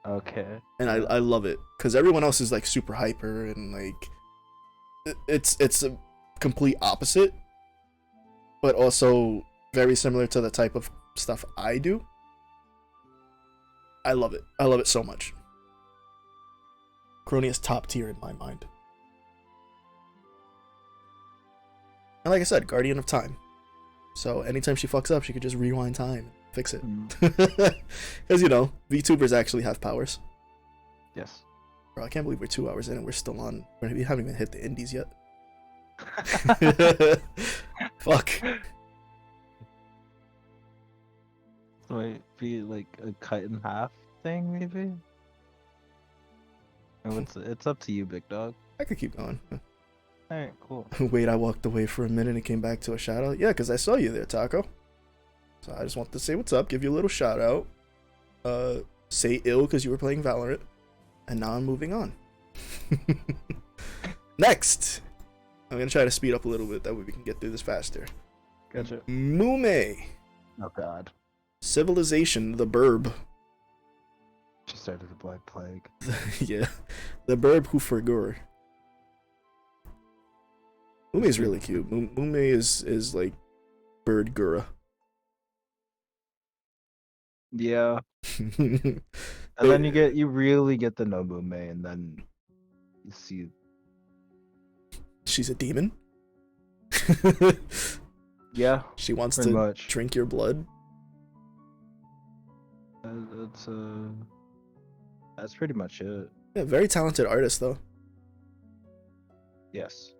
Okay. And I love it because everyone else is like super hyper and like it's a complete opposite, but also very similar to the type of stuff I do. I love it. I love it so much. Crony is top tier in my mind. And like I said, Guardian of Time. So anytime she fucks up, she could just rewind time and fix it. Because, you know, VTubers actually have powers. Yes. Bro, I can't believe we're 2 hours in and we're still on. We haven't even hit the indies yet. Fuck. Might be like a cut in half thing, maybe? Or it's up to you, big dog. I could keep going. Alright, cool. Wait, I walked away for a minute and came back to a shout out. Yeah, because I saw you there, Taco. So I just wanted to say what's up, give you a little shout out. Say ill because you were playing Valorant. And now I'm moving on. Next! I'm going to try to speed up a little bit, that way we can get through this faster. Gotcha. Mume. Oh god. Civilization, the burb. She started the Black Plague. Yeah. The burb who forgot. Mume is really cute. Mume is like bird Gura. Yeah. And then you really get the know Mume, and then you see she's a demon. yeah. She wants pretty to much. drink your blood. That's pretty much it. Yeah, very talented artist though. Yes.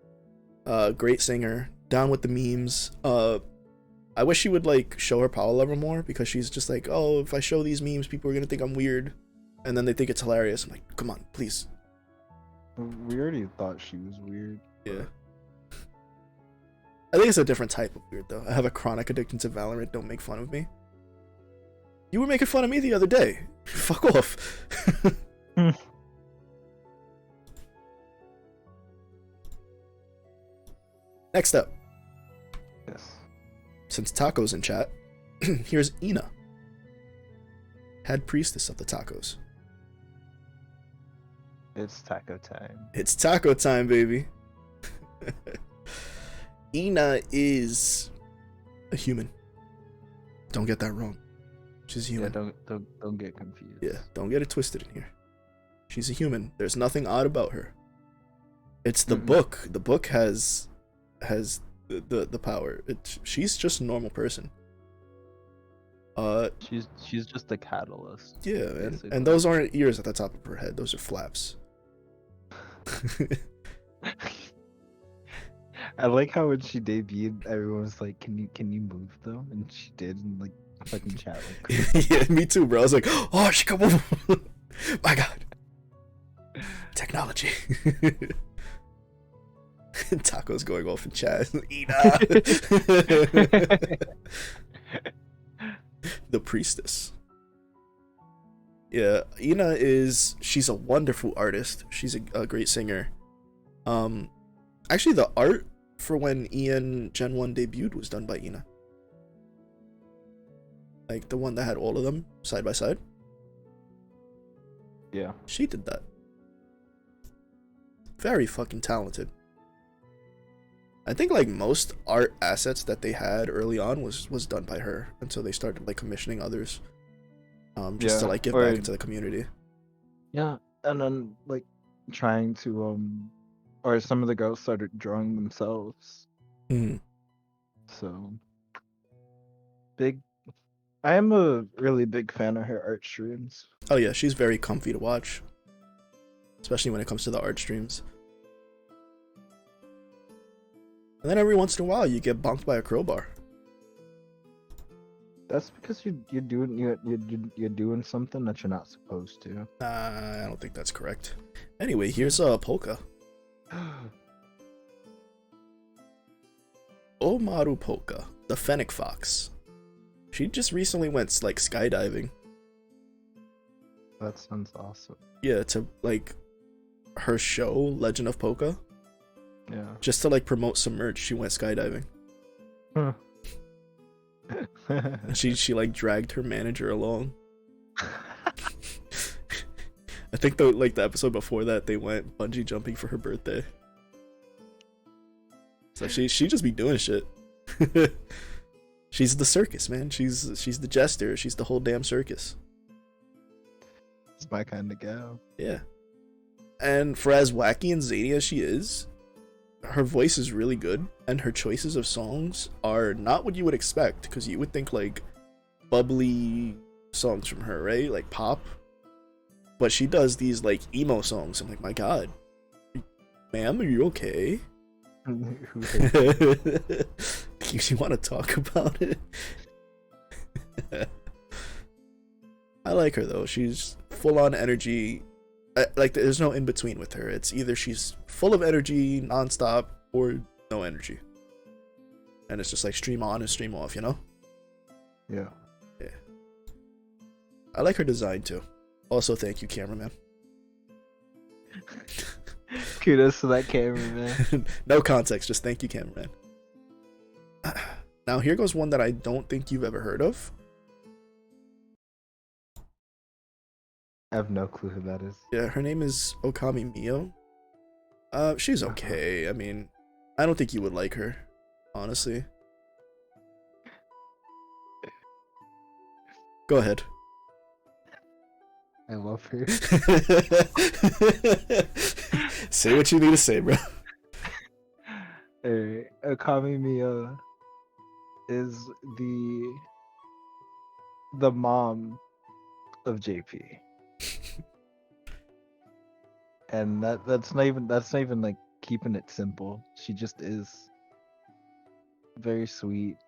Great singer. Down with the memes. I wish she would like show her power level more because she's just like, oh, if I show these memes, people are gonna think I'm weird, and then they think it's hilarious. I'm like, come on, please. We already thought she was weird. Yeah. I think it's a different type of weird though. I have a chronic addiction to Valorant. Don't make fun of me. You were making fun of me the other day. Fuck off. Next up. Yes. Since Taco's in chat, here's Ina. Head priestess of the tacos. It's taco time. It's taco time, baby. Ina is a human. Don't get that wrong. She's human. Yeah, don't get confused. Yeah, don't get it twisted in here. She's a human. There's nothing odd about her. It's the book. The book has the power. She's just a normal person. She's just a catalyst. Yeah, and those aren't ears at the top of her head. Those are flaps. I like how when she debuted, everyone was like, "Can you move though?" And she did, and like fucking chat like. Yeah, me too, bro. I was like, "Oh, she come over!" My God, technology. Taco's going off in chat. Ina. The priestess. Yeah, she's a wonderful artist. She's a great singer. Um, Actually, the art for when Ian Gen 1 debuted was done by Ina. Like the one that had all of them side by side. Yeah. She did that. Very fucking talented. I think like most art assets that they had early on was done by her until they started like commissioning others. Just to like give back into the community. Yeah, and then like trying to or some of the girls started drawing themselves. Mm. So big. I am a really big fan of her art streams. Oh yeah, she's very comfy to watch, especially when it comes to the art streams. And then every once in a while, you get bonked by a crowbar. That's because you're doing something that you're not supposed to. I don't think that's correct. Anyway, here's a Polka. Omaru Polka, the Fennec Fox. She just recently went like skydiving. That sounds awesome. Yeah, to like her show, Legend of Polka. Yeah. Just to like promote some merch, she went skydiving. Huh. And she like dragged her manager along. I think the episode before that they went bungee jumping for her birthday. So she just be doing shit. She's the circus, man. She's the jester. She's the whole damn circus. It's my kind of gal. Yeah. And for as wacky and zany as she is, her voice is really good, and her choices of songs are not what you would expect, because you would think like bubbly songs from her, right? Like pop. But she does these like emo songs. I'm like, my god, ma'am, are you okay? You want to talk about it? I like her though. She's full on energy. Like there's no in between with her. It's either she's full of energy nonstop or no energy, and it's just like stream on and stream off, you know? Yeah. Yeah. I like her design too. Also, thank you, cameraman. Kudos to that cameraman. No context, just thank you, cameraman. Now here goes one that I don't think you've ever heard of. I have no clue who that is. Yeah, her name is Okami Mio. She's okay. I mean, I don't think you would like her, honestly. Go ahead. I love her. Say what you need to say, bro. Hey, Okami Mia is the mom of JP. And that's not even like keeping it simple. She just is very sweet,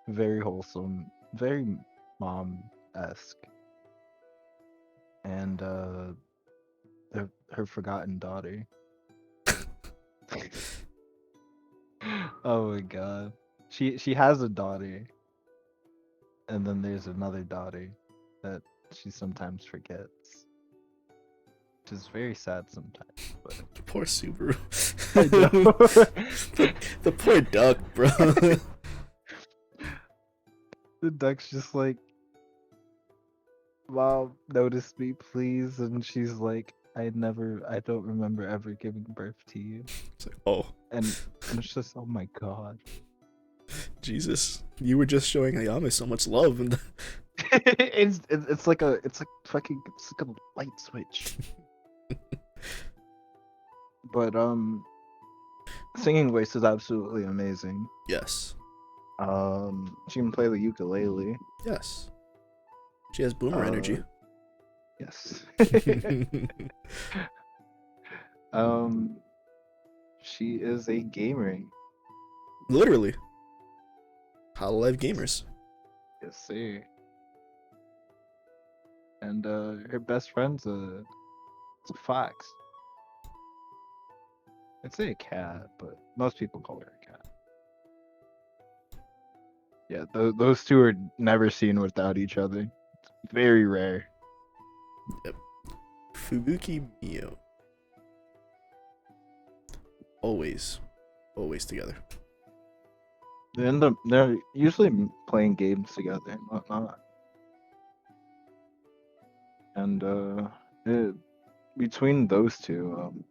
very wholesome, very mom-esque. And her forgotten daughter. Oh my god. She has a daughter. And then there's another daughter that she sometimes forgets. Which is very sad sometimes, but Poor Subaru. I know. the poor duck, bro. The duck's just like, Mom, notice me, please. And she's like, I don't remember ever giving birth to you. It's like, oh. And it's just, oh my god. Jesus. You were just showing Ayame so much love. And it's like a light switch. But singing voice is absolutely amazing. Yes. She can play the ukulele. Yes. She has boomer energy. Yes. She is a gamer. Literally. Hololive gamers. Yes, sir. And her best friend's a fox. I'd say a cat, but most people call her a cat. Yeah, those two are never seen without each other. Very rare. Yep. Fubuki Mio. Always together. They're usually playing games together and whatnot. And between those two,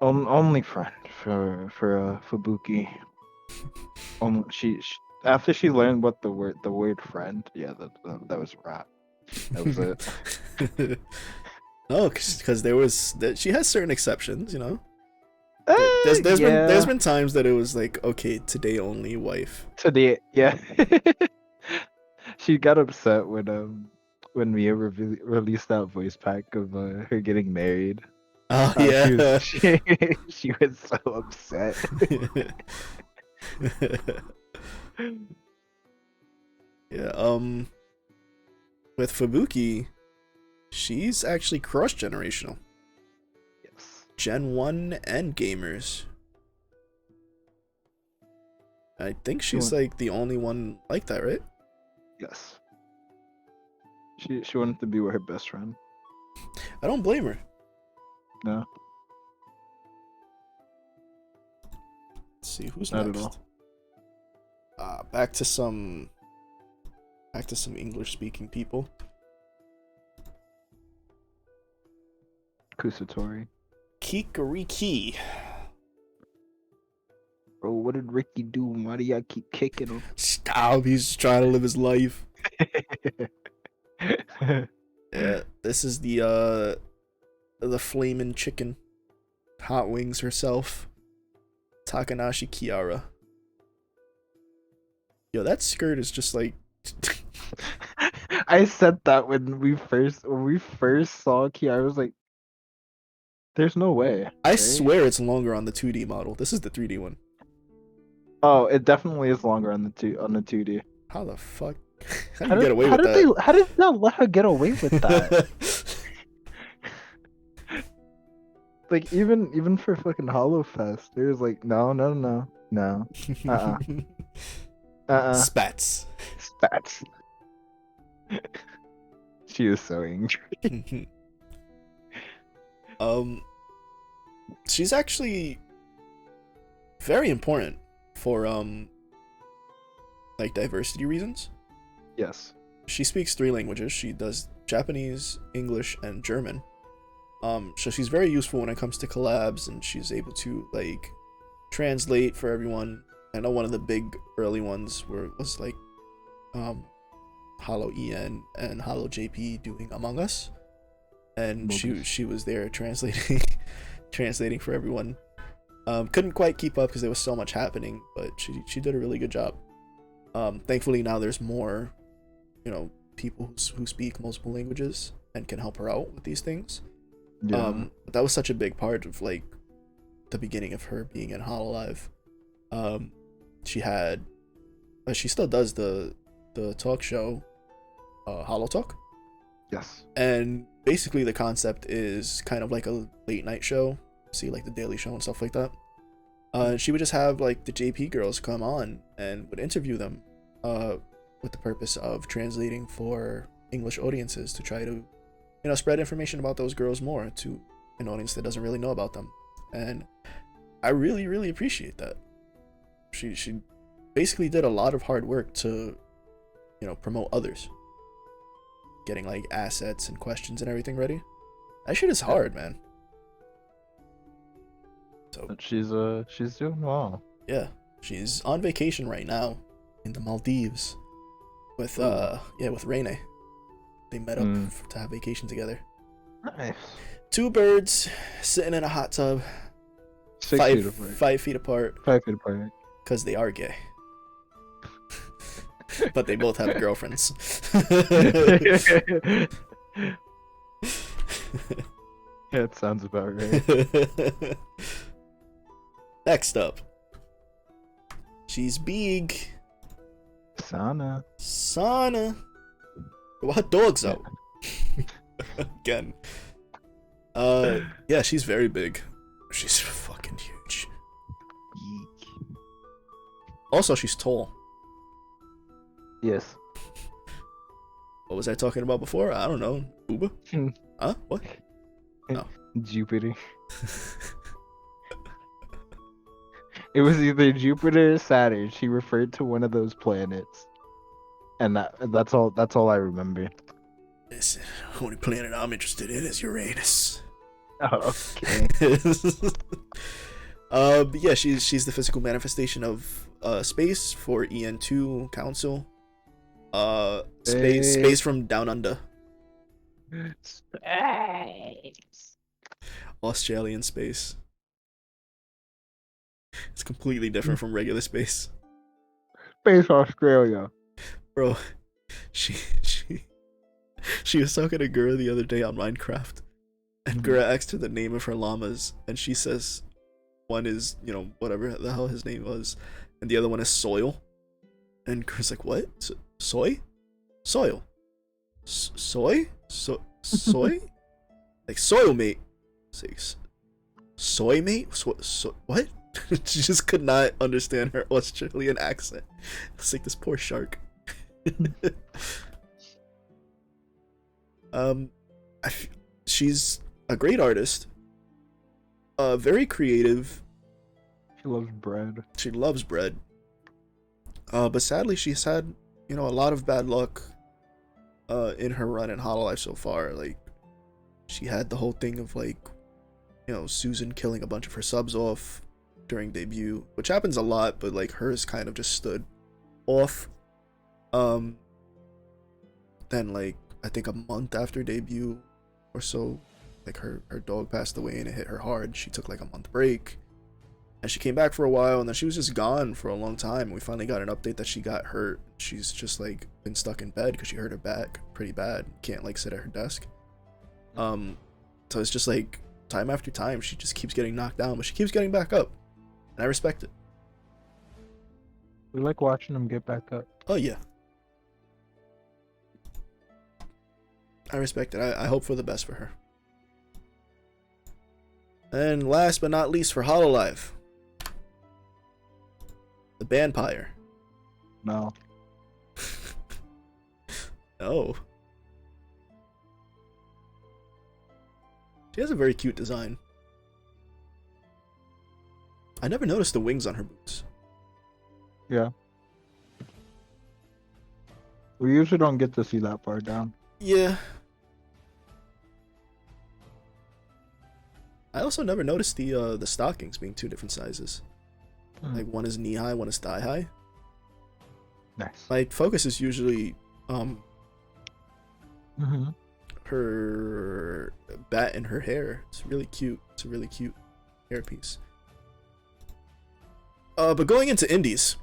only friend for Fubuki. She after she learned what the word friend, yeah, that was a wrap. That was it. No, because there was that she has certain exceptions, you know. Uh, There's been times that it was like, okay, today only wife. Today, yeah. She got upset when Mia released that voice pack of her getting married. Oh She was yeah. she was so upset. Yeah. With Fubuki, she's actually cross generational. Yes. Gen 1 and gamers. I think she's like the only one like that, right? Yes. She wanted to be with her best friend. I don't blame her. No, Let's see who's not next. at all. Back to some English speaking people. Kusatori. Kikariki. Bro, what did Ricky do? Why do y'all keep kicking him? Stop, he's just trying to live his life. Yeah, this is the flamin' chicken. Hot Wings herself. Takanashi Kiara. Yo, that skirt is just like I said that when we first saw Kiara. I was like, "There's no way." I right? swear it's longer on the 2D model. This is the 3D one. Oh, it definitely is longer on the 2D. How the fuck? How do you get away with that? How did they let her get away with that? Like even for fucking HoloFest, it was like no. Spats. Spats. She is so angry. She's actually very important for like diversity reasons. Yes. She speaks 3 languages. She does Japanese, English, and German. So she's very useful when it comes to collabs, and she's able to like translate for everyone. I know one of the big early ones was like Hollow EN and Hollow JP doing Among Us, and she was there translating for everyone. Couldn't quite keep up because there was so much happening, but she did a really good job. Thankfully now there's more, you know, people who speak multiple languages and can help her out with these things. Yeah. That was such a big part of like the beginning of her being in Hololive. She still does the talk show, Hollow Talk. Yes. And basically the concept is kind of like a late night show, see like the Daily Show and stuff like that. She would just have like the JP girls come on and would interview them, with the purpose of translating for English audiences to try to, you know, spread information about those girls more to an audience that doesn't really know about them. And I really, really appreciate that. She basically did a lot of hard work to, you know, promote others. Getting like assets and questions and everything ready. That shit is hard, man. So But she's doing well. yeah, she's on vacation right now in the Maldives with with Rene. They met up to have vacation together. Nice. 2 birds sitting in a hot tub, 6 feet apart. 5 feet apart, 5 feet apart. because they are gay. But they both have girlfriends. Yeah, it sounds about right. Next up, she's big. Sana. What dogs out? Again. Yeah, she's very big. She's fucking huge. Also, she's tall. Yes. What was I talking about before? I don't know. Uber? Huh? What? No. Jupiter. It was either Jupiter or Saturn. She referred to one of those planets, and that's all. That's all I remember. Listen, the only planet I'm interested in is Uranus. Oh, okay. But yeah, she's the physical manifestation of space for EN2 Council. Space from down under. Space. Australian space. It's completely different from regular space. Space Australia. Bro, she she was talking to Gura the other day on Minecraft, and Gura asked her the name of her llamas, and she says one is, you know, whatever the hell his name was, and the other one is Soil. And Gura's like, what? Soy? Soil? Soy? Soy? Like soil mate. It's like, soy mate? What? She just could not understand her Australian accent. It's like this poor shark. She's a great artist. Very creative. She loves bread. She loves bread. But sadly, she's had, you know, a lot of bad luck in her run in Hololive so far. Like, she had the whole thing of, like, you know, Susan killing a bunch of her subs off during debut, which happens a lot, but like hers kind of just stood off. Then like I think a month after debut or so, like her dog passed away and it hit her hard. She took like a month break, and she came back for a while, and then she was just gone for a long time. We finally got an update that she got hurt. She's just like been stuck in bed because she hurt her back pretty bad. Can't like sit at her desk. So it's just like time after time she just keeps getting knocked down, but she keeps getting back up, and I respect it. We like watching them get back up. Oh yeah, I respect it. I hope for the best for her. And last but not least for Hololive, the Vampire. No. Oh. She has a very cute design. I never noticed the wings on her boots. Yeah. We usually don't get to see that far down. Yeah. I also never noticed the stockings being two different sizes. Like one is knee high, one is thigh high. Nice. My focus is usually her bat and her hair. It's really cute. It's a really cute hairpiece. But going into indies.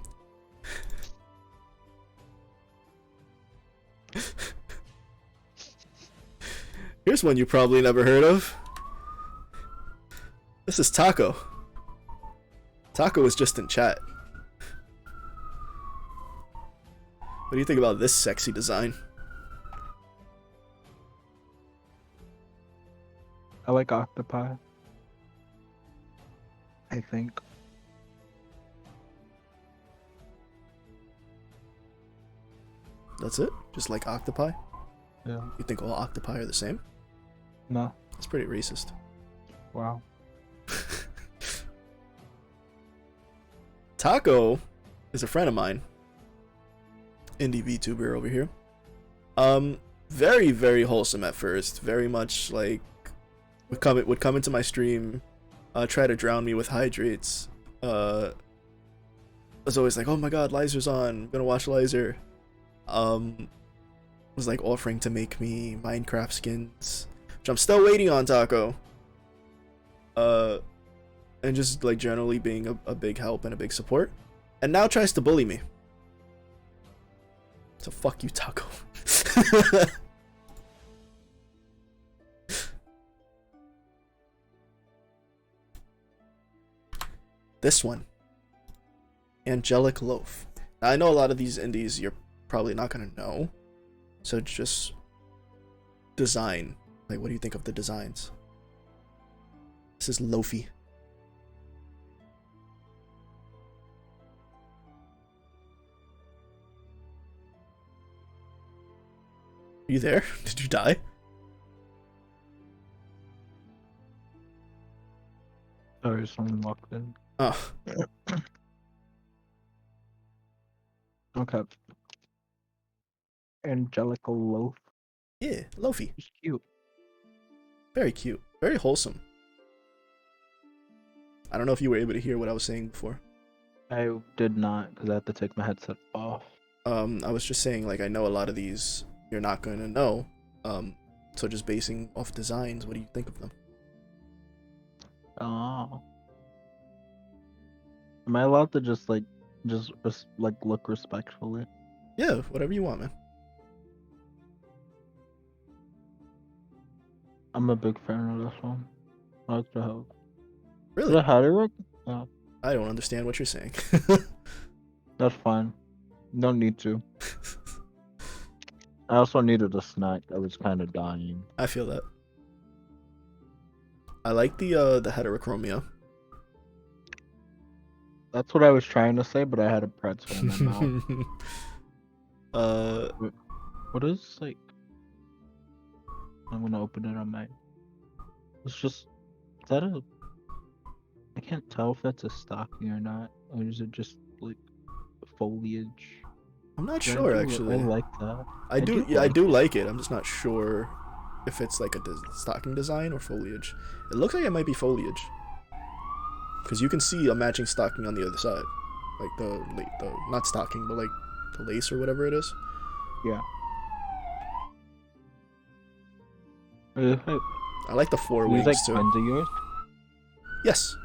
Here's one you probably never heard of. This is Taco. Taco was just in chat. What do you think about this sexy design? I like octopi. I think. That's it? Just like octopi? Yeah. You think all octopi are the same? No. That's pretty racist. Wow. Taco is a friend of mine. Indie VTuber over here. Very, very wholesome at first. Very much like would come into my stream, try to drown me with hydrates. Was always like, oh my god, Lizer's on, I'm gonna watch Lizer. Was like offering to make me Minecraft skins, which I'm still waiting on, Taco. And just like generally being a big help and a big support, and now tries to bully me. So fuck you, Taco. This one, Angelic Loaf. Now, I know a lot of these indies you're probably not gonna know, so just design. Like, what do you think of the designs? This is Loafy. You there? Did you die? Sorry, someone walked in. Oh, Okay. Angelical loaf. yeah, Lofi. She's cute. Very cute. Very wholesome. I don't know if you were able to hear what I was saying before. I did not, because I had to take my headset off. I was just saying, like, I know a lot of these you're not going to know. So just basing off designs, what do you think of them? Oh. Am I allowed to just like look respectfully? Yeah, whatever you want, man. I'm a big fan of this one. I like the house. Really? The header? Oh, I don't understand what you're saying. that's fine. Don't need to. I also needed a snack. I was kind of dying. I feel that. I like the heterochromia. That's what I was trying to say, but I had a pretzel in my mouth. What is like? I'm gonna open it on my. It's just. Is that a? I can't tell if that's a stocking or not, or is it just like foliage? I'm not Yeah, sure I actually. like that. I do like it. I'm just not sure if it's like a stocking design or foliage. It looks like it might be foliage, because you can see a matching stocking on the other side, like the not stocking, but like the lace or whatever it is. Yeah. I like the four These wings like too. friends of yours? Yes.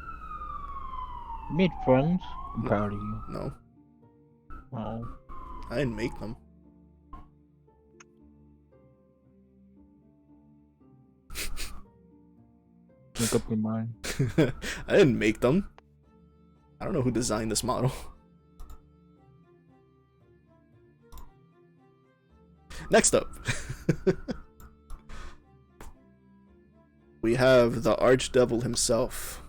You made friends? I'm No. proud of you. No, Oh. I didn't make them. Make up your mind. I didn't make them. I don't know who designed this model. Next up, we have the Archdevil himself,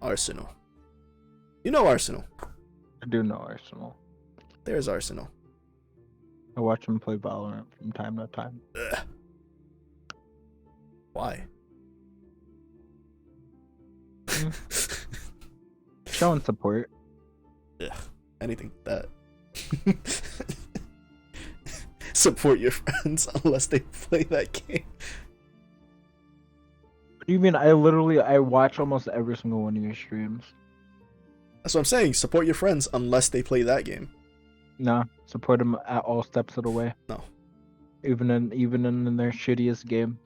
Arsenal. You know Arsenal. I do know Arsenal. There's Arsenal. I watch him play Valorant from time to time. Ugh. Why? Showing support. Ugh. Anything like that. Support your friends unless they play that game. What do you mean? I watch almost every single one of your streams. That's what I'm saying. Support your friends unless they play that game. Nah, support them at all steps of the way. No. Even in their shittiest game.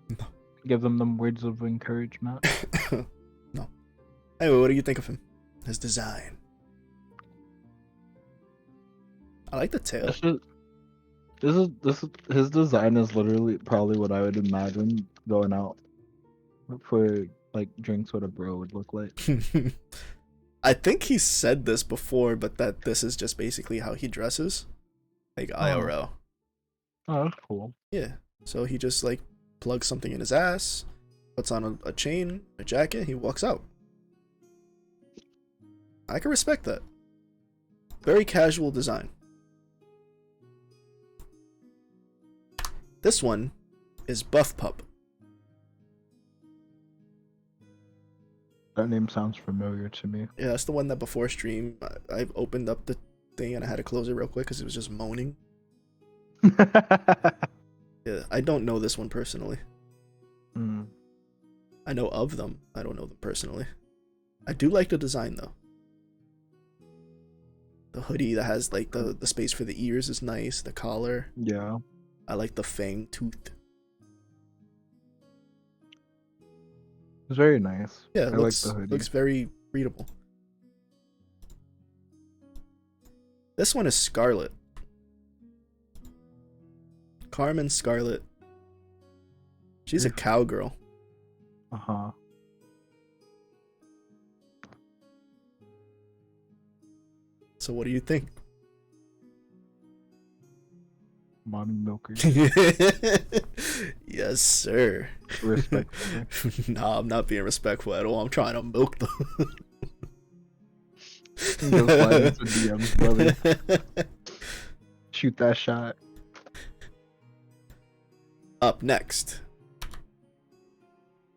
No. Give them words of encouragement. No. Anyway, what do you think of him? His design. I like the tail. This is his design is literally probably what I would imagine going out for like drinks with a bro would look like. I think he said this before, but that this is just basically how he dresses. Like IRL. Oh, that's cool. Yeah. So he just like plugs something in his ass, puts on a chain, a jacket, he walks out. I can respect that. Very casual design. This one is Buff Pup. That name sounds familiar to me. Yeah, that's the one that before stream I opened up the thing and I had to close it real quick because it was just moaning. Yeah, I don't know this one personally. Mm. I know of them. I don't know them personally. I do like the design though. The hoodie that has like the space for the ears is nice. The collar. Yeah. I like the fang tooth. It's very nice. Yeah, I looks, like the hoodie. looks very readable. This one is Scarlet. Carmen Scarlet. She's a cowgirl. Uh-huh. So what do you think? Mommy milker. Yes, sir. Respect. Nah, I'm not being respectful at all. I'm trying to milk them. Just slide into DMs, brother. Shoot that shot. Up next,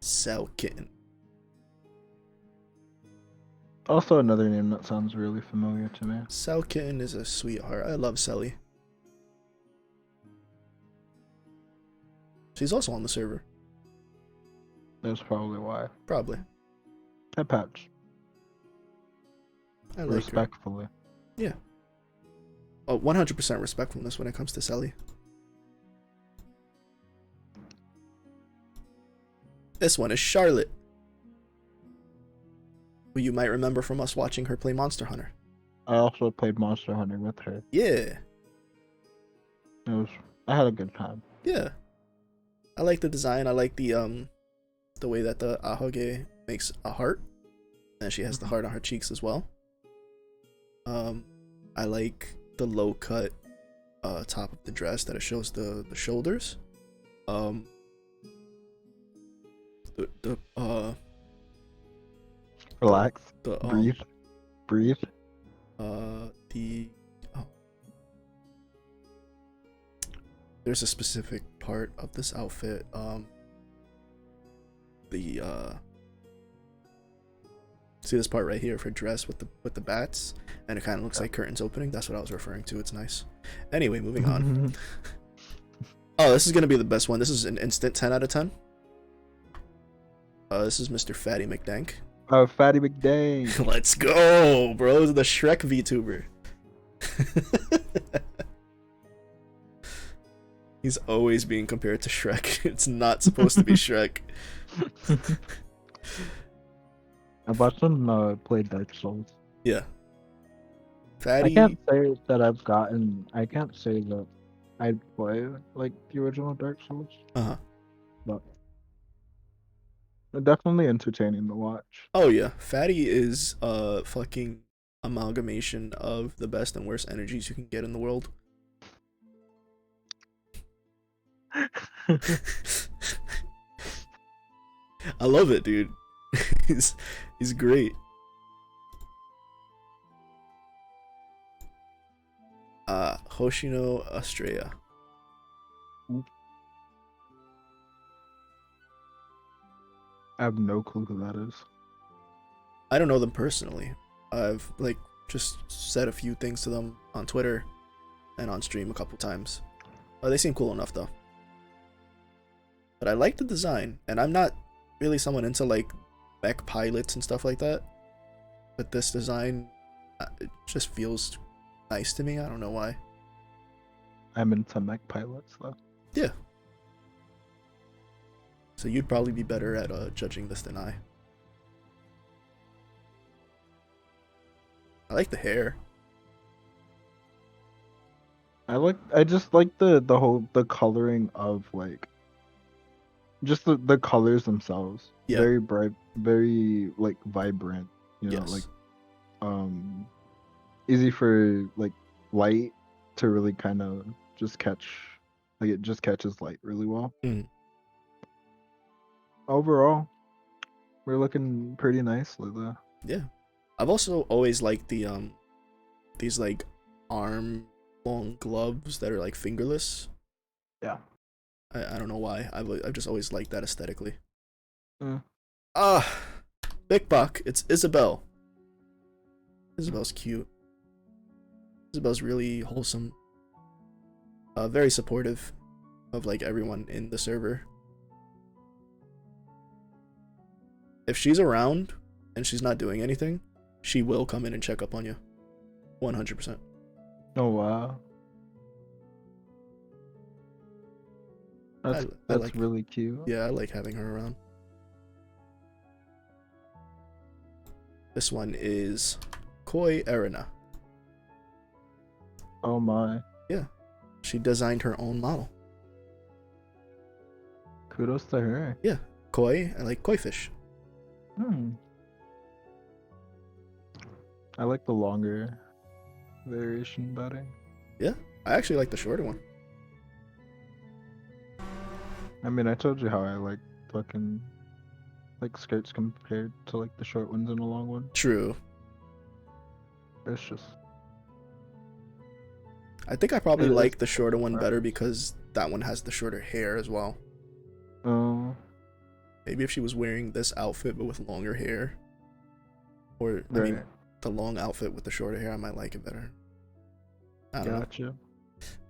Cell Kitten. Also, another name that sounds really familiar to me. Cell Kitten is a sweetheart. I love Selly. She's also on the server. That's probably why. Probably. Hey, Patch. I like her. Respectfully. Yeah. Oh, 100% respectfulness when it comes to Selly. This one is Charlotte, who you might remember from us watching her play Monster Hunter. I also played Monster Hunter with her. Yeah. I had a good time. Yeah. I like the design. I like the way that the Ahoge makes a heart. And she has the heart on her cheeks as well. I like the low cut top of the dress that it shows the shoulders. Relax. The Breathe. There's a specific part of this outfit. See this part right here of her dress with the bats, and it kind of looks like curtains opening. That's what I was referring to. It's nice. Anyway, moving on. Oh, this is gonna be the best one. This is an instant 10 out of 10. This is Mr. Fatty McDank. Oh, Fatty McDang. Let's go, bro. The Shrek VTuber. He's always being compared to Shrek. It's not supposed to be Shrek. I watched him play Dark Souls. Yeah. Fatty. I can't say that I'd play like the original Dark Souls, Uh-huh. but they're definitely entertaining to watch. Oh yeah. Fatty is a fucking amalgamation of the best and worst energies you can get in the world. I love it, dude. he's great. Hoshino Estrella. I have no clue who that is. I don't know them personally. I've like just said a few things to them on Twitter and on stream a couple times. They seem cool enough though. But I like the design, and I'm not really someone into like mech pilots and stuff like that. But this design, it just feels nice to me. I don't know why. I'm into mech pilots though. Yeah. So you'd probably be better at judging this than I. I like the hair. I just like the coloring of like just the colors themselves. Yeah. Very bright, very like vibrant, you know, Yes. like easy for like light to really kind of just catch, like it just catches light really well. Mm. Overall, we're looking pretty nicely though. Yeah. I've also always liked the these like arm long gloves that are like fingerless. Yeah. I don't know why. I've just always liked that aesthetically. Mm. Big Buck. It's Isabel. Isabel's cute. Isabel's really wholesome. Very supportive of like everyone in the server. If she's around and she's not doing anything, she will come in and check up on you. 100%. Oh wow. That's I like really cute. Yeah, I like having her around. This one is Koi Erina. Oh my. Yeah. She designed her own model. Kudos to her. Yeah. Koi, I like koi fish. I like the longer variation better. Yeah. I actually like the shorter one. I mean, I told you how I like fucking like skirts compared to like the short ones and the long one. True. It's just I think I probably It is like the shorter one better preference. because that one has the shorter hair as well. Oh, Maybe if she was wearing this outfit but with longer hair, or I mean, right. the long outfit with the shorter hair, I might like it better. I don't Gotcha. know.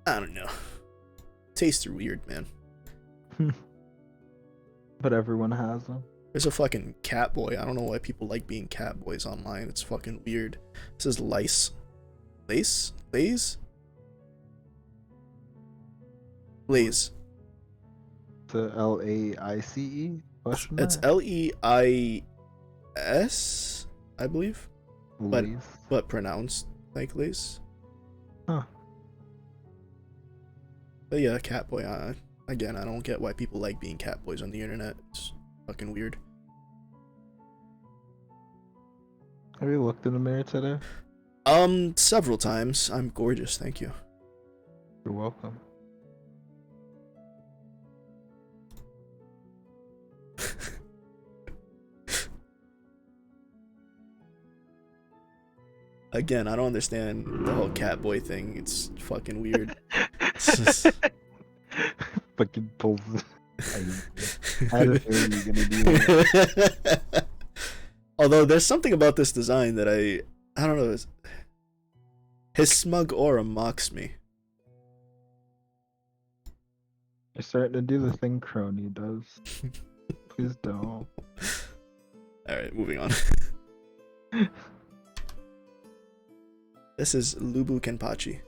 I don't know. Tastes are weird, man. But everyone has them. There's a fucking cat boy. I don't know why people like being cat boys online. It's fucking weird. This is lice. Lace? Lays? Lays. The LAICE question It's mark? Leis, I believe. Lace. But pronounced like lace. Huh. But yeah, cat boy. Again, I don't get why people like being cat boys on the internet. It's fucking weird. Have you looked in the mirror today? Several times. I'm gorgeous, thank you. You're welcome. Again, I don't understand the whole cat boy thing. It's fucking weird. It's just... Fucking pulls. I had a feeling you were gonna do that. Although there's something about this design that I don't know. His smug aura mocks me. You're starting to do the thing Crony does. Please don't. Alright, moving on. This is Lubu Kenpachi.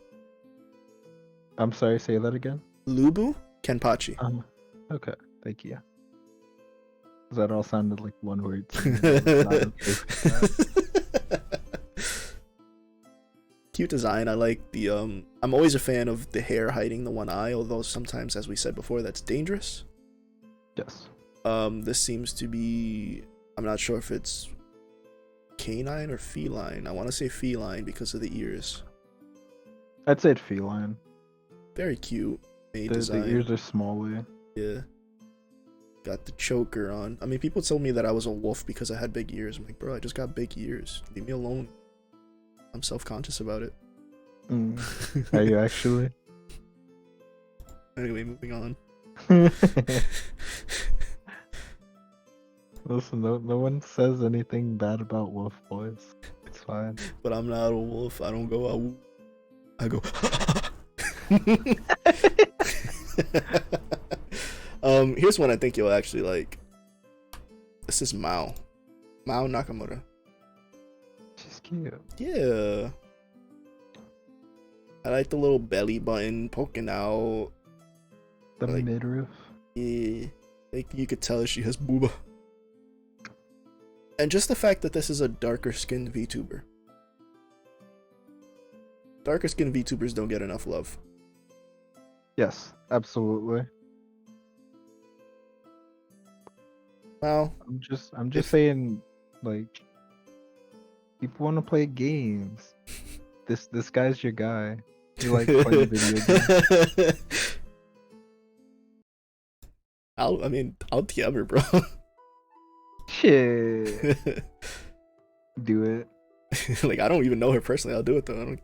I'm sorry, say that again? Lubu Kenpachi. Okay, thank you. That all sounded like one word. To me. It's not okay. Cute design. I like the I'm always a fan of the hair hiding the one eye, although sometimes, as we said before, that's dangerous. Yes. This seems to be, I'm not sure if it's canine or feline. I want to say feline because of the ears. I'd say it's feline. Very cute. Made The design. ears are smaller. Yeah. Got the choker on. I mean, people told me that I was a wolf because I had big ears. I'm like, bro, I just got big ears. Leave me alone. I'm self-conscious about it. Are you actually? Anyway, moving on. Listen, no one says anything bad about wolf boys. It's fine. But I'm not a wolf. I don't go out. I go. Here's one I think you'll actually like. This is Mao Nakamura. She's cute. Yeah. I like the little belly button poking out. The Like- midriff. Yeah. Like you could tell she has booba. And just the fact that this is a darker skinned VTuber. Darker skinned VTubers don't get enough love. Yes, absolutely. Wow. I'm just saying, like, people want to play games. This guy's your guy. You like playing video games. I'll DM her, bro. Shit. Do it. Like, I don't even know her personally. I'll do it though.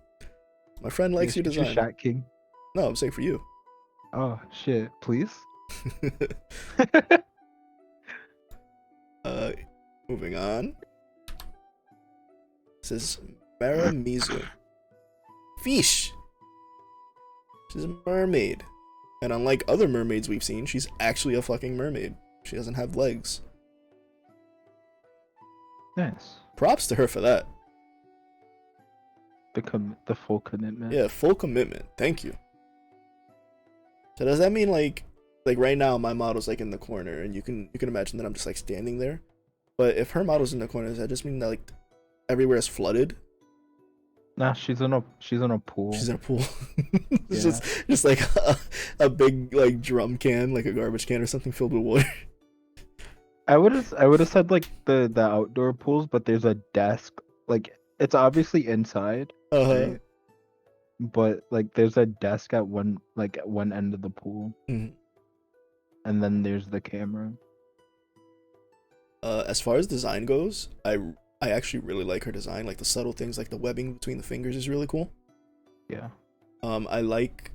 My friend likes your She's your design. Shat King. No, I'm saying for you. Oh shit! Please. Moving on. This is Maramizu. Fish. She's a mermaid. And unlike other mermaids we've seen, she's actually a fucking mermaid. She doesn't have legs. Nice. Props to her for that. The full commitment. Yeah, full commitment. Thank you. So does that mean like right now my model's like in the corner and you can imagine that I'm just like standing there? But if her model's in the corner, does that just mean that like everywhere is flooded? Nah, she's in a pool. She's in a pool. It's Yeah. just like a big like drum can, like a garbage can or something filled with water. I would have said like the outdoor pools, but there's a desk. Like it's obviously inside, right? But like there's a desk at one end of the pool, Mhm. and then there's the camera. As far as design goes, I actually really like her design. Like the subtle things, like the webbing between the fingers is really cool. Yeah. I like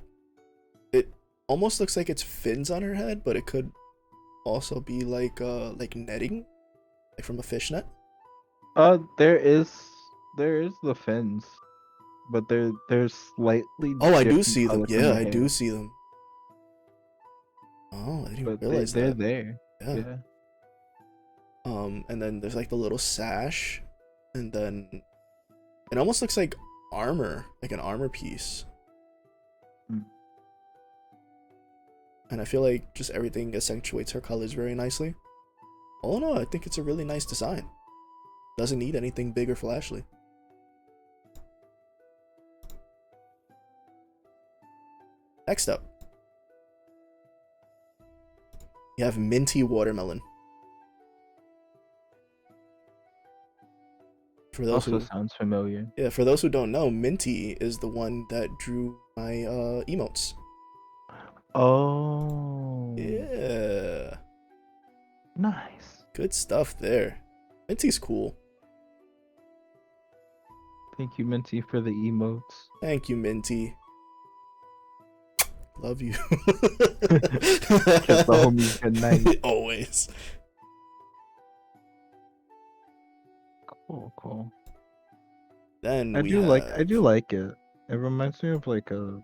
it. almost looks like it's fins on her head, but it could also be like netting, like from a fishnet. There is the fins, but they're slightly Oh, I do different see them. color from Yeah, her I do hair. see them. Oh, I didn't even But realize they're that. there. Yeah. Yeah. And then there's like the little sash, and then it almost looks like armor, like an armor piece. Mm. And I feel like just everything accentuates her colors very nicely. All in all, I think it's a really nice design. Doesn't need anything big or flashy. Next up, you have Minty Watermelon. For those Also who, sounds familiar. yeah, for those who don't know, Minty is the one that drew my emotes. Oh. Yeah, Nice. good stuff there. Minty's cool. Thank you, Minty, for the emotes. Thank you, Minty. Love you. Kiss the homies good night. Always. Cool. Then I we do have... like it. It reminds me of like a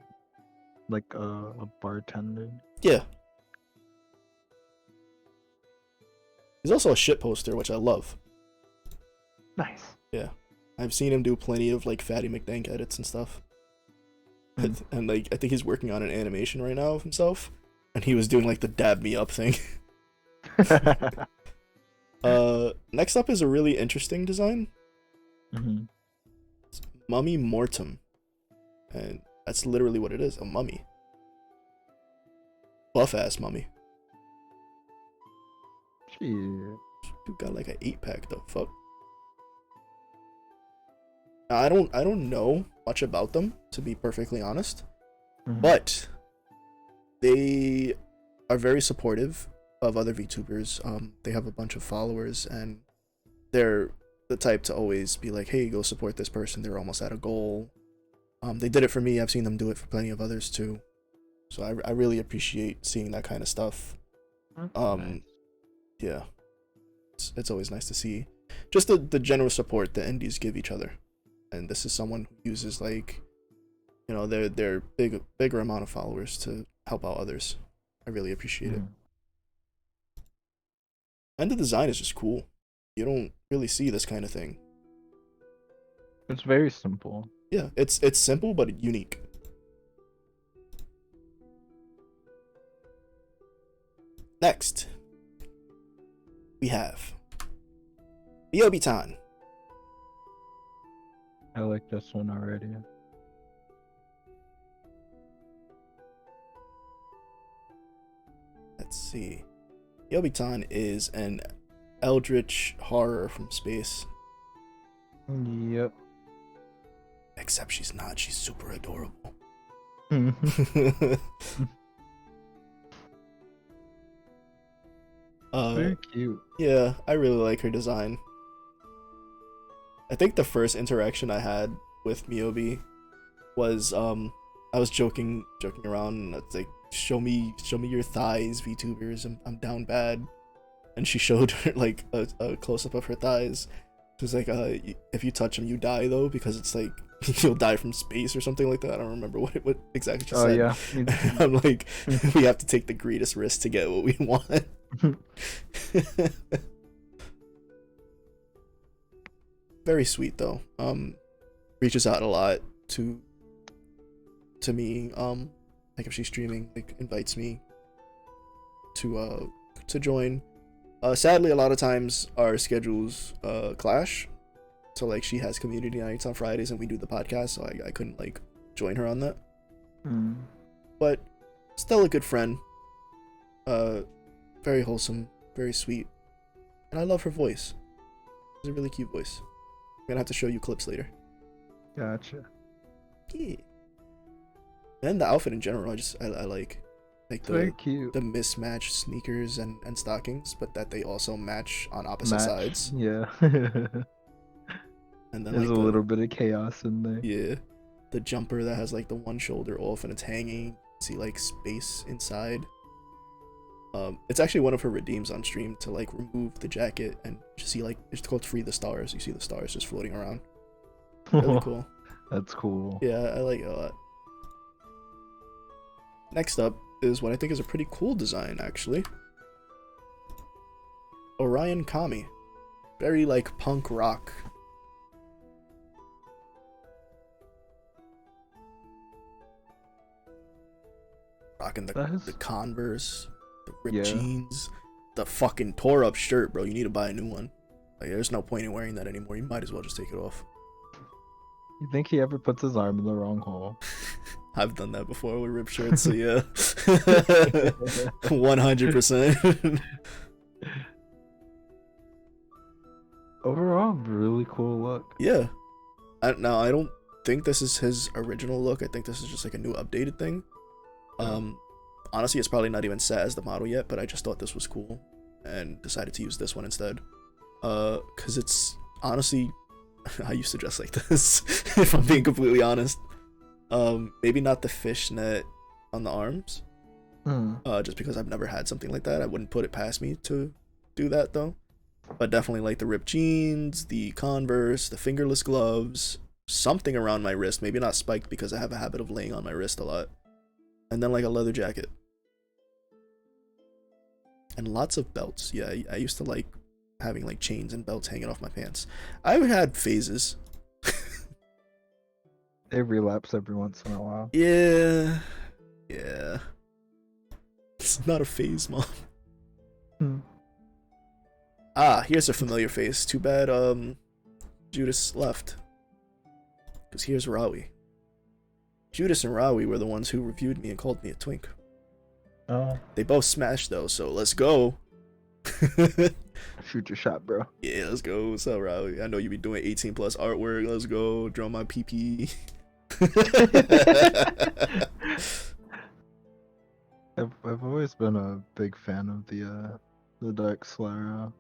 bartender. Yeah. He's also a shit poster, which I love. Nice. Yeah. I've seen him do plenty of like Fatty McDank edits and stuff. And like I think he's working on an animation right now of himself. And he was doing like the dab me up thing. Next up is a really interesting design. Mm-hmm. It's Mummy Mortem. And that's literally what it is, a mummy. Buff ass mummy. Shit. Dude got like an 8-pack though, fuck. Now, I don't know much about them, to be perfectly honest. Mhm. But they are very supportive of other VTubers. They have a bunch of followers, and they're the type to always be like, hey, go support this person, they're almost at a goal. They did it for me. I've seen them do it for plenty of others too. So I really appreciate seeing that kind of stuff. That's nice. Yeah, it's always nice to see just the general support the indies give each other. And this is someone who uses like, you know, their bigger amount of followers to help out others. I really appreciate it. And the design is just cool. You don't really see this kind of thing. It's very simple. Yeah, it's simple but unique. Next, we have Biobitan. I like this one already. Let's see. Biobitan is an eldritch horror from space. Yep. Except she's not. She's super adorable. Very cute. Yeah, I really like her design. I think the first interaction I had with Miyobi was I was joking around, and it's like, show me your thighs, VTubers. I'm down bad. And she showed her like a close up of her thighs. She was like, if you touch them, you die though, because it's like you'll die from space or something like that. I don't remember what exactly she said. Yeah. And I'm like, we have to take the greatest risk to get what we want. Very sweet though. Reaches out a lot to me. Like if she's streaming, like invites me to join. Sadly, a lot of times our schedules clash. So like she has community nights on Fridays and we do the podcast, so I couldn't like join her on that. But still a good friend. Very wholesome, very sweet, and I love her voice. It's a really cute voice. I'm gonna have to show you clips later. Gotcha. Yeah. And the outfit in general, I like Very cute. the mismatched sneakers and stockings, but that they also match on opposite sides. Yeah. And then There's like a little bit of chaos in there. yeah, the jumper that has like the one shoulder off and it's hanging. See like space inside. It's actually one of her redeems on stream to like remove the jacket and just see like it's called Free the Stars. You see the stars just floating around. Really cool. That's cool. Yeah, I like it a lot. Next up is what I think is a pretty cool design actually. Orion Kami. Very like punk rock. Rocking the Converse, the ripped jeans, the fucking tore up shirt, bro. You need to buy a new one. Like, there's no point in wearing that anymore. You might as well just take it off. You think he ever puts his arm in the wrong hole? I've done that before with ripped shirts, so yeah. 100%. Overall, really cool look. Yeah. Now, I don't think this is his original look. I think this is just like a new updated thing. Honestly, it's probably not even set as the model yet, but I just thought this was cool and decided to use this one instead. Because it's honestly, I used to dress like this, if I'm being completely honest. Maybe not the fishnet on the arms, just because I've never had something like that. I wouldn't put it past me to do that though. But definitely like the ripped jeans, the Converse, the fingerless gloves, something around my wrist, maybe not spiked because I have a habit of laying on my wrist a lot. And then like a leather jacket. And lots of belts. Yeah, I used to like having like chains and belts hanging off my pants. I've had phases. They relapse every once in a while. Yeah. It's not a phase, Mom. Here's a familiar face. Too bad Judas left. Because here's Rawi. Judas and Rawi were the ones who reviewed me and called me a twink. Oh. They both smashed though, so let's go. Shoot your shot, bro. Yeah, let's go. What's up, Rawi? I know you be doing 18+ artwork. Let's go. Draw my PP. I've always been a big fan of the Dark Slara.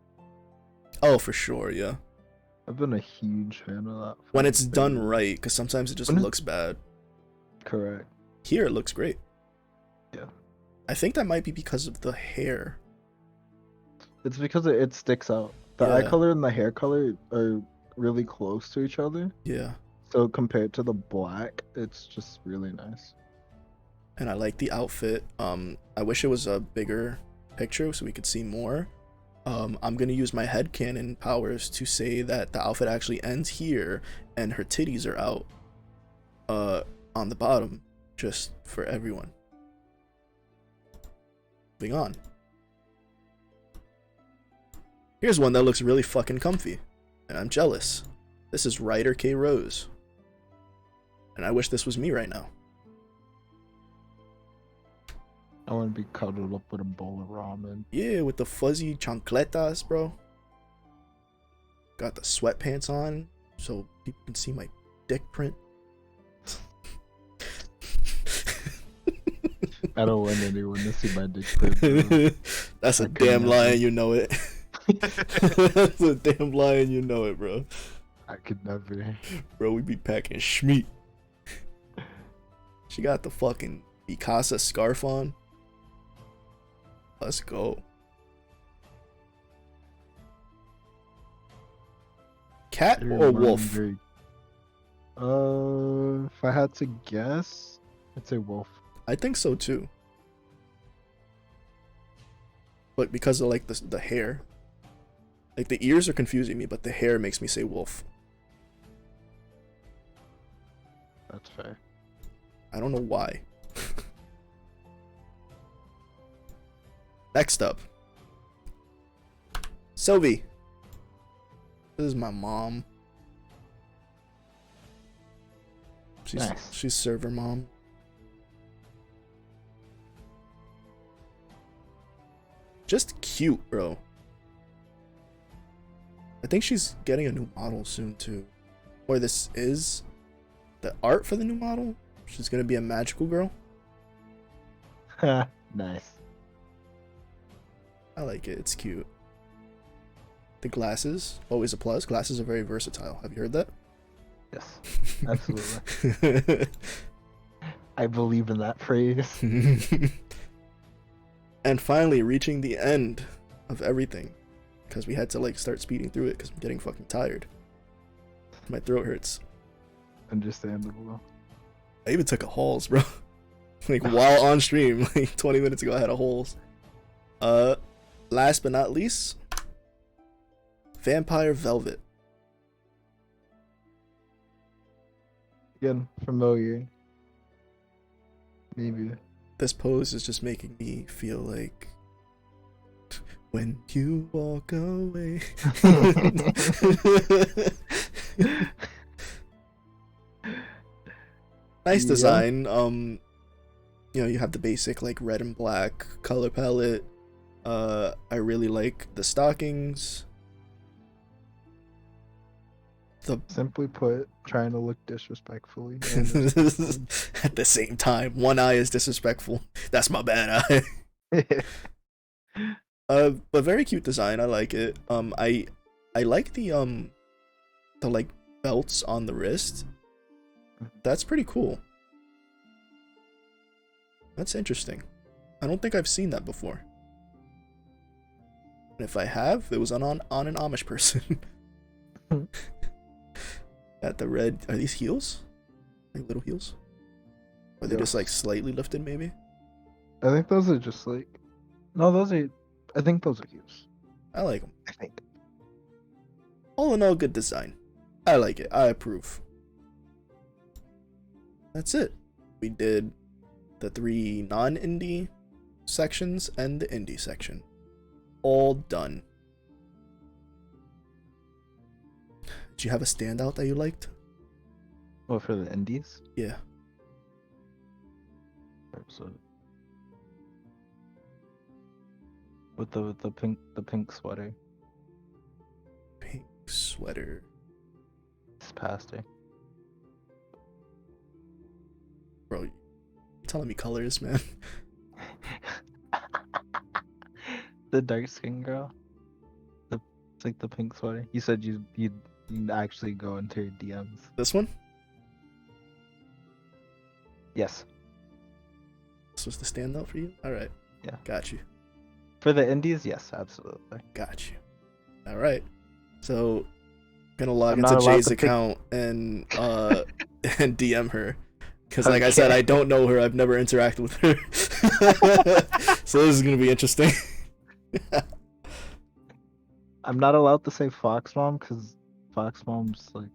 Oh, for sure, yeah. I've been a huge fan of that. When it's done right, because sometimes it just looks bad. Correct. Here, it looks great. Yeah. I think that might be because of the hair. It's because it sticks out. The eye color and the hair color are really close to each other. Yeah. So compared to the black, it's just really nice. And I like the outfit. I wish it was a bigger picture so we could see more. I'm gonna use my headcanon powers to say that the outfit actually ends here and her titties are out on the bottom, just for everyone. Moving on. Here's one that looks really fucking comfy, and I'm jealous. This is Ryder K. Rose. And I wish this was me right now. I want to be cuddled up with a bowl of ramen. Yeah, with the fuzzy chancletas, bro. Got the sweatpants on, so people can see my dick print. I don't want anyone to see my dick print. That's a damn lie, and you know it. That's a damn lie, and you know it, bro. I could never. Bro, we be packing schmeat. She got the fucking Mikasa scarf on. Let's go. Cat or wolf? If I had to guess, I'd say wolf. I think so too. But because of like the hair. Like the ears are confusing me, but the hair makes me say wolf. That's fair. I don't know why. Next up. Sylvie. This is my mom. She's server mom. Just cute, bro. I think she's getting a new model soon too. Or this is the art for the new model. She's gonna be a magical girl. Nice. I like it. It's cute. The glasses, always a plus. Glasses are very versatile. Have you heard that? Yes, absolutely. I believe in that phrase. And finally reaching the end of everything, because we had to like start speeding through it because I'm getting fucking tired. My throat hurts. Understandable. I even took a Halls, bro. Like while on stream, like 20 minutes ago I had a Halls. Last but not least, Vampire Velvet. Again, familiar. Maybe. This pose is just making me feel like when you walk away. Nice design. You know, you have the basic like red and black color palette. I really like the stockings. Simply put, trying to look disrespectfully. At the same time, one eye is disrespectful. That's my bad eye. But very cute design. I like it. I like the like belts on the wrist. That's pretty cool. That's interesting. I don't think I've seen that before. And if I have, it was on an Amish person. At the red, are these heels? Like little heels? Or are they just like slightly lifted maybe? I think those are just like, no, those are, I think those are heels. I like them. I think. All in all, good design. I like it. I approve. That's it. We did the 3 non-indie sections and the indie section. All done. Did you have a standout that you liked? Well, for the indies? Yeah. So, with the pink sweater. Pink sweater. It's pastor. Bro, you're telling me colors, man. The dark skin girl. It's like the pink sweater. You said you'd actually go into your DMs. This one? Yes. This was the standout for you? Alright. Yeah. Got you. For the indies, yes, absolutely. Got you. Alright. So, gonna log I'm into not allowed Jay's to pick- account and and DM her. Because like I said, I don't know her. I've never interacted with her. So this is gonna be interesting. I'm not allowed to say Fox Mom because Fox Mom's like,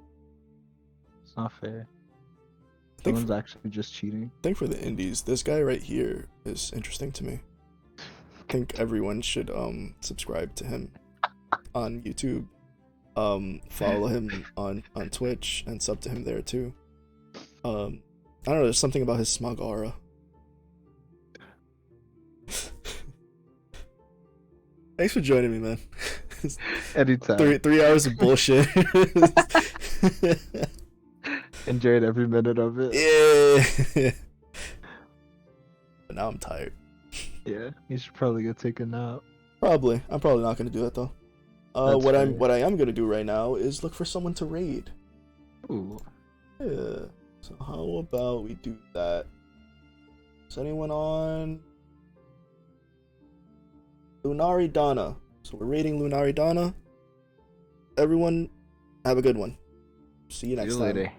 it's not fair. Someone's actually just cheating. I think for the indies, this guy right here is interesting to me. I think everyone should subscribe to him on YouTube. Follow him on Twitch and sub to him there too. I don't know, there's something about his smug aura. Thanks for joining me, man. Anytime. 3 hours of bullshit. Enjoyed every minute of it. Yeah. But now I'm tired. Yeah, you should probably go take a nap. Probably. I'm probably not gonna do that though. That's fair. What I am gonna do right now is look for someone to raid. Ooh. Yeah. So how about we do that? Is anyone on? Lunari Donna. So we're raiding Lunari Donna. Everyone, have a good one. See you next time. Later.